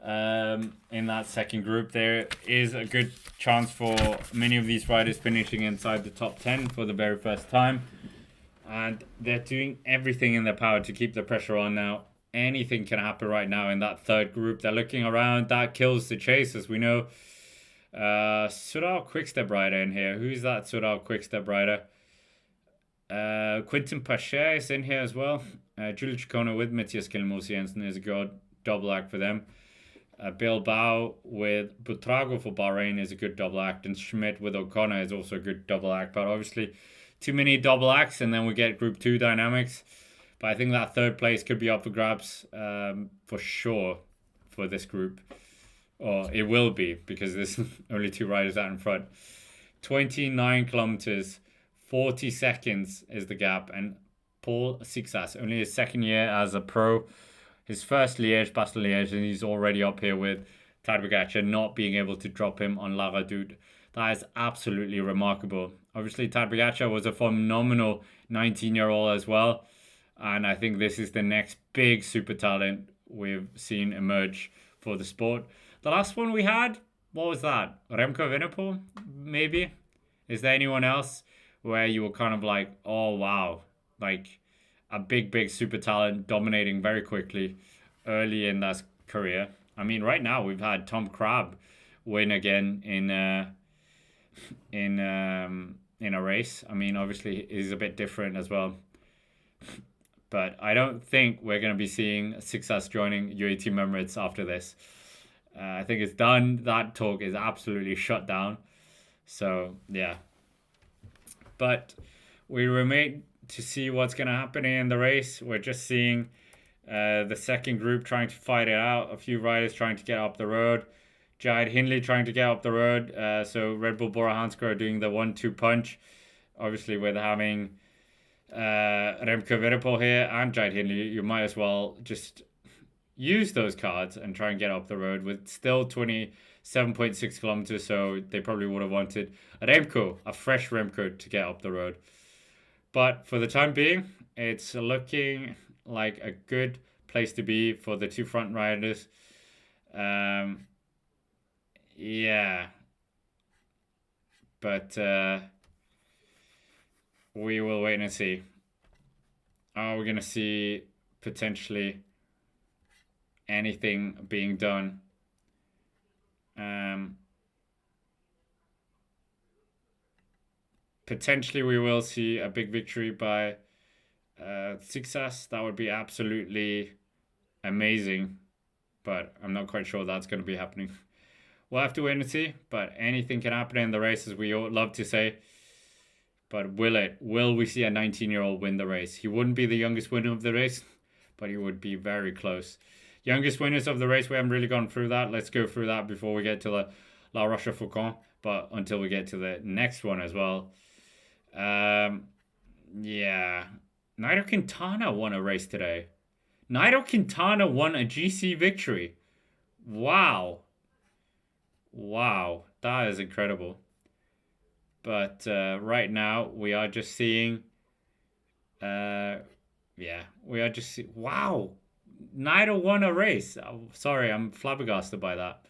in that second group. There is a good chance for many of these riders finishing inside the top 10 for the very first time. And they're doing everything in their power to keep the pressure on now. Anything can happen right now in that third group. They're looking around. That kills the chase, as we know. Soudal Quickstep rider in here. Who's that Soudal Quickstep rider? Quentin Pache is in here as well. Julian Ciccone with Matthias Skjelmose Jensen is a good double act for them. Bilbao with Buitrago for Bahrain is a good double act. And Schmidt with O'Connor is also a good double act. But obviously, too many double acts and then we get Group 2 dynamics. But I think that third place could be up for grabs for sure for this group. Or it will be, because there's only two riders out in front. 29 kilometers, 40 seconds is the gap. And Paul Seixas, only his second year as a pro. his first Liège-Bastogne-Liège, and he's already up here with Tadej Pogacar, not being able to drop him on La Redoute. That is absolutely remarkable. Obviously, Tadej Pogacar was a phenomenal 19-year-old as well, and I think this is the next big super talent we've seen emerge for the sport. The last one we had, what was that? Remco Evenepoel, maybe? Is there anyone else where you were kind of like, oh wow, like a big super talent dominating very quickly early in that career? I mean, right now we've had Tom Crab win again in a race. I mean, obviously he's a bit different as well, but I don't think we're going to be seeing Seixas joining UAE Team Emirates after this. I think it's done. That talk is absolutely shut down. So yeah, but we remain to see what's going to happen in the race. We're just seeing the second group trying to fight it out. A few riders trying to get up the road. Jide Hindley trying to get up the road. So Red Bull Bora Hansgrohe doing the 1-2 punch. Obviously, with having Remco Evenepoel here and Jide Hindley, you might as well just use those cards and try and get up the road with still 27.6 kilometers. So they probably would have wanted a fresh Remco to get up the road. But for the time being, it's looking like a good place to be for the two front riders. Yeah. But we will wait and see. Are we going to see potentially anything being done? Potentially we will see a big victory by Seixas. That would be absolutely amazing, but I'm not quite sure that's going to be happening. We'll have to wait and see, but anything can happen in the race, as we all love to say. But will it? Will we see a 19-year-old win the race? He wouldn't be the youngest winner of the race, but he would be very close. Youngest winners of the race, we haven't really gone through that. Let's go through that before we get to the La Rochefoucauld, but until we get to the next one as well. Yeah. Nairo Quintana won a race today. Nairo Quintana won a GC victory. Wow. Wow. That is incredible. But right now, we are just seeing... yeah. We are just... Wow. Nairo won a race. Oh, sorry, I'm flabbergasted by that.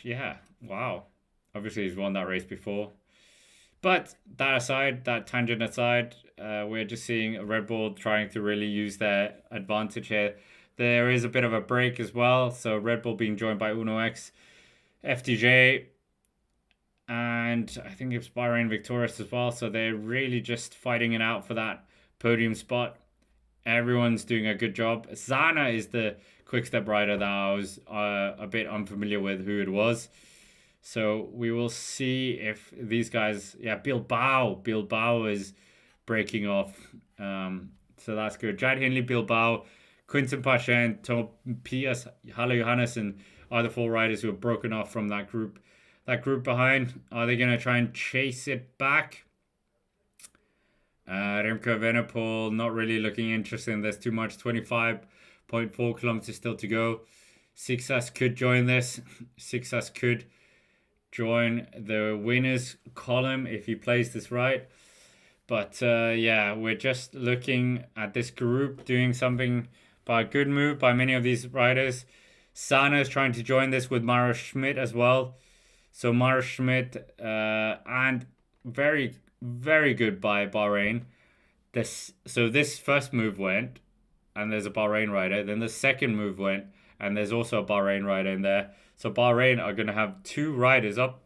Yeah. Wow. Obviously, he's won that race before. But that aside, that tangent aside, we're just seeing Red Bull trying to really use their advantage here. There is a bit of a break as well. So Red Bull being joined by Uno X, FDJ, and I think it's Bahrain Victorious as well. So they're really just fighting it out for that podium spot. Everyone's doing a good job. Zana is the quick-step rider that I was a bit unfamiliar with who it was. So we will see if these guys... Yeah, Bilbao is breaking off. So that's good. Jide Hindley, Bilbao, Quinten Pachen, Tobias Halle-Johannessen are the four riders who have broken off from that group. That group behind, are they going to try and chase it back? Remco Evenepoel not really looking interesting. There's too much. 25.4 kilometers still to go. Seixas could join this. Seixas could join the winners column if he plays this right. But yeah, we're just looking at this group doing something by a good move by many of these riders. Sana is trying to join this with Mara Schmidt as well. So Mara Schmidt and very, very good by Bahrain. So this first move went, and there's a Bahrain rider. Then the second move went, and there's also a Bahrain rider in there. So Bahrain are going to have two riders up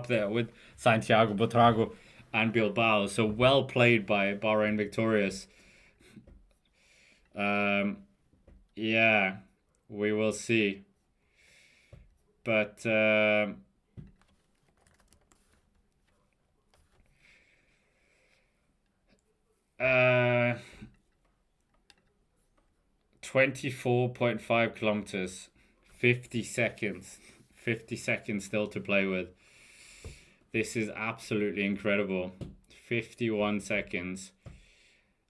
there with Santiago Buitrago and Bilbao. So well played by Bahrain Victorious. Yeah, we will see. But 24.5 kilometers, 50 seconds. 50 seconds still to play with. This is absolutely incredible. 51 seconds.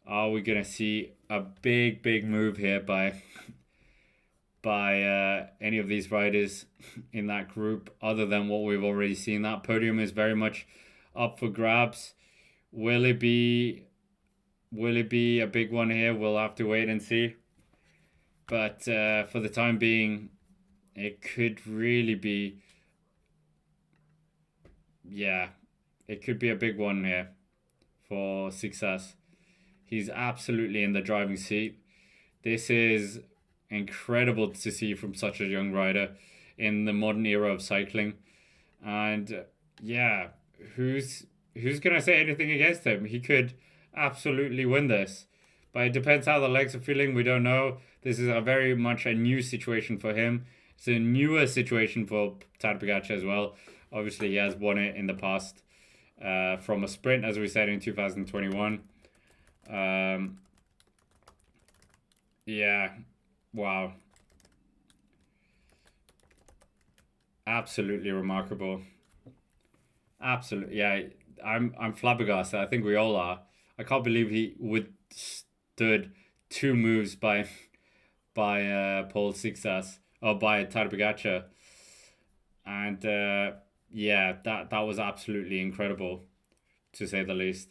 Are we going to see a big move here by any of these riders in that group, other than what we've already seen? That podium is very much up for grabs. Will it be a big one here? We'll have to wait and see. But for the time being, it could really be, yeah, it could be a big one here for Seixas. He's absolutely in the driving seat. This is incredible to see from such a young rider in the modern era of cycling. And yeah, who's gonna say anything against him? He could absolutely win this. But it depends how the legs are feeling. We don't know. This is a very much a new situation for him. It's a newer situation for Tadej Pogacar as well. Obviously, he has won it in the past from a sprint, as we said, in 2021. Yeah, wow. Absolutely remarkable. Absolutely, yeah. I'm flabbergasted. I think we all are. I can't believe he withstood two moves by Paul Seixas or by Tadej Pogacar, and yeah, that was absolutely incredible, to say the least.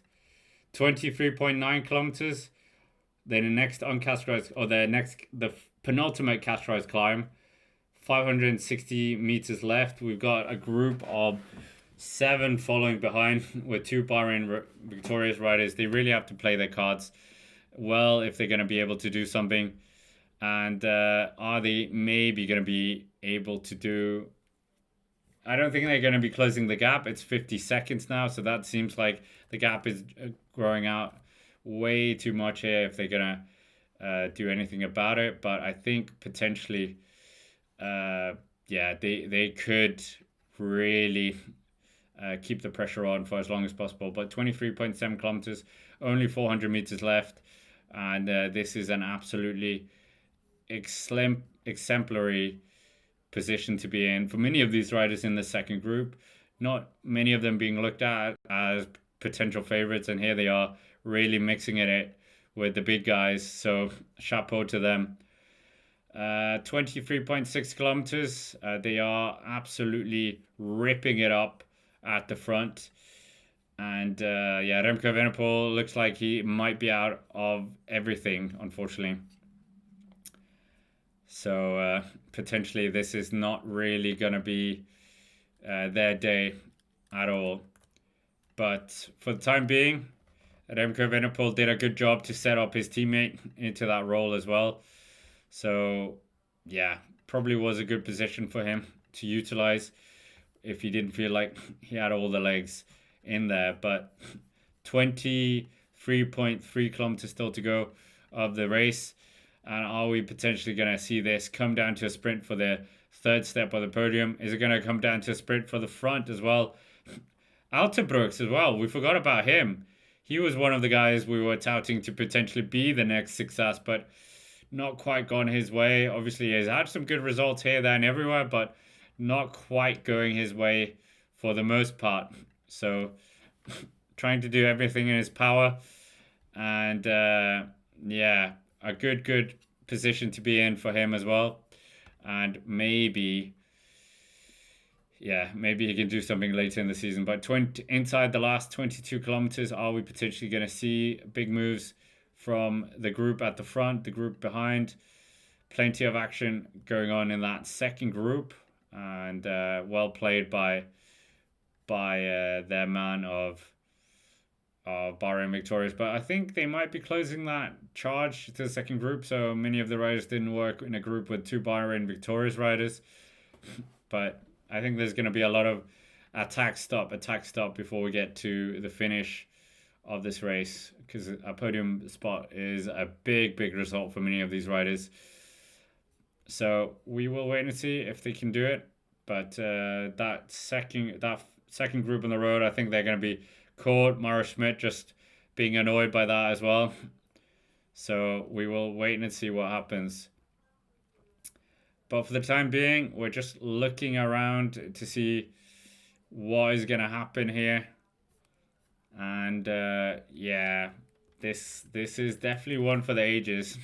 23.9 kilometers. Then the next uncategorized, or the penultimate categorized climb, 560 meters left. We've got a group of 7 following behind with 2 Bahrain victorious riders. They really have to play their cards well if they're going to be able to do something. And are they maybe going to be able to do... I don't think they're going to be closing the gap. It's 50 seconds now, so that seems like the gap is growing out way too much here if they're going to do anything about it. But I think potentially, yeah, they could really keep the pressure on for as long as possible. But 23.7 kilometers, only 400 meters left. And this is an absolutely exemplary position to be in for many of these riders in the second group. Not many of them being looked at as potential favorites, and here they are really mixing it with the big guys. So chapeau to them. 23.6 kilometers. They are absolutely ripping it up at the front. And yeah, Remco Evenepoel looks like he might be out of everything, unfortunately. So potentially this is not really going to be their day at all. But for the time being, Remco Evenepoel did a good job to set up his teammate into that role as well. So yeah, probably was a good position for him to utilize if he didn't feel like he had all the legs in there. But 23.3 kilometers still to go of the race. And are we potentially going to see this come down to a sprint for the third step of the podium? Is it going to come down to a sprint for the front as well? Altenbrooks as well. We forgot about him. He was one of the guys we were touting to potentially be the next success, but not quite gone his way. Obviously, he's had some good results here, there, and everywhere, but not quite going his way for the most part. So, trying to do everything in his power. And, yeah, a good position to be in for him as well. And maybe, yeah, maybe he can do something later in the season. But inside the last 22 kilometers, are we potentially going to see big moves from the group at the front, the group behind? Plenty of action going on in that second group. And well played by their man of Bahrain victorious. But I think they might be closing that charge to the second group. So many of the riders didn't work in a group with 2 Bahrain victorious riders. But I think there's going to be a lot of attack stop before we get to the finish of this race, because a podium spot is a big result for many of these riders. So we will wait and see if they can do it. But that second group on the road, I think they're going to be caught. Mara Schmidt just being annoyed by that as well. So we will wait and see what happens. But for the time being, we're just looking around to see what is going to happen here. And yeah, this is definitely one for the ages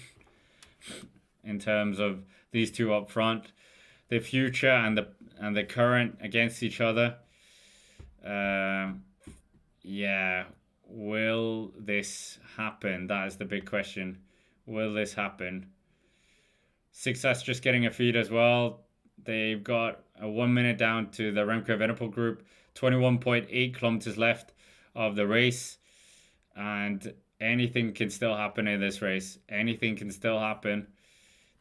in terms of these two up front, the future and the current against each other. Yeah, will this happen? That is the big question. Will this happen? Seixas just getting a feed as well. They've got a 1 minute down to the Remco Evenepoel group. 21.8 kilometers left of the race. And anything can still happen in this race. Anything can still happen.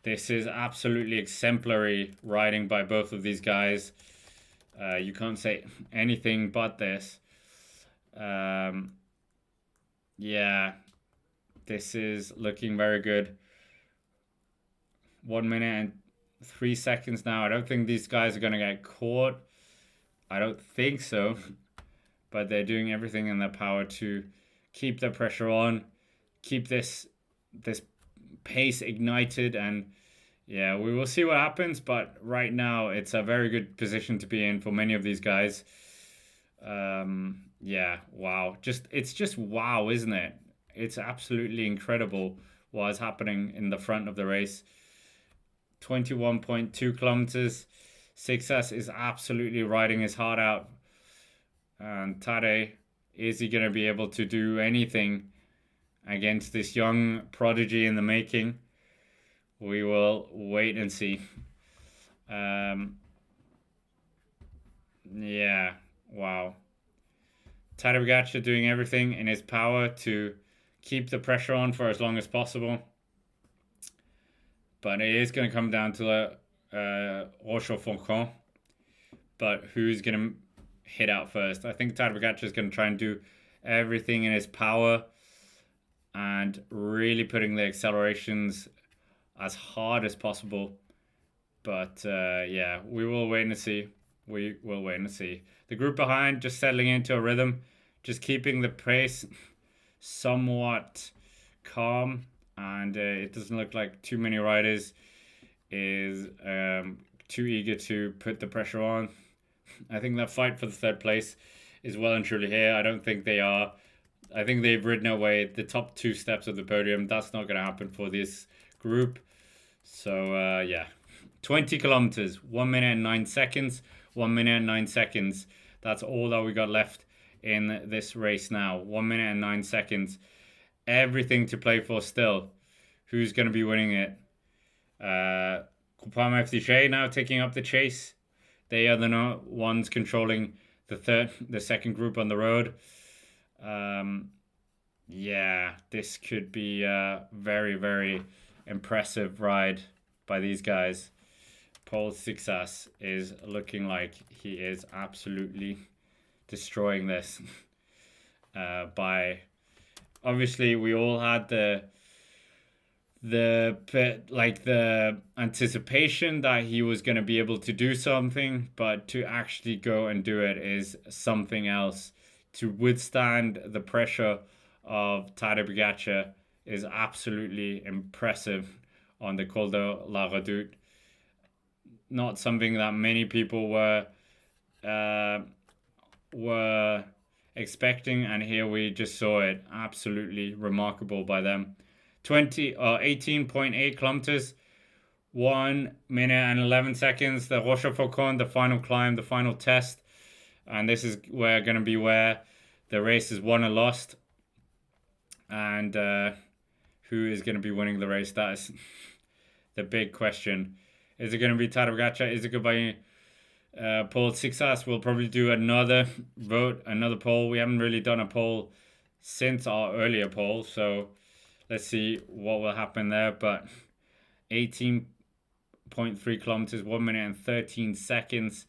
This is absolutely exemplary riding by both of these guys. You can't say anything but this. Yeah, this is looking very good. 1 minute and 3 seconds now. I don't think these guys are going to get caught. I don't think so. But they're doing everything in their power to keep the pressure on, keep this pace ignited, and yeah, we will see what happens. But right now, it's a very good position to be in for many of these guys. Yeah, wow. It's just wow, isn't it? It's absolutely incredible what is happening in the front of the race. 21.2 kilometers. Seixas is absolutely riding his heart out. And Tadej, is he going to be able to do anything against this young prodigy in the making? We will wait and see. Yeah, wow. Tadej Pogacar doing everything in his power to keep the pressure on for as long as possible. But it is going to come down to Rochefoucauld. But who's going to hit out first? I think Tadej Pogacar is going to try and do everything in his power and really putting the accelerations as hard as possible. But yeah, we will wait and see. We will wait and see. The group behind just settling into a rhythm, just keeping the pace somewhat calm. And it doesn't look like too many riders is too eager to put the pressure on. I think that fight for the third place is well and truly here. I don't think they are. I think they've ridden away the top 2 steps of the podium. That's not going to happen for this group. So, yeah. 20 kilometers, 1 minute and 9 seconds. 1 minute and 9 seconds. That's all that we got left in this race now. 1 minute and 9 seconds. Everything to play for still. Who's going to be winning it? Groupama FDJ now taking up the chase. They are the ones controlling the second group on the road. Yeah, this could be a very, very impressive ride by these guys. Paul Seixas is looking like he is absolutely destroying this. By obviously we all had the anticipation that he was going to be able to do something, but to actually go and do it is something else. To withstand the pressure of Tadej Pogacar is absolutely impressive on the Col de la Redoute. Not something that many people were expecting, and here we just saw it. Absolutely remarkable by them. 18.8 kilometers, 1 minute and 11 seconds. The Rochefoucauld, the final climb, the final test, and this is going to be where the race is won and lost. And who is going to be winning the race? That is the big question. Is it going to be Tadej Pogacar? Is it going to be Paul Seixas? We'll probably do another vote, another poll. We haven't really done a poll since our earlier poll, so let's see what will happen there. But 18.3 kilometers, 1 minute and 13 seconds.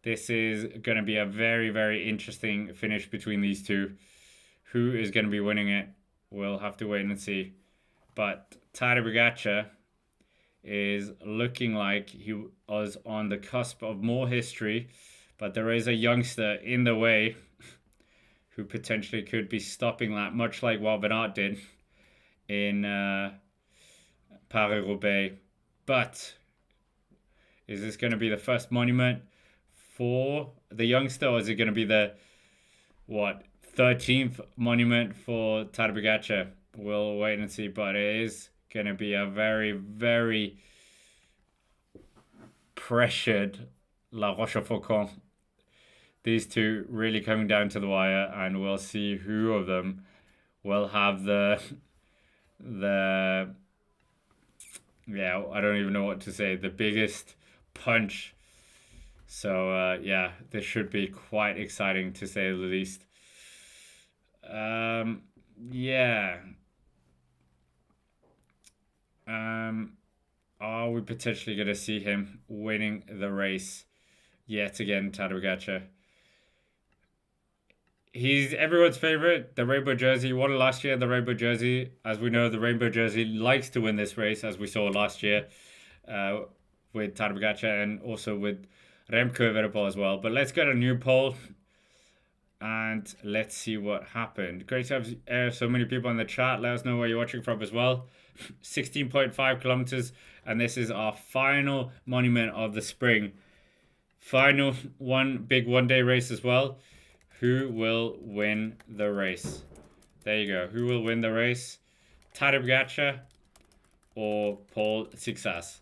This is going to be a very, very interesting finish between these two. Who is going to be winning it? We'll have to wait and see. But Tadej Pogacar is looking like he was on the cusp of more history, but there is a youngster in the way who potentially could be stopping that, much like what Van Aert did in Paris-Roubaix. But is this going to be the first monument for the youngster, or is it going to be the 13th monument for Tadej Pogacar. We'll wait and see, but it is going to be a very, very pressured La Rochefoucauld. These two really coming down to the wire, and we'll see who of them will have the yeah, I don't even know what to say, the biggest punch. So yeah, this should be quite exciting to say the least. Yeah. Are we potentially going to see him winning the race yet again, Tadej Pogacar? He's everyone's favorite, the rainbow jersey. He won last year, the rainbow jersey. As we know, the rainbow jersey likes to win this race, as we saw last year with Tadej Pogacar and also with Remco Evenepoel as well. But let's get a new poll and let's see what happened. Great to have so many people in the chat. Let us know where you're watching from as well. 16.5 kilometers, and this is our final monument of the spring. Final big one-day race as well. Who will win the race? There you go. Who will win the race? Tadej Pogacar or Paul Seixas?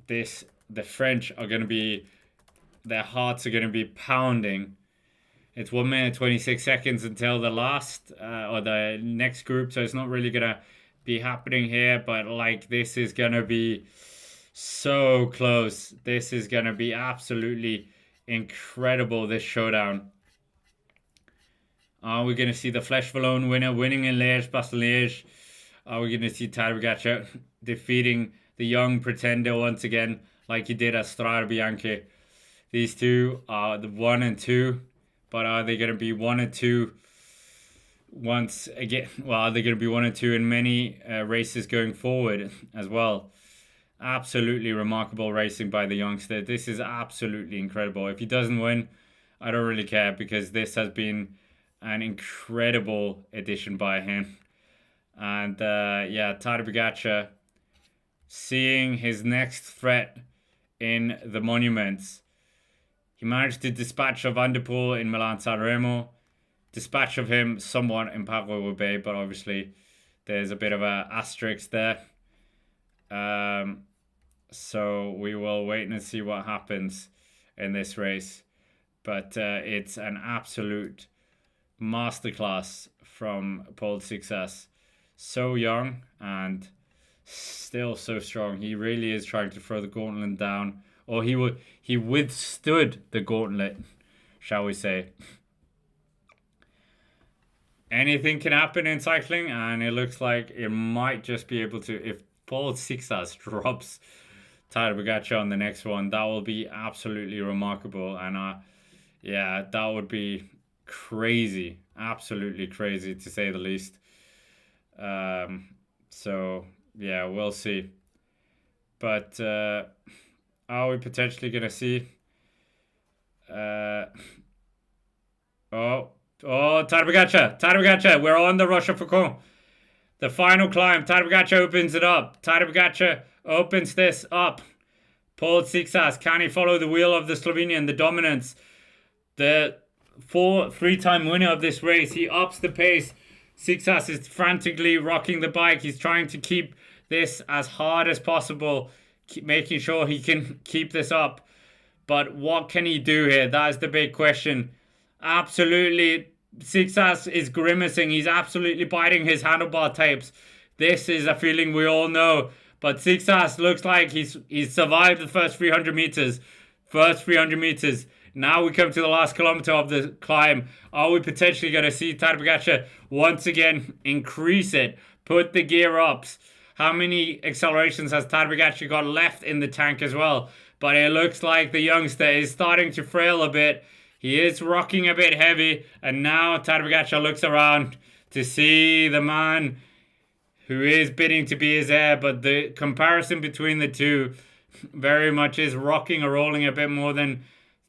The French are going to be, their hearts are going to be pounding. It's 1 minute 26 seconds until the last or the next group, so it's not really going to be happening here, but like this is going to be so close. This is going to be absolutely incredible, this showdown. Are we going to see the Flèche Wallonne winner winning in Liège-Bastogne-Liège? Are we going to see Tadej Pogacar defeating the young pretender once again, like he did at Strade Bianche? These two are the 1 and 2, but are they going to be 1 and 2 once again? Well, are they going to be 1 and 2 in many races going forward as well? Absolutely remarkable racing by the youngster. This is absolutely incredible. If he doesn't win, I don't really care, because this has been an incredible addition by him. And yeah, Tadej Pogacar seeing his next threat in the monuments. He managed to dispatch of Van der Poel in Milan-San Remo, dispatch of him somewhat in Paris-Roubaix, but obviously there's a bit of an asterisk there. So we will wait and see what happens in this race. But it's an absolute masterclass from Paul Seixas. So young and still so strong. He really is trying to throw the gauntlet down. Or he withstood the gauntlet, shall we say. Anything can happen in cycling, and it looks like it might just be able to. If Paul Seixas drops Tadej Pogacar on the next one, that will be absolutely remarkable. And yeah, that would be crazy, absolutely crazy to say the least. So yeah, we'll see. But are we potentially gonna see? Tadej Pogacar, we're on the Rochefoucauld. The final climb. Tadej Pogacar opens it up. Tadej Pogacar opens this up. Paul Seixas, can he follow the wheel of the Slovenian, the dominance? The three-time winner of this race. He ups the pace. Seixas is frantically rocking the bike. He's trying to keep this as hard as possible, making sure he can keep this up. But what can he do here? That is the big question. Absolutely, Seixas is grimacing. He's absolutely biting his handlebar tapes. This is a feeling we all know. But Seixas looks like he's survived the first 300 meters. Now we come to the last kilometer of the climb. Are we potentially going to see Tadej Pogacar once again increase it? Put the gear ups. How many accelerations has Tadej Pogacar got left in the tank as well? But it looks like the youngster is starting to frail a bit. He is rocking a bit heavy. And now Tadej Pogacar looks around to see the man who is bidding to be his heir. But the comparison between the two very much is rocking or rolling a bit more than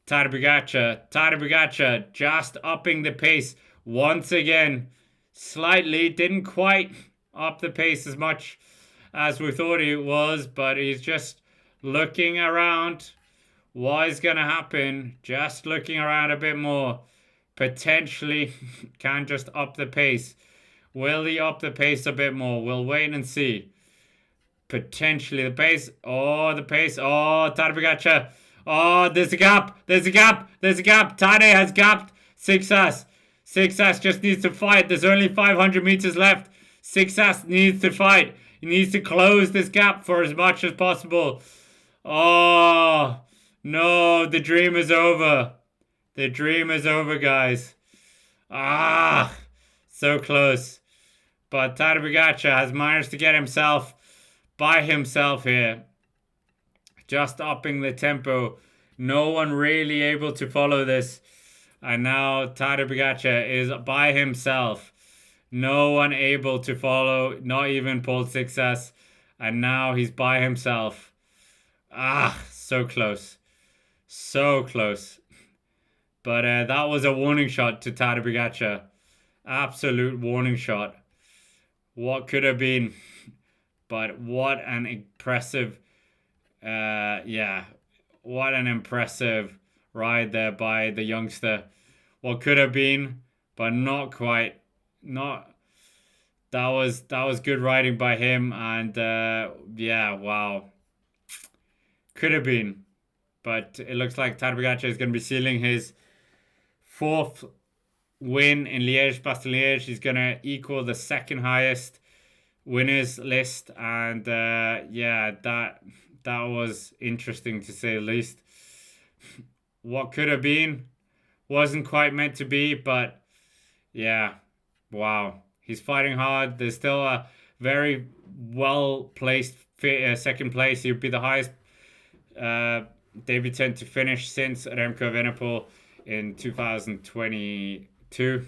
Tadej Pogacar. Tadej Pogacar just upping the pace once again. Slightly. Didn't quite up the pace as much as we thought he was, but he's just looking around. What is going to happen? Just looking around a bit more. potentially can just up the pace. Will he up the pace a bit more? We'll wait and see. Potentially the pace. Oh, the pace. Oh, Tadej Pogacar. Oh, there's a gap. There's a gap. There's a gap. Tadej has gapped Seixas. Seixas just needs to fight. There's only 500 meters left. Seixas needs to fight. He needs to close this gap for as much as possible. Oh, no. The dream is over. The dream is over, guys. Ah, so close. But Tadej Pogacar has managed to get himself by himself here. Just upping the tempo. No one really able to follow this. And now Tadej Pogacar is by himself. No one able to follow. Not even Paul Seixas. And now he's by himself. Ah, so close. So close. But that was a warning shot to Tadej Pogacar. Absolute warning shot. What could have been. But what an impressive, yeah, what an impressive ride there by the youngster. What could have been, but not quite. That was good riding by him, and yeah, wow, could have been, but it looks like Tadej Pogacar is going to be sealing his 4th win in Liège-Bastogne-Liège. He's going to equal the 2nd highest winners list, and yeah, that was interesting to say the least. What could have been wasn't quite meant to be, but yeah, wow, he's fighting hard. There's still a very well placed 2nd place. He'll be the highest debutant to finish since Remco Evenepoel in 2022.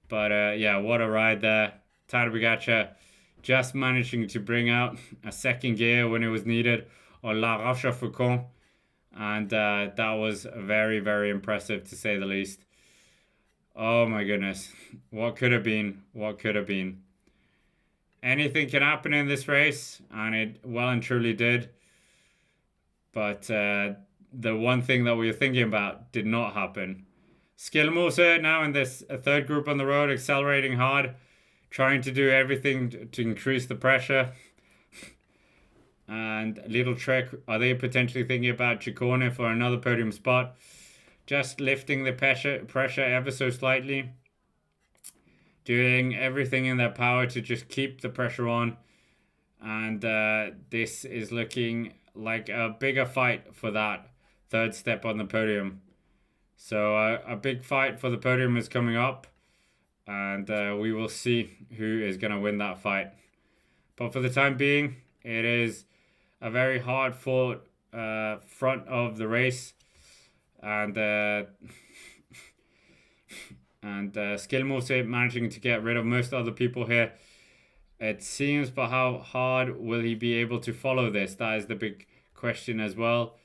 But yeah, what a ride there. Tadej Pogacar just managing to bring out a 2nd gear when it was needed on La Rochefoucauld. And that was very, very impressive to say the least. Oh my goodness. What could have been? What could have been? Anything can happen in this race, and it well and truly did. But the one thing that we were thinking about did not happen. Skjelmose now in this 3rd group on the road, accelerating hard, trying to do everything to increase the pressure. And little trick, are they potentially thinking about Ciccone for another podium spot? Just lifting the pressure ever so slightly. Doing everything in their power to just keep the pressure on. And this is looking like a bigger fight for that 3rd step on the podium. So a big fight for the podium is coming up. And we will see who is going to win that fight. But for the time being, it is a very hard fought front of the race. And Skjelmose managing to get rid of most other people here. It seems, but how hard will he be able to follow this? That is the big question as well.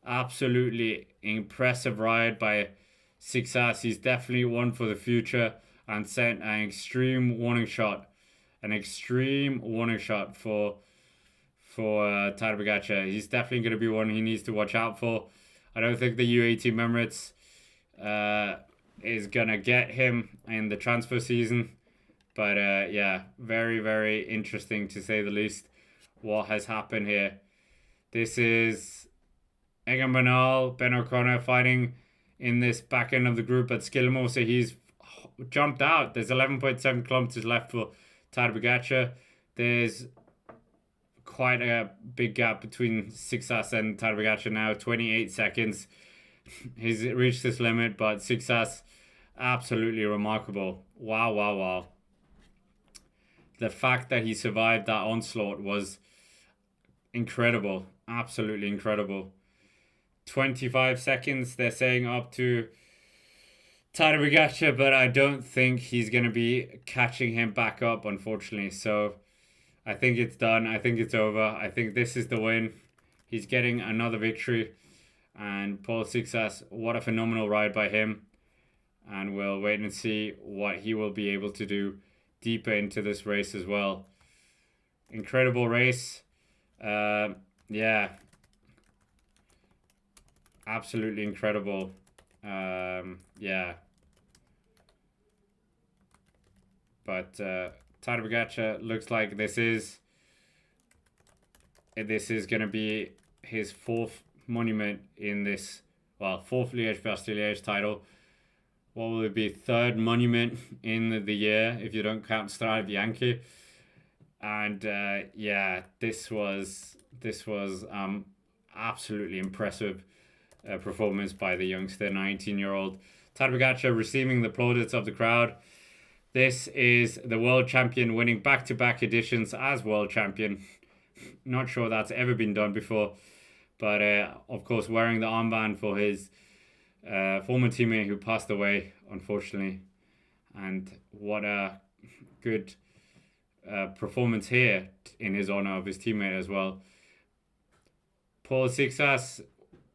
Absolutely impressive ride by Seixas. He's definitely one for the future and sent an extreme warning shot. An extreme warning shot for Tadej Pogacar. He's definitely going to be one he needs to watch out for. I don't think the U18 Emirates is going to get him in the transfer season. But yeah, very, very interesting to say the least what has happened here. This is Egan Bernal, Ben O'Connor fighting in this back end of the group at Skjelmose. He's jumped out. There's 11.7 kilometers left for Tadej Pogacar. There's quite a big gap between Seixas and Tadej Pogacar now, 28 seconds. He's reached this limit, but Seixas, absolutely remarkable. Wow, wow, wow. The fact that he survived that onslaught was incredible. Absolutely incredible. 25 seconds, they're saying, up to Tadej Pogacar, but I don't think he's going to be catching him back up, unfortunately. So I think it's done. I think it's over. I think this is the win. He's getting another victory. And Paul Seixas, what a phenomenal ride by him. And we'll wait and see what he will be able to do deeper into this race as well. Incredible race. Yeah. Absolutely incredible. Yeah. But Tadej Pogacar looks like this is going to be his fourth monument in this, well, fourth Liège-Bastogne-Liège title. What will it be? Third monument in the year if you don't count Strade Bianche. And yeah, this was absolutely impressive performance by the youngster, 19-year-old Tadej Pogacar, receiving the plaudits of the crowd. This is the world champion winning back-to-back editions as world champion. Not sure that's ever been done before, but of course wearing the armband for his former teammate who passed away, unfortunately. And what a good performance here in his honor of his teammate as well. Paul Seixas,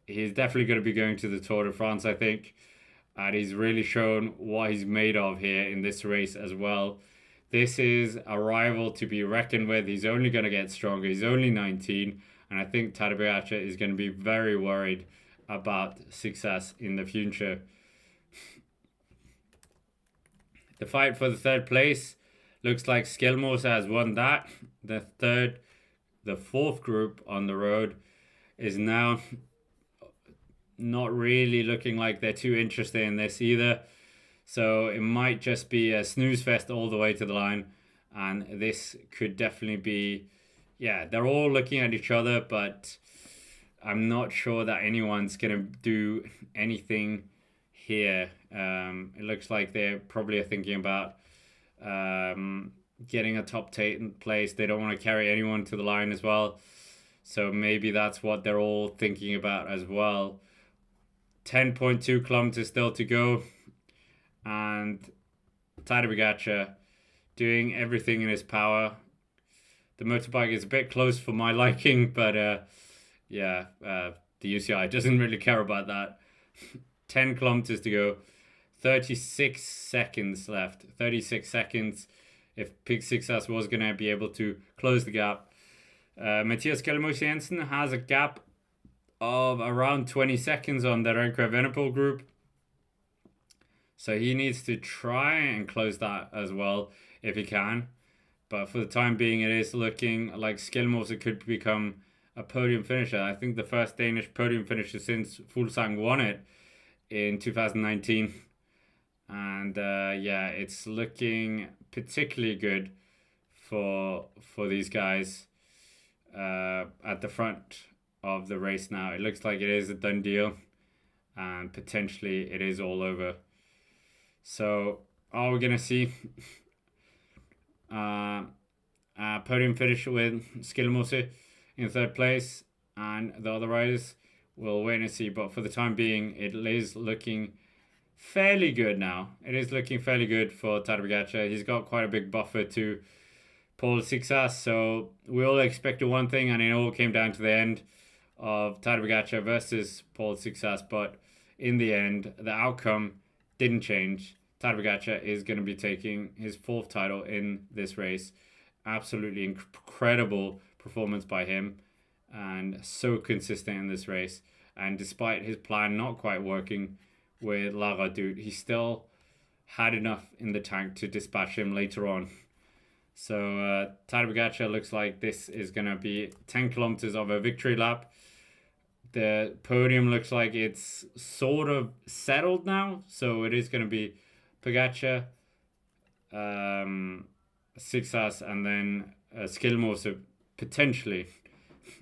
he's definitely going to be going to the Tour de France, I think. And he's really shown what he's made of here in this race as well. This is a rival to be reckoned with. He's only going to get stronger. He's only 19. And I think Tadej Pogacar is going to be very worried about success in the future. The fight for the third place looks like Skelmose has won that. The fourth group on the road is now not really looking like they're too interested in this either. So it might just be a snooze fest all the way to the line. And this could definitely be, yeah, they're all looking at each other, but I'm not sure that anyone's going to do anything here. It looks like they're probably thinking about getting a top 10 place. They don't want to carry anyone to the line as well. So maybe that's what they're all thinking about as well. 10.2 kilometers still to go. And Tadej Pogacar doing everything in his power. The motorbike is a bit close for my liking, but yeah, the UCI doesn't really care about that. 10 kilometers to go. 36 seconds left. 36 seconds if Pig Sixas was going to be able to close the gap. Matthias Skelmose Jensen has a gap of around 20 seconds on the Renko Evenepoel group. So he needs to try and close that as well if he can. But for the time being, it is looking like Skelmose could become a podium finisher. I think the first Danish podium finisher since Fuglsang won it in 2019. And yeah, it's looking particularly good for these guys at the front of the race now. It looks like it is a done deal, and potentially it is all over. So are we gonna see a podium finish with Skelmose in third place and the other riders? We'll wait and see, but for the time being it is looking fairly good now. It is looking fairly good for Tadej Pogacar. He's got quite a big buffer to Paul Sixas, so we all expected one thing, and it all came down to the end of Tadej Pogacar versus Paul Sixas. But in the end, the outcome didn't change. Tadej Pogacar is going to be taking his fourth title in this race. Absolutely incredible performance by him, and so consistent in this race. And despite his plan not quite working with La Redoute, he still had enough in the tank to dispatch him later on. So Tadej Pogacar looks like this is going to be 10 kilometers of a victory lap. The podium looks like it's sort of settled now. So it is going to be Pogacar, Sixas, and then Skelmose potentially.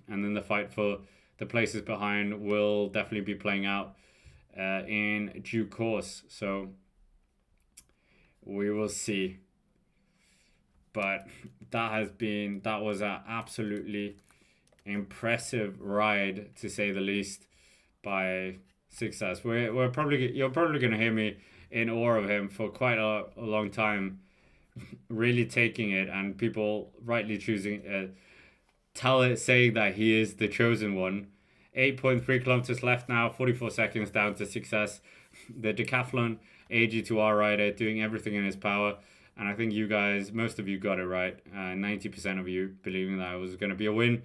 And then the fight for the places behind will definitely be playing out in due course. So we will see. But that was an absolutely impressive ride, to say the least, by Sixas. You're probably gonna hear me in awe of him for quite a long time, really taking it, and people rightly choosing saying that he is the chosen one. 8.3 kilometers left now, 44 seconds down to Sixas. The decathlon AG2R rider doing everything in his power. And I think you guys, most of you got it right. 90% of you believing that it was going to be a win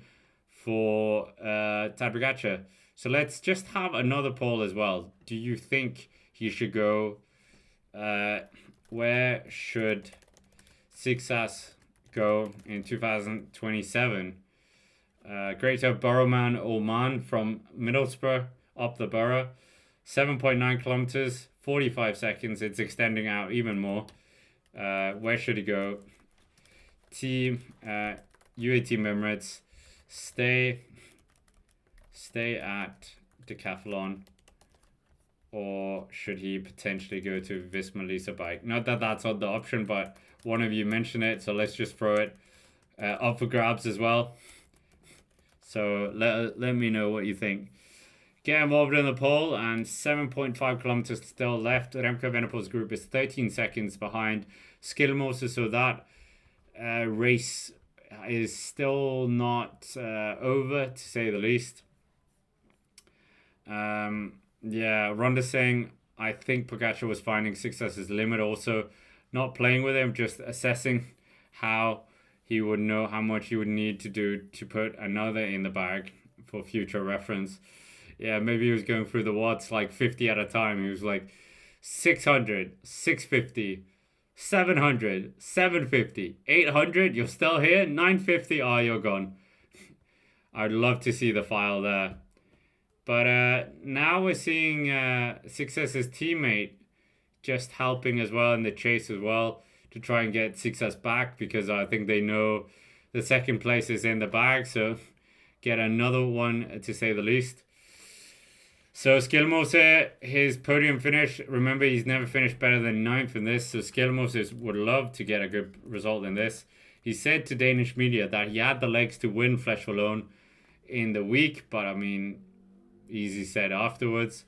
for Tadej Pogacar. So let's just have another poll as well. Do you think he should go? Where should Seixas go in 2027. Great to have Burrowman Oman from Middlesbrough up the borough. 7.9 kilometers, 45 seconds. It's extending out even more. Where should he go? Team UAE Team Emirates. Stay at Decathlon, or should he potentially go to Visma Lease a bike? Not that that's not the option, but one of you mentioned it, so let's just throw it up for grabs as well. So let me know what you think. Get involved in the poll, and 7.5 kilometers still left. Remco Evenepoel's group is 13 seconds behind Skillmoser, so that race is still not over, to say the least. Yeah, Ronda's saying, I think Pogačar was finding Seixas' limit, also not playing with him, just assessing how he would know how much he would need to do to put another in the bag for future reference. Yeah, maybe he was going through the watts like 50 at a time. He was like 600, 650, 700, 750, 800, you're still here, 950, oh, you're gone. I'd love to see the file there. But now we're seeing Seixas' teammate just helping as well in the chase as well to try and get Seixas back, because I think they know the second place is in the bag, so get another one, to say the least. So Skillmoser, his podium finish, remember he's never finished better than 9th in this, so Skillmoser would love to get a good result in this. He said to Danish media that he had the legs to win Flèche Wallonne in the week, but I mean, easy said afterwards.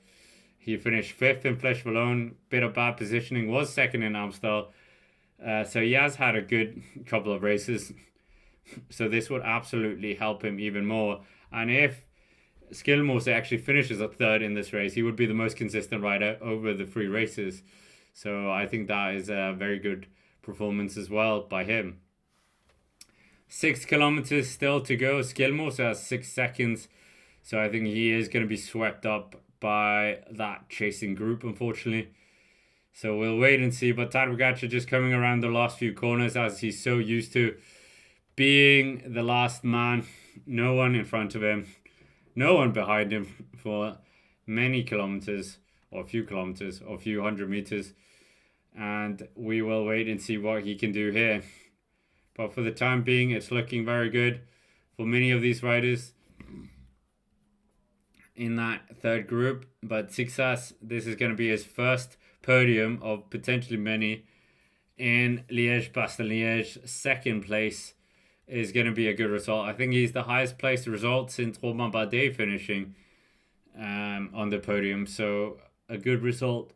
He finished 5th in Flèche Wallonne, bit of bad positioning, was 2nd in Amstel. So he has had a good couple of races. So this would absolutely help him even more. And if Skillmoser actually finishes a 3rd in this race, he would be the most consistent rider over the 3 races. So I think that is a very good performance as well by him. 6 kilometers still to go. Skillmoser has 6 seconds. So I think he is going to be swept up by that chasing group, unfortunately. So we'll wait and see. But Tadej Pogačar just coming around the last few corners, as he's so used to being the last man. No one in front of him. No one behind him for many kilometers, or a few kilometers, or a few 100 meters. And we will wait and see what he can do here. But for the time being, it's looking very good for many of these riders in that 3rd group. But Seixas, this is going to be his first podium of potentially many in Liège-Bastogne-Liège. 2nd place is going to be a good result. I think he's the highest placed result since Romain Bardet finishing on the podium. So a good result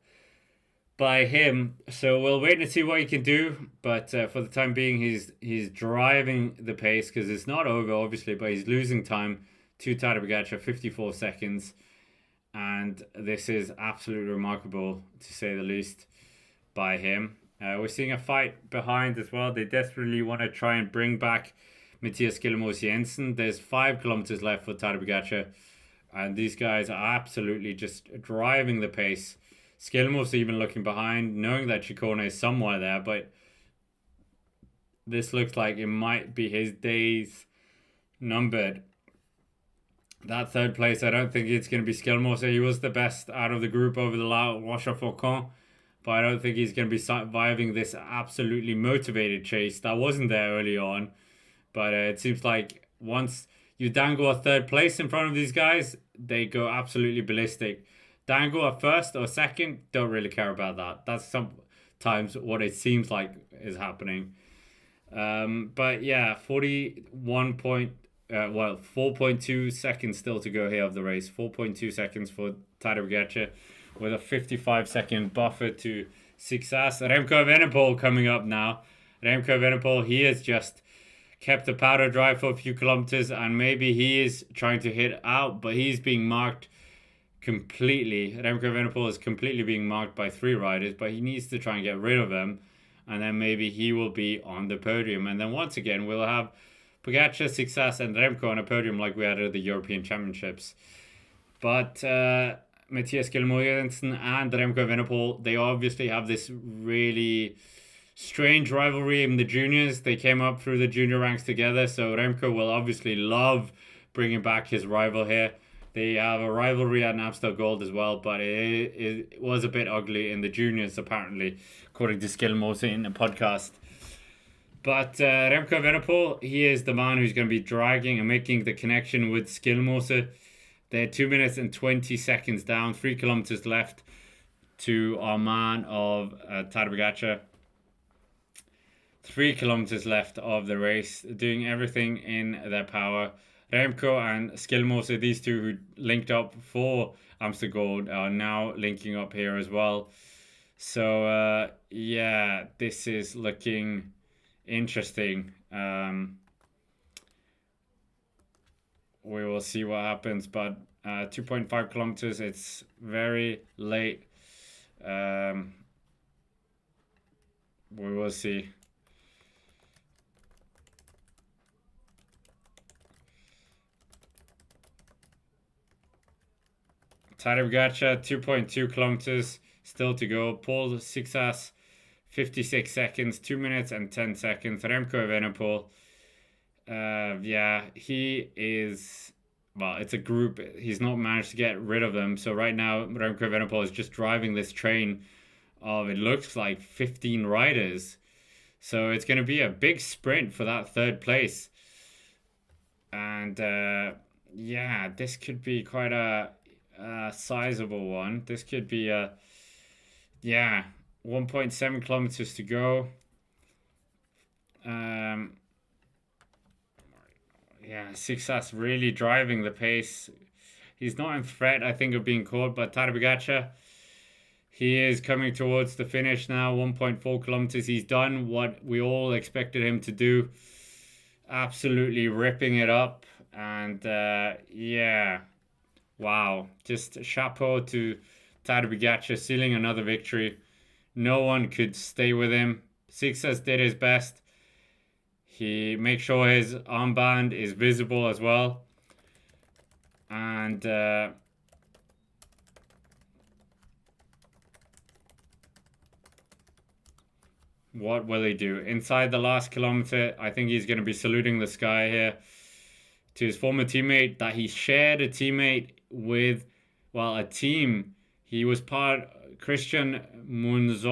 by him. So we'll wait and see what he can do. But for the time being, he's driving the pace, because it's not over, obviously, but he's losing time to Tadej Pogačar, 54 seconds. And this is absolutely remarkable, to say the least, by him. We're seeing a fight behind as well. They desperately want to try and bring back Mathias Skillmoser Jensen. There's 5 kilometers left for Tadej Pogačar, and these guys are absolutely just driving the pace. Skillmoser even looking behind, knowing that Ciccone is somewhere there, but this looks like it might be his days numbered. That 3rd place, I don't think it's going to be Skillmoser. He was the best out of the group over the La Rochefoucauld, but I don't think he's going to be surviving this absolutely motivated chase that wasn't there early on. But it seems like once you dangle a 3rd place in front of these guys, they go absolutely ballistic. Dangle a 1st or 2nd, don't really care about that. That's sometimes what it seems like is happening. But yeah, 4.2 seconds still to go here of the race. 4.2 seconds for Tadej Pogačar, with a 55-second buffer to Seixas. Remco Evenepoel coming up now. Remco Evenepoel, he has just kept the powder dry for a few kilometers, and maybe he is trying to hit out, but he's being marked completely. Remco Evenepoel is completely being marked by 3 riders, but he needs to try and get rid of them, and then maybe he will be on the podium. And then once again, we'll have Pogačar, Seixas, and Remco on a podium like we had at the European Championships. But Mathias Skillmoser Jensen and Remco Evenepoel, they obviously have this really strange rivalry in the juniors. They came up through the junior ranks together, so Remco will obviously love bringing back his rival here. They have a rivalry at Amstel Gold as well, but it was a bit ugly in the juniors, apparently, according to Skillmose in a podcast. But Remco Evenepoel, he is the man who's going to be dragging and making the connection with Skillmose. They're 2 minutes and 20 seconds down, 3 kilometers left to our man of Tadej Pogacar. 3 kilometers left of the race, doing everything in their power. Remco and Skillmose, these two who linked up for Amstel Gold, are now linking up here as well. So, yeah, this is looking interesting. We will see what happens, but 2.5 kilometers, it's very late. We will see. Tadej Pogacar, 2.2 kilometers still to go. Paul Seixas, 56 seconds, 2 minutes and 10 seconds. Remco Evenepoel, yeah, he is, well, it's a group. He's not managed to get rid of them. So right now, Remco Evenepoel is just driving this train of, it looks like 15 riders. So it's going to be a big sprint for that third place. And yeah, this could be quite a sizable one. This could be a, yeah, 1.7 kilometers to go. Yeah, Seixas really driving the pace. He's not in threat, I think, of being caught, but Tadej Pogacar, he is coming towards the finish now. 1.4 kilometers. He's done what we all expected him to do. Absolutely ripping it up. And yeah, wow. Just chapeau to Tadej Pogacar, sealing another victory. No one could stay with him. Seixas did his best. He makes sure his armband is visible as well. And what will he do? Inside the last kilometer, I think he's going to be saluting the sky here to his former teammate that he shared a teammate with, well, a team. He was part, Christian Monos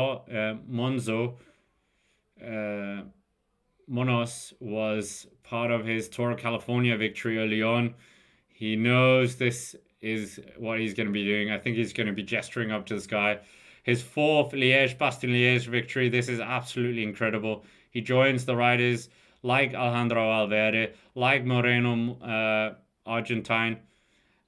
was part of his Tour of California victory early on. He knows this is what he's going to be doing. I think he's going to be gesturing up to the sky. His fourth Liège-Bastogne-Liège victory. This is absolutely incredible. He joins the riders like Alejandro Valverde, like Moreno Argentine,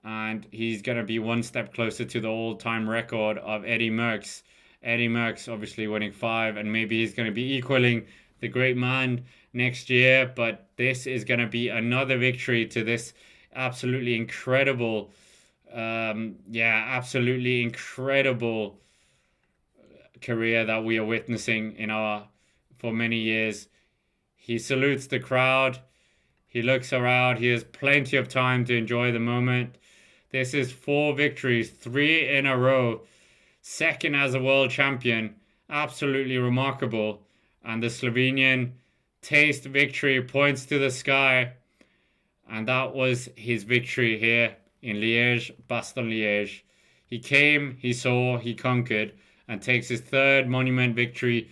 and he's going to be one step closer to the all-time record of Eddie Merckx. Eddie Merckx obviously winning 5, and maybe he's going to be equaling the great man next year, but this is going to be another victory to this absolutely incredible, absolutely incredible career that we are witnessing for many years. He salutes the crowd. He looks around. He has plenty of time to enjoy the moment. This is 4 victories, 3 in a row. Second as a world champion. Absolutely remarkable. And the Slovenian taste victory points to the sky. And that was his victory here in Liège-Bastogne-Liège. He came, he saw, he conquered, and takes his 3rd monument victory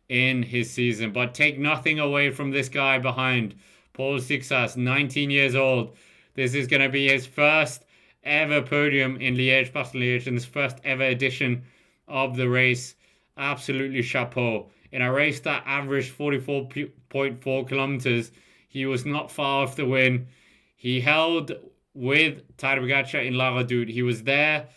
in his season. But take nothing away from this guy behind, Paul Seixas, 19 years old. This is going to be his first ever podium in Liège-Bastogne-Liège, and his first ever edition of the race. Absolutely chapeau. In a race that averaged 44.4 kilometers, he was not far off the win. He held with Tadej Pogacar in La Redoute. He was there,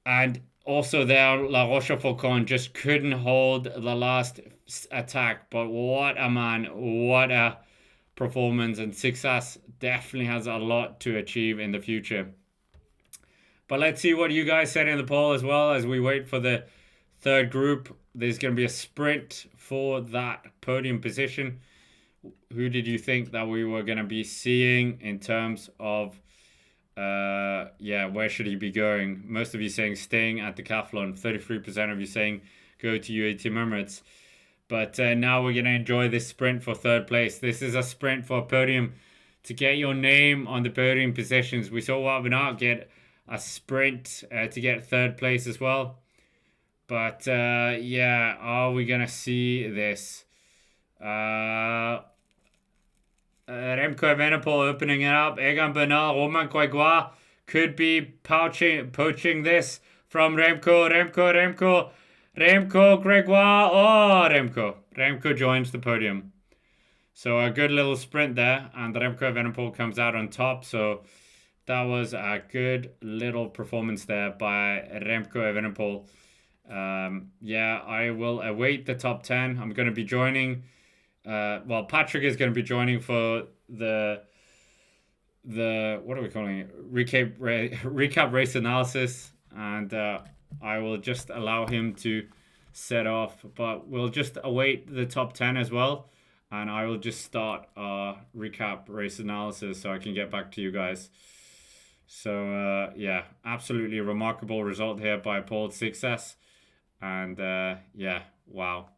and also there, La Rochefoucauld just couldn't hold the last attack. But what a man, what a performance. And Seixas definitely has a lot to achieve in the future. But let's see what you guys said in the poll as well as we wait for the third group. There's going to be a sprint for that podium position. Who did you think that we were going to be seeing in terms of where should he be going? Most of you saying staying at Decathlon. 33% of you saying go to UAE Team Emirates. But now we're going to enjoy this sprint for third place. This is a sprint for a podium to get your name on the podium positions. We saw Wout van Aert get a sprint to get third place as well. But yeah, are we going to see this? Remco Evenepoel opening it up. Egan Bernal, Romain Grégoire could be poaching this from Remco, Grégoire. Oh, Remco joins the podium. So a good little sprint there, and Remco Evenepoel comes out on top. So that was a good little performance there by Remco Evenepoel. Yeah, I will await the top 10. I'm going to be joining. Well, Patrick is going to be joining for the what are we calling it? Recap race analysis, and I will just allow him to set off, but we'll just await the top 10 as well, and I will just start our recap race analysis so I can get back to you guys. So yeah, absolutely remarkable result here by Paul Seixas, and yeah, wow.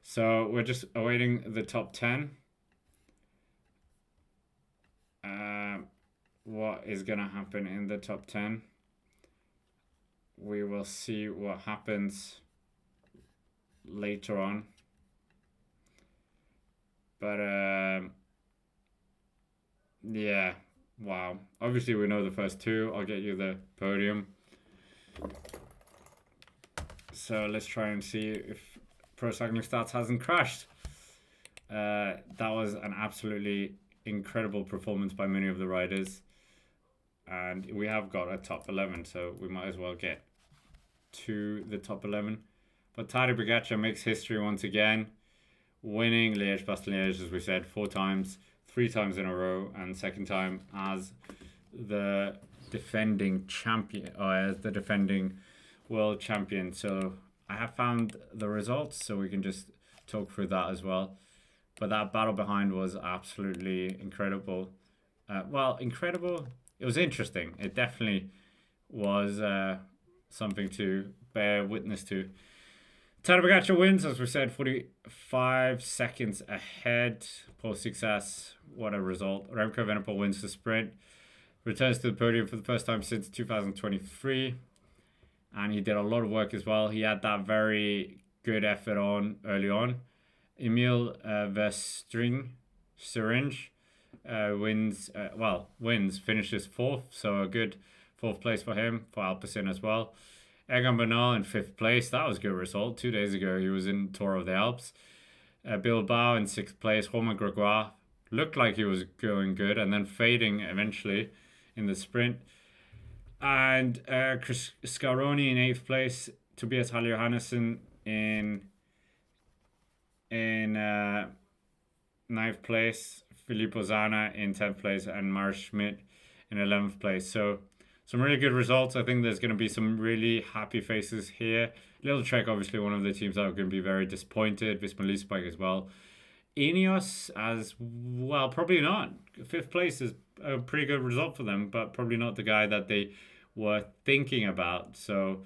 So we're just awaiting the top 10. What is going to happen in the top 10? We will see what happens later on. But yeah, wow. Obviously we know the first two. I'll get you the podium. So let's try and see if Pro Cycling Stats hasn't crashed. That was an absolutely incredible performance by many of the riders. And we have got a top 11, so we might as well get to the top 11. But Tadej Pogacar makes history once again, winning Liège-Bastogne-Liège, as we said, 4 times, 3 times in a row, and second time as the defending champion, or as the defending world champion. So I have found the results, so we can just talk through that as well. But that battle behind was absolutely incredible. Well, incredible. It was interesting. It definitely was something to bear witness to. Tadej Pogacar wins, as we said, 45 seconds ahead. Paul Seixas, what a result. Remco Evenepoel wins the sprint. Returns to the podium for the first time since 2023. And he did a lot of work as well. He had that very good effort on early on. Emil Verstring wins, finishes 4th, so a good 4th place for him, for Alpecin as well. Egan Bernal in 5th place, that was a good result. 2 days ago he was in Tour of the Alps. Bilbao in 6th place. Romain Grégoire looked like he was going good and then fading eventually in the sprint. And Chris Scaroni in 8th place. Tobias Halle-Johannessen in 9th place. Filippo Zana in 10th place, and Mars Schmidt in 11th place. So some really good results. I think there's going to be some really happy faces here. Little Trek, obviously, one of the teams that are going to be very disappointed. Visma Leasebike as well. Ineos as well, probably not. 5th place is a pretty good result for them, but probably not the guy that they were thinking about. So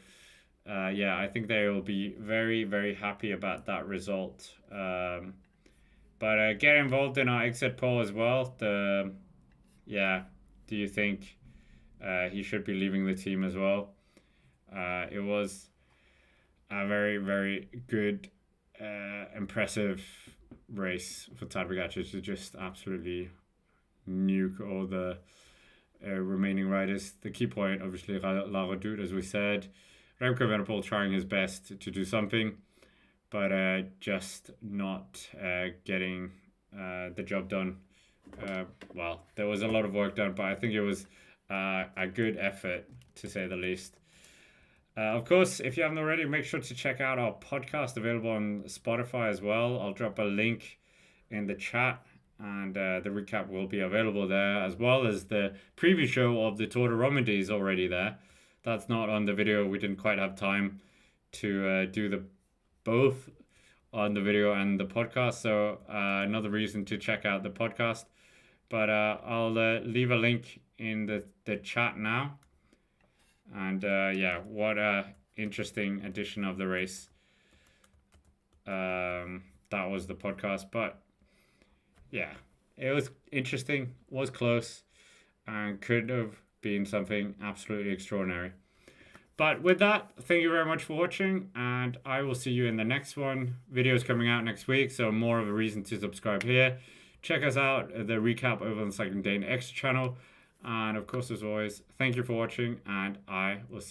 yeah, I think they will be very, very happy about that result. But get involved in our exit poll as well. Yeah, do you think he should be leaving the team as well? It was a very, very good, impressive race for Tadej Pogacar to just absolutely nuke all the remaining riders. The key point, obviously, La Redoute, as we said. Remco Evenepoel trying his best to do something, but just not getting the job done. Well, there was a lot of work done, but I think it was a good effort, to say the least. Of course, if you haven't already, make sure to check out our podcast available on Spotify as well. I'll drop a link in the chat, and the recap will be available there, as well as the preview show of the Tour de Romandie is already there. That's not on the video. We didn't quite have time to do the both on the video and the podcast, so another reason to check out the podcast. But I'll leave a link in the chat now. And yeah, what a interesting edition of the race. That was the podcast, but yeah, it was interesting, was close, and could have been something absolutely extraordinary. But with that, thank you very much for watching, and I will see you in the next one. Videos coming out next week, so more of a reason to subscribe here. Check us out, the recap over on the Cycling Dane Extra channel. And of course, as always, thank you for watching, and I will see you.